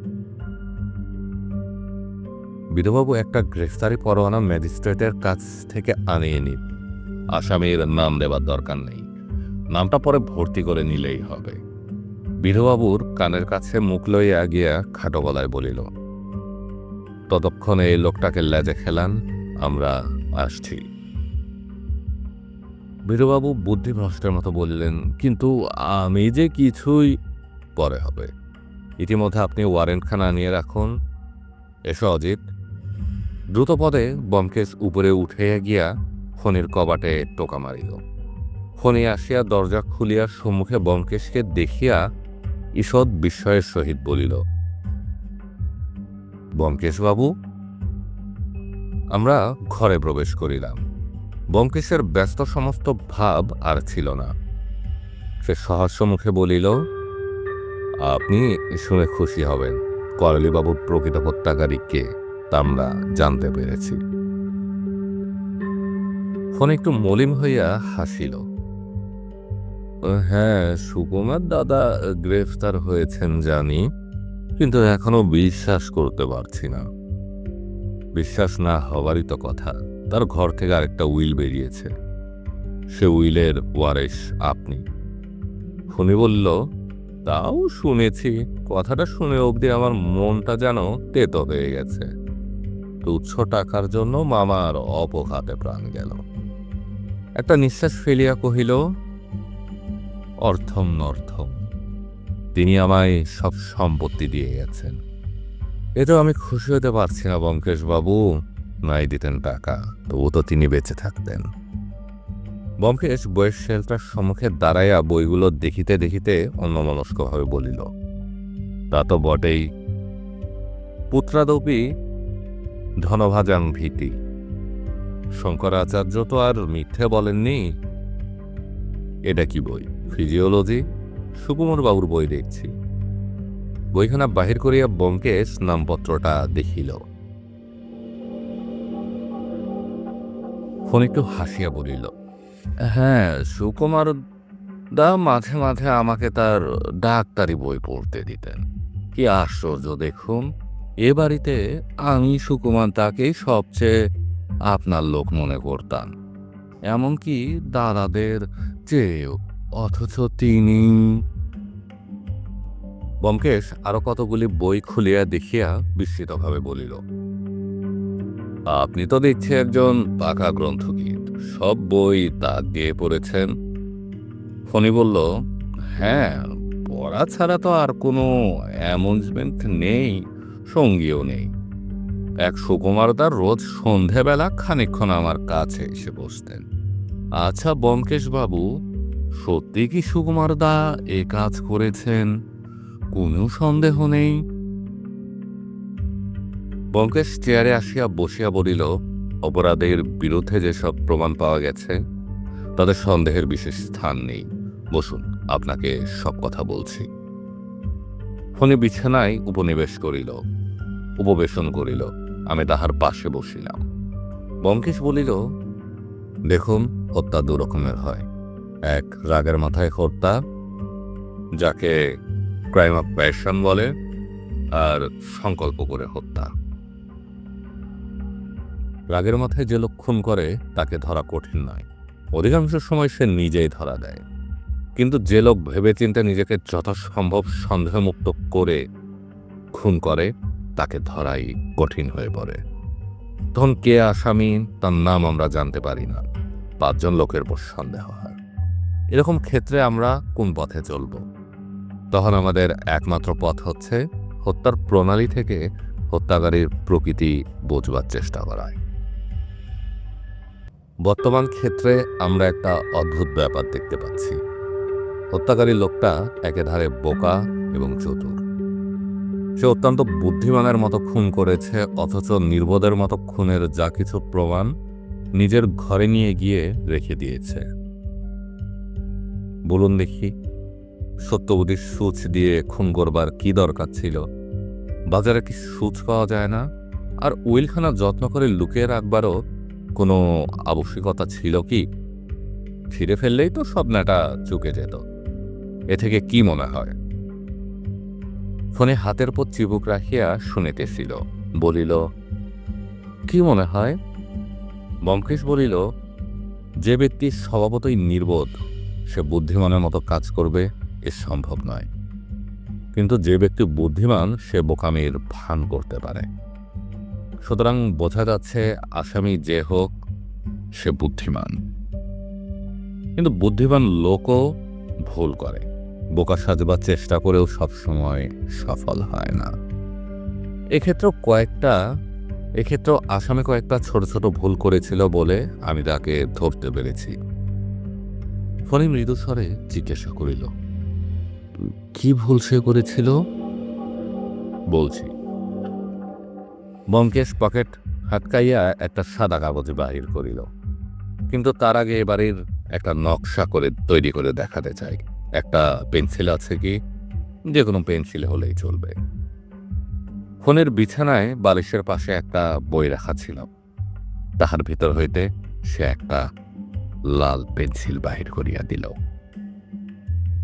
বিধুবাবু একটা গ্রেফতারি পরোয়ানা ম্যাজিস্ট্রেটের কাছ থেকে আনিয়ে নিন। আসামির নাম দেবার দরকার নেই, নামটা পরে ভর্তি করে নিলেই হবে। বিধুবাবুর কানের কাছে মুখ লইয়া গিয়া খাটো গলায় বলিল, ততক্ষণে এই লোকটাকে লেজে খেলান, আমরা আসছি। বিধুবাবু বুদ্ধিভ্রষ্টের মতো বললেন, কিন্তু আমি যে কিছুই। পরে হবে, ইতিমধ্যে আপনি ওয়ারেন্টখানা আনিয়ে রাখুন। এসো অজিত। দ্রুতপদে ব্যোমকেশ উপরে উঠাইয়া গিয়া ফণির কবাটে টোকা মারিল। ফণি আসিয়া দরজা খুলিয়া সম্মুখে ব্যোমকেশকে দেখিয়া ঈষৎ বিস্ময়ের সহিত বলিল, ব্যোমকেশবাবু। আমরা ঘরে প্রবেশ করিলাম। ব্যোমকেশের ব্যস্ত সমস্ত ভাব আর ছিল না। সে সহাস্য মুখে বলিল, আপনি শুনে খুশি হবেন, করালিবাবুর প্রকৃত হত্যাকারী কে তা আমরা জানতে পেরেছি। ফোন একটু মলিন হইয়া হাসিল। হ্যাঁ, সুকুমার দাদা গ্রেফতার হয়েছেন জানি, কিন্তু এখনো বিশ্বাস করতে পারছি না। বিশ্বাস না হওয়ারই তো কথা। তার ঘর থেকে আরেকটা উইল বেরিয়েছে, সে উইলের ওয়ারিশ আপনি। ফণি বলল, তাও শুনেছি। কথাটা শুনে অবধি আমার মনটা যেন তেতো হয়ে গেছে। তুচ্ছ টাকার জন্য মামার অপঘাতে প্রাণ গেল। একটা নিঃশ্বাস ফেলিয়া কহিল, অর্থম নর্থম, তিনি আমায় সব সম্পত্তি দিয়ে গেছেন। এতেও আমি খুশি হতে পারছি না ব্যোমকেশবাবু। নাই দিতেন টাকা, তবু তো তিনি বেঁচে থাকতেন। ব্যোমকেশ বইয়ের শেলফটার সম্মুখে দাঁড়াইয়া বইগুলো দেখিতে দেখিতে অন্যমনস্কভাবে বলিল, তা তো বটেই। পুত্রাদপি ধনভাজান ভীতি। শঙ্করাচার্য তো আর মিথ্যে বলেননি। এটা কি বই? ফিজিওলজি? সুকুমার বাবুর বই দেখছি। বইখানা বাহির করিয়া ব্যোমকেশ নামপত্রটা দেখিল। ফোন একটু হাসিয়া বলিল, হ্যাঁ, সুকুমার দা মাঝে মাঝে আমাকে তার ডাক্তারি বই পড়তে দিতেন। কি আশ্চর্য দেখুন, এ বাড়িতে আমি সুকুমার দাকেই সবচেয়ে আপনার লোক মনে করতাম, এমনকি দাদাদের চেয়েও, অথচ তিনি। ব্যোমকেশ আরো কতগুলি বই খুলিয়া দেখিয়া বিস্মিতভাবে বলিল, আপনি তো দেখছি একজন পাকা গ্রন্থবিদ, সব বই তাক দিয়ে পড়েছেন। ফণি বলল, হ্যাঁ, পড়া ছাড়া তো আর কোনো অ্যামুজমেন্ট নেই, সঙ্গীও নেই। এক সুকুমারদার রোজ সন্ধেবেলা খানিকক্ষণ আমার কাছে এসে বসতেন। আচ্ছা ব্যোমকেশবাবু, সত্যি কি সুকুমারদা এ কাজ করেছেন? কোনো সন্দেহ নেই। ব্যোমকেশ চেয়ারে আসিয়া বসিয়া বলিল, অপরাধের বিরুদ্ধে যেসব প্রমাণ পাওয়া গেছে তাদের সন্দেহের বিশেষ স্থান নেই। বসুন, আপনাকে সব কথা বলছি। ফণি বিছানায় উপবেশন করিল। আমি তাহার পাশে বসিলাম। ব্যোমকেশ বলিল, দেখুন, হত্যা দু রকমের হয়। এক রাগের মাথায় হত্যা, যাকে ক্রাইম অফ প্যাশন বলে, আর সংকল্প করে হত্যা। রাগের মাথায় যে লোক খুন করে তাকে ধরা কঠিন নয়, অধিকাংশ সময় সে নিজেই ধরা দেয়। কিন্তু যে লোক ভেবেচিন্তে নিজেকে যথাসম্ভব সন্দেহমুক্ত করে খুন করে তাকে ধরাই কঠিন হয়ে পড়ে। তখন কে আসামি তার নাম আমরা জানতে পারি না, 5 জন লোকের উপর সন্দেহ হয়। এরকম ক্ষেত্রে আমরা কোন পথে চলব? তখন আমাদের একমাত্র পথ হচ্ছে হত্যার প্রণালী থেকে হত্যাকারীর প্রকৃতি বোঝবার চেষ্টা করা। বর্তমান ক্ষেত্রে আমরা একটা অদ্ভুত ব্যাপার দেখতে পাচ্ছি। হত্যাকারী লোকটা একেধারে বোকা এবং চতুর। সে অত্যন্ত বুদ্ধিমানের মতো খুন করেছে, অথচ নির্বোধের মতো খুনের যা কিছু প্রমাণ নিজের ঘরে নিয়ে গিয়ে রেখে দিয়েছে। বলুন দেখি, সত্যবতীর সূচ দিয়ে খুন করবার কি দরকার ছিল? বাজারে কি সূচ পাওয়া যায় না? আর উইলখানা যত্ন করে লুকিয়ে রাখবারও কোনো আবশ্যিকতা ছিল কি? ছিঁড়ে ফেললেই তো সব নাটা চুকে যেত। এ থেকে কি মনে হয়? ফোনে হাতের পর চিবুক রাখিয়া শুনিতেছিল। বলিল, কি মনে হয়? ব্যোমকেশ বলিল, যে ব্যক্তি স্বভাবতই নির্বোধ সে বুদ্ধিমানের মতো কাজ করবে এ সম্ভব নয়। কিন্তু যে ব্যক্তি বুদ্ধিমান সে বোকামির ভান করতে পারে। সুতরাং বোঝা যাচ্ছে আসামি যে হোক সে বুদ্ধিমান। কিন্তু বুদ্ধিমান লোকও ভুল করে, বোকা সাজবার চেষ্টা করেও সবসময় সফল হয় না। এক্ষেত্রেও আসামি কয়েকটা ছোট ছোট ভুল করেছিল বলে আমি তাকে ধরতে পেরেছি। ফণি মৃদুস্বরে জিজ্ঞাসা করিল, কি ভুল সে করেছিল? বলছি। ব্যোমকেশ পকেট হাতকাইয়া একটা সাদা কাগজ বাহির করিল। কিন্তু তার আগে এবারের একটা নকশা করে তৈরি করে দেখাতে চাই। একটা পেন্সিল আছে কি? যে কোনো পেন্সিল হলেই চলবে। ফোনের বিছানায় বালিশের পাশে একটা বই রাখা ছিল। তাহার ভিতর হইতে সে একটা লাল পেন্সিল বাহির করিয়া দিল।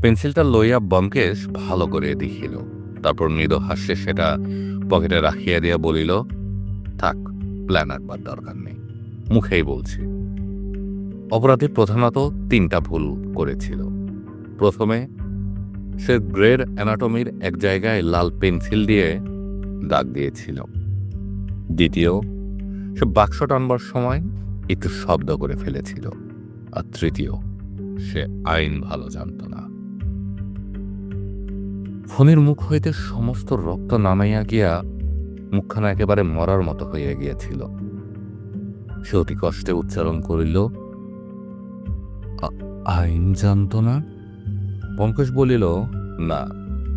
পেন্সিলটা লইয়া ব্যোমকেশ ভালো করে দেখিল। তারপর মৃদু হাস্যে সেটা পকেটে রাখিয়া দিয়া বলিল, থাক, প্ল্যান আঁকবার দরকার নেই, মুখেই বলছি। অপরাধী প্রধানত 3টা ভুল করেছিল। প্রথমে সে গ্রেড অ্যানাটমির এক জায়গায় লাল পেন্সিল দিয়ে দাগ দিয়েছিল। দ্বিতীয়, সে বাক্স টানবার সময় একটু শব্দ করে ফেলেছিল। আর তৃতীয়, সে আইন ভালো জানত না। ফণির মুখ হইতে সমস্ত রক্ত নামাইয়া গিয়া মুখখানা একেবারে মরার মতো হইয়া গিয়াছিল। সে অতি কষ্টে উচ্চারণ করিল, আইন জানত না? ব্যোমকেশ বলিল, না,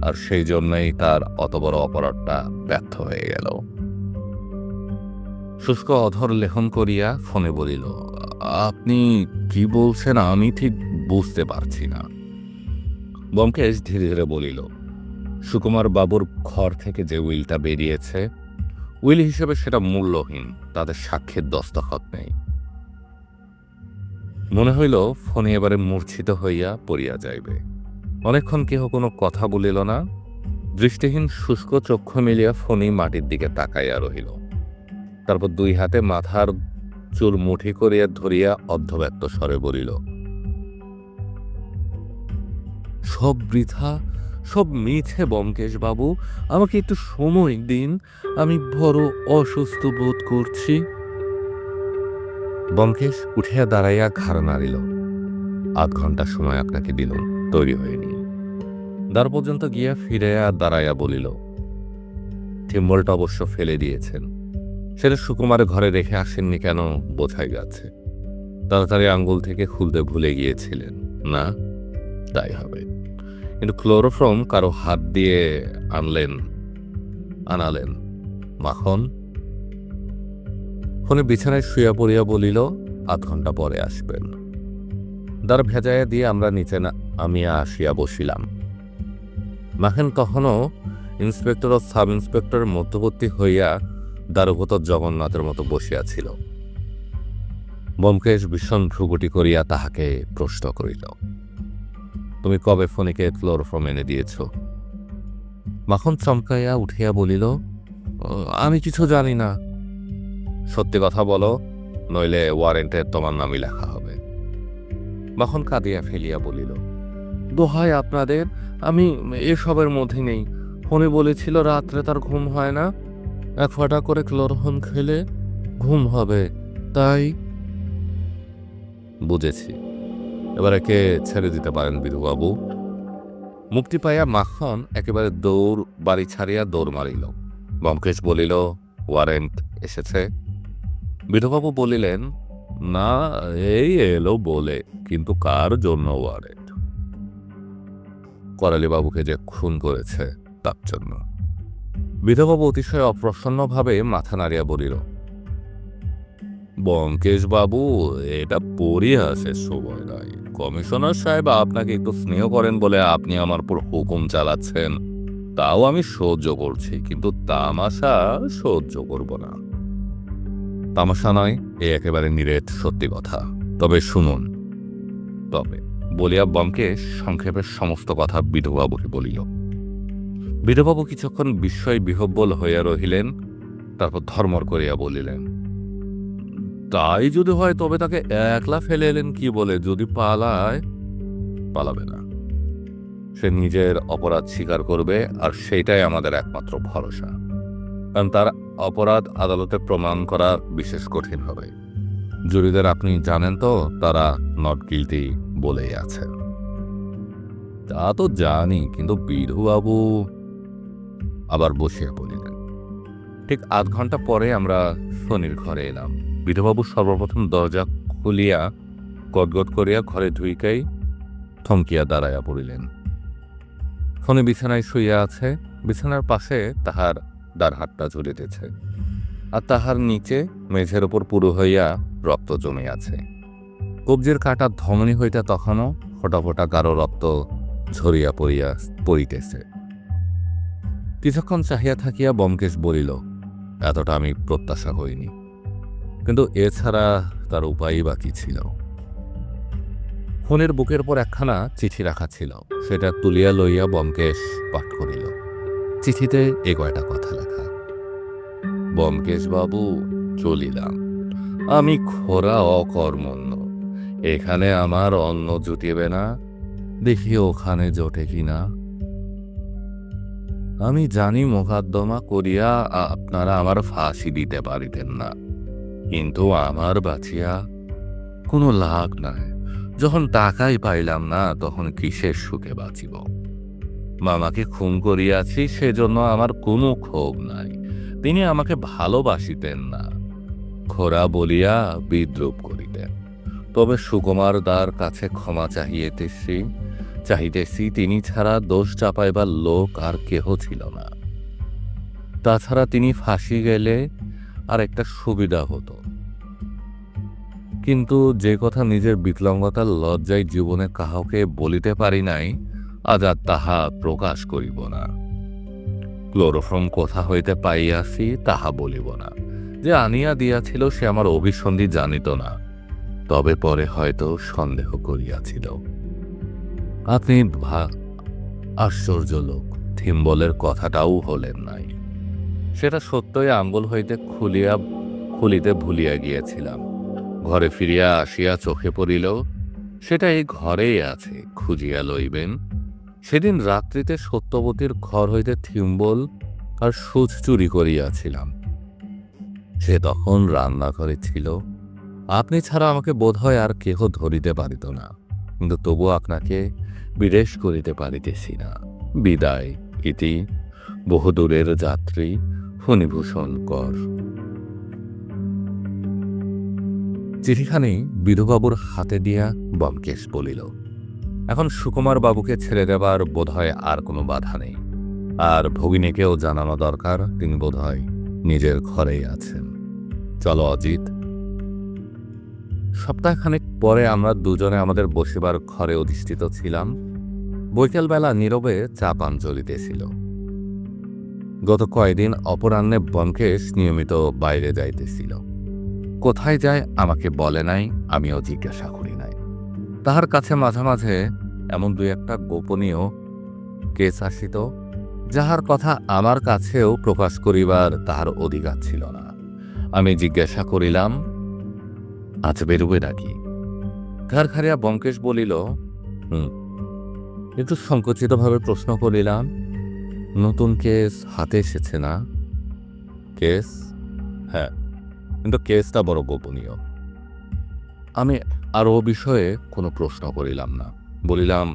আর সেই জন্যই তার অত বড় অপরাধটা ব্যর্থ হয়ে গেল। শুষ্ক অধর লেখন করিয়া ফোনে বলিল, আপনি কি বলছেন আমি ঠিক বুঝতে পারছি না। ব্যোমকেশ ধীরে ধীরে বলিল, সুকুমার বাবুর ঘর থেকে যে উইলটা বেরিয়েছে, উইল হিসেবে সেটা মূল্যহীন, তাদের সাক্ষীর দস্তখত নেই। মনে হইল ফণি এবারে মূর্ছিত হইয়া পড়িয়া যাইবে। অনেকক্ষণ কেহ কোনো কথা বলিল না। দৃষ্টিহীন শুষ্ক চক্ষু মিলিয়া ফণি মাটির দিকে তাকাইয়া রহিল। তারপর 2 হাতে মাথার চুল মুঠি করিয়া ধরিয়া অর্ধব্যক্ত স্বরে বলিল, সব বৃথা, সব মিছে ব্যোমকেশ বাবু, আমাকে একটু সময় দিন, আমি বড় অসুস্থ বোধ করছি। ব্যোমকেশ উঠিয়া দাঁড়াইয়া ঘাড় নাড়িল। 8 ঘন্টা সময় আপনাকে দিলুম, তৈরি হয়ে নিন। দ্বার পর্যন্ত গিয়া ফিরিয়া দাঁড়াইয়া বলিল, থিম্বলটা অবশ্য ফেলে দিয়েছেন, সেটা সুকুমারের ঘরে রেখে আসেননি কেন বোঝাই যাচ্ছে। তাড়াতাড়ি আঙ্গুল থেকে খুলতে ভুলে গিয়েছিলেন না? তাই হবে। কিন্তু ক্লোরোফর্ম কারো হাত দিয়ে আনালেন মাখন। ফোনে বিছানায় শুয়া পড়িয়া বলিল, 8 ঘন্টা পরে আসবেন। দ্বার ভেজাইয়া দিয়ে আমরা নিচে আমিয়া আসিয়া বসিলাম। মাখন তখনও ইন্সপেক্টর ও সাব ইন্সপেক্টরের মধ্যবর্তী হইয়া দারুভূতর জগন্নাথের মতো বসিয়াছিল। ব্যোমকেশ ভীষণ ভ্রুকুটি করিয়া তাহাকে প্রশ্ন করিল, তুমি কবে ফণিকে ক্লোরোফর্ম এনে দিয়েছ? মাখন চমকাইয়া উঠিয়া বলিল, আমি কিছু জানি না। সত্যি কথা বলো, নইলে ওয়ারেন্টে তোমার নামই লেখা হবে। মাখন কাঁদিয়া ফেলিয়া বলিল, দোহাই আপনাদের, আমি এসবের মধ্যে নেই। ফোনে বলেছিল রাত্রে তার ঘুম হয় না, এক ফোঁটা করে ক্লোরোফর্ম খেলে ঘুম হবে, তাই। বুঝেছি, এবার একে ছেড়ে দিতে পারেন বিধুবাবু। মুক্তি পাইয়া মাখন একেবারে বাড়ি ছাড়িয়া দৌড় মারিল। ব্যোমকেশ বলিল, ওয়ারেন্ট এসেছে? বিধুবাবু বলিলেন, না, এই এলো বলে, কিন্তু কার জন্য ওয়ারেন্ট? করালিবাবুকে যে খুন করেছে তার জন্য। বিধুবাবু অতিশয় অপ্রসন্নভাবে মাথা নাড়িয়া বলিল, ব্যোমকেশ বাবু, এটা পরিহাসের সময় নয়। কমিশনার সাহেব আপনাকে একটু স্নেহ করেন বলে আপনি আমার উপর হুকুম চালাচ্ছেন, তাও আমি সহ্য করছি, কিন্তু তামাশা সহ্য করব না। তামাশা নয়, এ একেবারে নিরেট সত্যি কথা। তবে শুনুন। তবে বলিয়া ব্যোমকেশ সংক্ষেপে সমস্ত কথা বিধুবাবুকে বলিল। বিধুবাবু কিছুক্ষণ বিস্ময় বিহ্বল হইয়া রহিলেন, তারপর ধর্মর করিয়া বলিলেন, তাই যদি হয় তবে তাকে একলা ফেলে এলেন কি বলে? যদি পালায়? পালাবে না, সে নিজের অপরাধ স্বীকার করবে, আর সেইটাই আমাদের একমাত্র ভরসা। কারণ তার অপরাধ আদালতে প্রমাণ করা বিশেষ কঠিন হবে। জুরিদের আপনি জানেন তো, তারা নট গিলটি বলেই আছে। তা তো জানি, কিন্তু বিধুবাবু আবার বসিয়া বলিলেন। ঠিক আধ ঘন্টা পরে আমরা ফণির ঘরে এলাম। বিধুবাবু সর্বপ্রথম দরজা খুলিয়া গদগদ করিয়া ঘরে ঢুইকাই থমকিয়া দাঁড়াইয়া পড়িলেন। ফণি বিছানায় শুইয়া আছে, বিছানার পাশে তাহার দাঁড়হাতটা ঝুলিতেছে, আর তাহার নিচে মেঝের ওপর পুরো হইয়া রক্ত জমে আছে। কবজির কাটা ধমনী হইতে তখনও ফোটা ফোটা গাঢ় রক্ত ঝরিয়া পড়িতেছে। কিছুক্ষণ চাহিয়া থাকিয়া ব্যোমকেশ বলিল, এতটা আমি প্রত্যাশা করিনি, কিন্তু এছাড়া তার উপায়ই বা কি ছিল? ফোনের বুকের পর একখানা চিঠি রাখা ছিল, সেটা তুলিয়া লইয়া ব্যোমকেশ পাঠ করিল। চিঠিতে এ কয়টা কথা লেখা, ব্যোমকেশ বাবু, চলিলাম। আমি খোরা অকর্মণ্য, এখানে আমার অন্ন জুটিবে না, দেখি ওখানে জোটে কিনা। আমি জানি মোকদ্দমা করিয়া আপনারা আমার ফাঁসি দিতে পারিতেন না, কিন্তু আমার বাঁচিয়া কোনো লাভ নাই। যখন টাকাই পাইলাম না, তখন কিসের সুখে বাঁচিব? মামাকে খুন করিয়াছি, সেজন্য আমার কোনো ক্ষোভ নাই। তিনি আমাকে ভালোবাসিতেন না, খোরা বলিয়া বিদ্রুপ করিতেন। তবে সুকুমার দার কাছে ক্ষমা চাহিতেছি, তিনি ছাড়া দোষ চাপাইবার লোক আর কেহ ছিল না। তাছাড়া তিনি ফাঁসি গেলে আর একটা সুবিধা হতো, কিন্তু যে কথা নিজের বিকলাঙ্গতার লজ্জায় জীবনে কাহাকে বলিতে পারি নাই, আজ আর তাহা প্রকাশ করিব না। ক্লোরোফর্ম কোথা হইতে পাইয়াছি তাহা বলিব না। যে আনিয়া দিয়াছিল সে আমার অভিসন্ধি জানিত না, তবে পরে হয়তো সন্দেহ করিয়াছিল। আপনি আশ্চর্য লোক, থিম্বলের কথাটাও হলেন নাই। সেটা সত্যই আঙ্গুল হইতে খুলিতে ভুলিয়া গিয়েছিলাম। ঘরে ফিরিয়া আসিয়া চোখে পড়িল, সেটা এই ঘরেই আছে, খুঁজিয়া লইবেন। সেদিন রাত্রিতে সত্যবতীর ঘর হইতে থিম্বল আর সুচ চুরি করিয়াছিলাম। সে তখন রান্নাঘরে ছিল। আপনি ছাড়া আমাকে বোধহয় আর কেহ ধরিতে পারিত না, কিন্তু তবু আপনাকে বিদেশ করিতে পারিতেছি না। বিদায়। ইতি বহুদূরের যাত্রী ফণিভূষণ কর। চিঠিখানি বিধুবাবুর হাতে দিয়া ব্যোমকেশ বলিল, এখন সুকুমার বাবুকে ছেড়ে দেবার বোধহয় আর কোনো বাধা নেই, আর ভগিনীকেও জানানো দরকার তিনি বোধহয় নিজের ঘরেই আছেন। চলো অজিত। সপ্তাহখানেক পরে আমরা দুজনে আমাদের বসিবার ঘরে অধিষ্ঠিত ছিলাম। বৈকালবেলা নীরবে চা পান চলিতেছিল। গত কয়েকদিন অপরাহ্নে ব্যোমকেশ নিয়মিত বাইরে যাইতেছিল। কোথায় যায় আমাকে বলে নাই, আমিও জিজ্ঞাসা করি নাই। তাহার কাছে মাঝে মাঝে এমন দুই একটা গোপনীয় কেস আসিত, যাহার কথা আমার কাছেও প্রকাশ করিবার তাহার অধিকার ছিল না। আমি জিজ্ঞাসা করিলাম, আজ বেরোবে নাকি? ঘাড় খাড়িয়া ব্যোমকেশ বলিল, একটু সংকুচিতভাবে প্রশ্ন করিলাম, নতুন কেস হাতে এসেছে না? কেস? হ্যাঁ, কিন্তু কেসটা বড় গোপনীয়। আমি আর ও বিষয়ে কোনো প্রশ্ন করিলাম না। বলিলাম,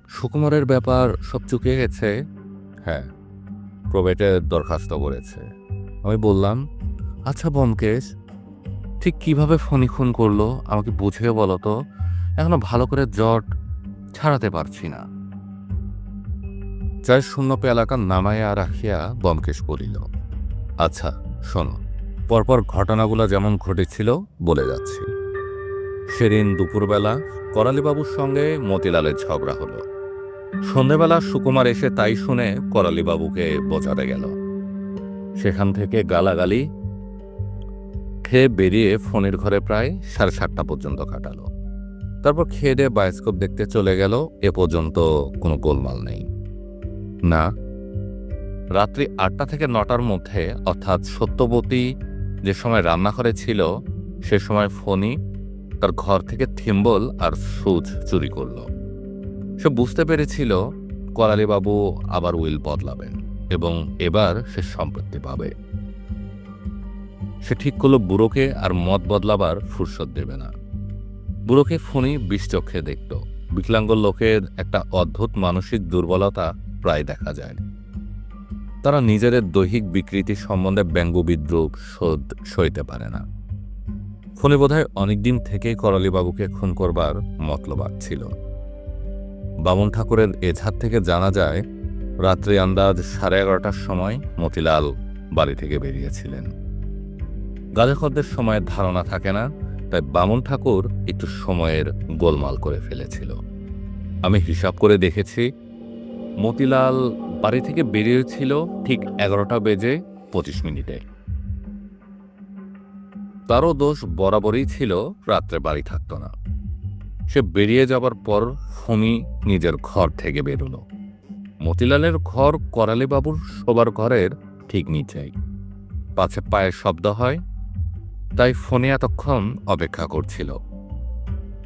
সুকুমারের ব্যাপার সব চুকে গেছে? হ্যাঁ, প্রবেটের দরখাস্ত করেছে। আমি বললাম, আচ্ছা ব্যোমকেশ, ঠিক কিভাবে ফণি খুন করলো আমাকে বুঝিয়ে বলো তো, এখনো ভালো করে জট ছাড়াতে পারছি না। চায়ের শূন্য পেয়ালাটা নামাইয়া রাখিয়া ব্যোমকেশ বলিল, আচ্ছা শোনো, পরপর ঘটনাগুলো যেমন ঘটেছিল বলে যাচ্ছি। সেদিন দুপুরবেলা করালিবাবুর সঙ্গে মতিলালের ঝগড়া হলো। সন্ধেবেলা সুকুমার এসে তাই শুনে করালিবাবুকে বোঝাতে গেল। সেখান থেকে গালাগালি খেয়ে বেরিয়ে ফোনের ঘরে প্রায় 7:30 পর্যন্ত কাটালো। তারপর খেয়ে দিয়ে বায়োস্কোপ দেখতে চলে গেল। এ পর্যন্ত কোনো গোলমাল নেই। না, রাত্রি 8টা থেকে 9টার মধ্যে, অর্থাৎ সত্যবতী যে সময় রান্নাঘরে ছিল সে সময় ফণি তার ঘর থেকে থিম্বল আর সুচ চুরি করল। সে বুঝতে পেরেছিল করালিবাবু আবার উইল বদলাবেন এবং এবার সে সম্পত্তি পাবে। সে ঠিক করল বুড়োকে আর মত বদলাবার ফুরসত দেবে না। বুড়োকে ফণি বিষচক্ষে দেখত। বিকলাঙ্গ লোকের একটা অদ্ভুত মানসিক দুর্বলতা প্রায় দেখা যায়। তারা নিজেদের দৈহিক বিকৃতি সম্বন্ধে ব্যঙ্গ বিদ্রুপ সইতে পারে না। ফণি বোধহয় অনেকদিন থেকেই করালিবাবুকে খুন করবার মতলব ছিল। বামন ঠাকুরের এঝাড় থেকে জানা যায় রাত্রি আন্দাজ 11:30টার সময় মতিলাল বাড়ি থেকে বেরিয়েছিলেন। গাঁজাখদ্দের সময়ের ধারণা থাকে না, তাই বামন ঠাকুর একটু সময়ের গোলমাল করে ফেলেছিল। আমি হিসাব করে দেখেছি, মতিলাল বাড়ি থেকে বেরিয়েছিল ঠিক 11:25 তারও দোষ বরাবরই ছিল, রাত্রে বাড়ি থাকত না। সে বেরিয়ে যাবার পর ফণি নিজের ঘর থেকে বেরোল। মতিলালের ঘর করালিবাবুর শোবার ঘরের ঠিক নিচেই। পাছে পায়ের শব্দ হয়, তাই ফণি এতক্ষণ অপেক্ষা করছিল।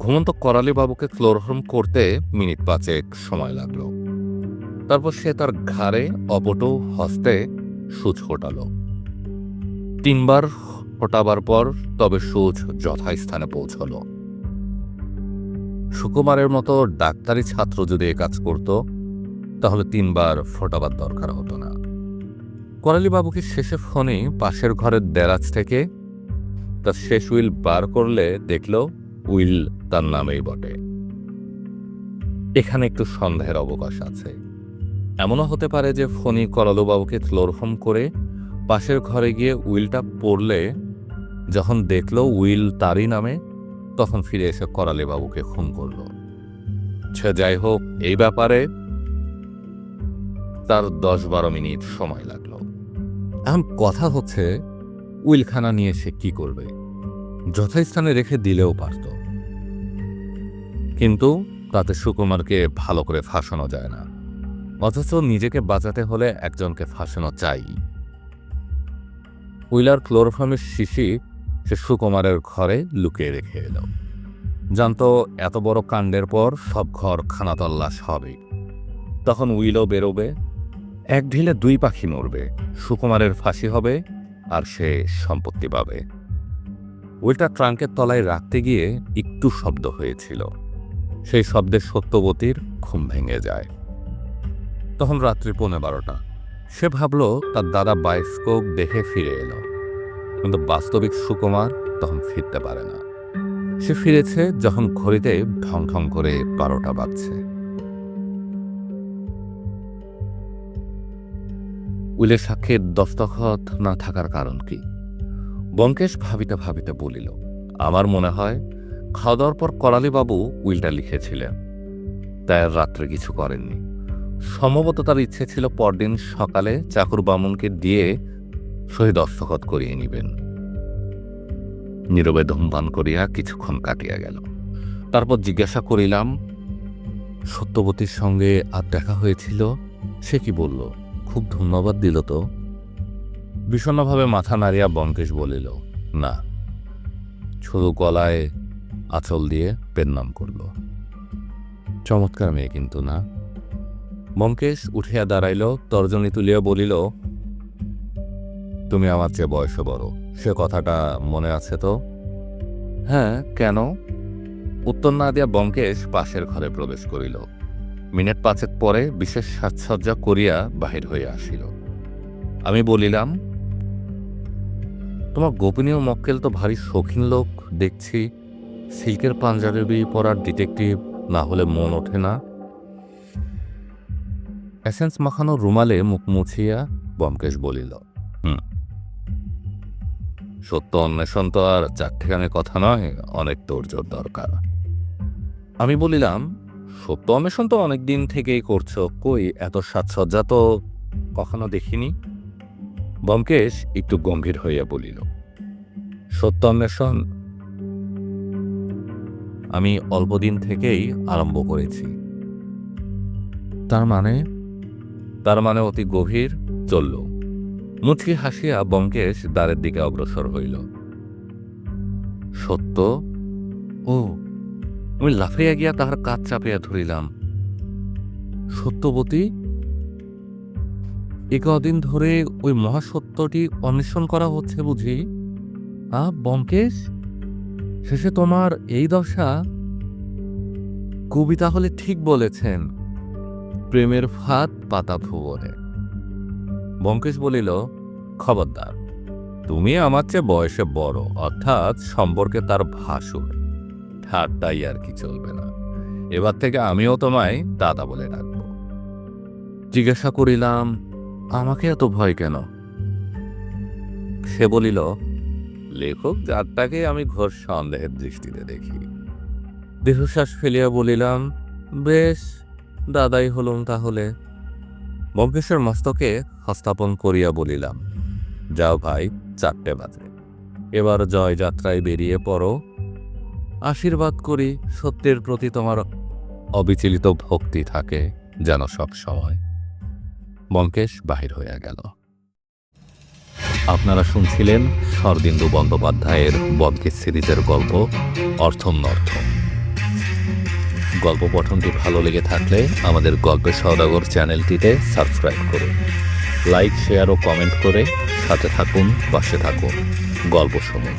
ঘুমন্ত করালিবাবুকে ক্লোরোফর্ম করতে মিনিট 5 সময় লাগল। তারপর সে তার ঘাড়ে অপটু হস্তে সূচ ফোটাল। 3বার ফোটাবার পর তবে সূচ যথাস্থানে পৌঁছল। সুকুমারের মতো ডাক্তারি ছাত্র যদি এ কাজ করত তাহলে 3বার ফোটাবার দরকার হতো না। করালিবাবুকে শেষে ফণি পাশের ঘরের দেরাজ থেকে তার শেষ উইল বার করলে দেখল উইল তার নামেই বটে। এখানে একটু সন্দেহের অবকাশ আছে। এমনও হতে পারে যে ফণি করালুবাবুকে ক্লোরোফর্ম করে পাশের ঘরে গিয়ে উইলটা পড়লে যখন দেখল উইল তারই নামে, তখন ফিরে এসে করালিবাবুকে খুন করল। সে যাই হোক, এই ব্যাপারে তার 10-12 মিনিট সময় লাগলো। এখন কথা হচ্ছে, উইলখানা নিয়ে সে কি করবে? যথাস্থানে রেখে দিলেও পারত, কিন্তু তাতে সুকুমারকে ভালো করে ফাঁসানো যায় না। অথচ নিজেকে বাঁচাতে হলে একজনকে ফাঁসানো চাই। উইলার ক্লোরোফর্মের শিশি সে সুকুমারের ঘরে লুকিয়ে রেখে এলো। জানতো এত বড় কাণ্ডের পর সব ঘর খানাতল্লাশ হবে। তখন উইলও বেরোবে। এক ঢিলে 2 পাখি মরবে। সুকুমারের ফাঁসি হবে আর সে সম্পত্তি পাবে। উইলটা ট্রাঙ্কের তলায় রাখতে গিয়ে একটু শব্দ হয়েছিল। সেই শব্দে সত্যবতীর ঘুম ভেঙে যায়। তখন রাত্রি 11:15। সে ভাবল তার দাদা বায়োস্কোপ দেখে ফিরে এলো, কিন্তু বাস্তবিক সুকুমার তখন ফিরতে পারে না। সে ফিরেছে যখন ঘড়িতে ঢং ঢং করে 12টা বাজছে। উইলের সাক্ষীর দস্তখত না থাকার কারণ কি? ব্যোমকেশ ভাবিতে ভাবিতে বলিল, আমার মনে হয় খাওয়া দাওয়ার পর করালিবাবু উইলটা লিখেছিলেন, তাই আর রাত্রে কিছু করেননি। সম্ভবত তার ইচ্ছে ছিল পরদিন সকালে চাকর বামুনকে দিয়ে সহি দস্তখত করিয়ে নিবেন। নীরবে ধূমপান করিয়া কিছুক্ষণ কাটিয়া গেল। তারপর জিজ্ঞাসা করিলাম, সত্যবতীর সঙ্গে আর দেখা হয়েছিল? সে কি বলল? খুব ধন্যবাদ দিল তো? বিষণ্ণভাবে মাথা নাড়িয়া ব্যোমকেশ বলিল, না, শুধু গলায় আঁচল দিয়ে পেন্নাম করল। চমৎকার মেয়ে কিন্তু, না? ব্যোমকেশ উঠিয়া দাঁড়াইল, তর্জনী তুলিয়া বলিল, তুমি আমার চেয়ে বয়সে বড়, সে কথাটা মনে আছে তো? হ্যাঁ, কেন? উত্তর না দিয়া ব্যোমকেশ পাশের ঘরে প্রবেশ করিল। মিনিট 5 পরে বিশেষ সাজসজ্জা করিয়া বাহির হইয়া আসিল। আমি বলিলাম, তোমার গোপনীয় মক্কেল তো ভারী শৌখিন লোক দেখছি। সিল্কের পাঞ্জাবি পরার ডিটেকটিভ না হলে মন ওঠে না। এসেন্স মাখানো রুমালে মুখ মুছিয়া ব্যোমকেশ বলিল, সত্য অন্বেষণ তো আর চারঠেখানে কথা নয়, অনেক তোড়জোড় দরকার। আমি বলিলাম, সত্য অন্বেষণ তো অনেক দিন থেকেই করছো, কই এত সাজসজ্জা তো কখনো দেখিনি। ব্যোমকেশ একটু গম্ভীর হইয়া বলিল, সত্য অন্বেষণ আমি অল্পদিন থেকেই আরম্ভ করেছি। তার মানে অতি গভীর। চলল। মুচকি হাসিয়া ব্যোমকেশ দ্বারের দিকে অগ্রসর হইল। সত্য? ও! আমি লাফাইয়া গিয়া তাহার কাজ চাপিয়া ধরিলাম। সত্যবতী? এ কদিন ধরে ওই মহাসত্যটি অন্বেষণ করা হচ্ছে বুঝি? ব্যোমকেশ, শেষে তোমার এই দশা? কবি তাহলে ঠিক বলেছেন, প্রেমের ফাঁদ পাতা ভুবনে। ব্যোমকেশ বলিল, খবরদার, তুমি আমার চেয়ে বয়সে বড়, অর্থাৎ সম্পর্কে তার ভাসুর। ঠাট্টাই আর কি চলবে না। এবার থেকে আমিও তোমায় দাদা বলে ডাকব। জিজ্ঞাসা করিলাম, আমাকে এত ভয় কেন? সে বলিল, লেখক যাত্রাকে আমি ঘোর সন্দেহের দৃষ্টিতে দেখি। দীর্ঘশ্বাস ফেলিয়া বলিলাম, বেশ, দাদাই হলুম তাহলে। ব্যোমকেশের মস্তকে হস্তাপন করিয়া বলিলাম, যাও ভাই, 4টে বাজে, এবার জয় যাত্রায় বেরিয়ে পড়ো। আশীর্বাদ করি সত্যের প্রতি তোমার অবিচলিত ভক্তি থাকে যেন সব সময়। ব্যোমকেশ বাহির হইয়া গেল। আপনারা শুনছিলেন শরদিন্দু বন্দ্যোপাধ্যায়ের ব্যোমকেশ সিরিজের গল্প অর্থম-নর্থম। গল্প পঠনটি ভালো লেগে থাকলে আমাদের গল্পের সওদাগর চ্যানেলটিতে সাবস্ক্রাইব করুন, লাইক, শেয়ার ও কমেন্ট করে সাথে থাকুন, পাশে থাকুন, গল্প শুনুন।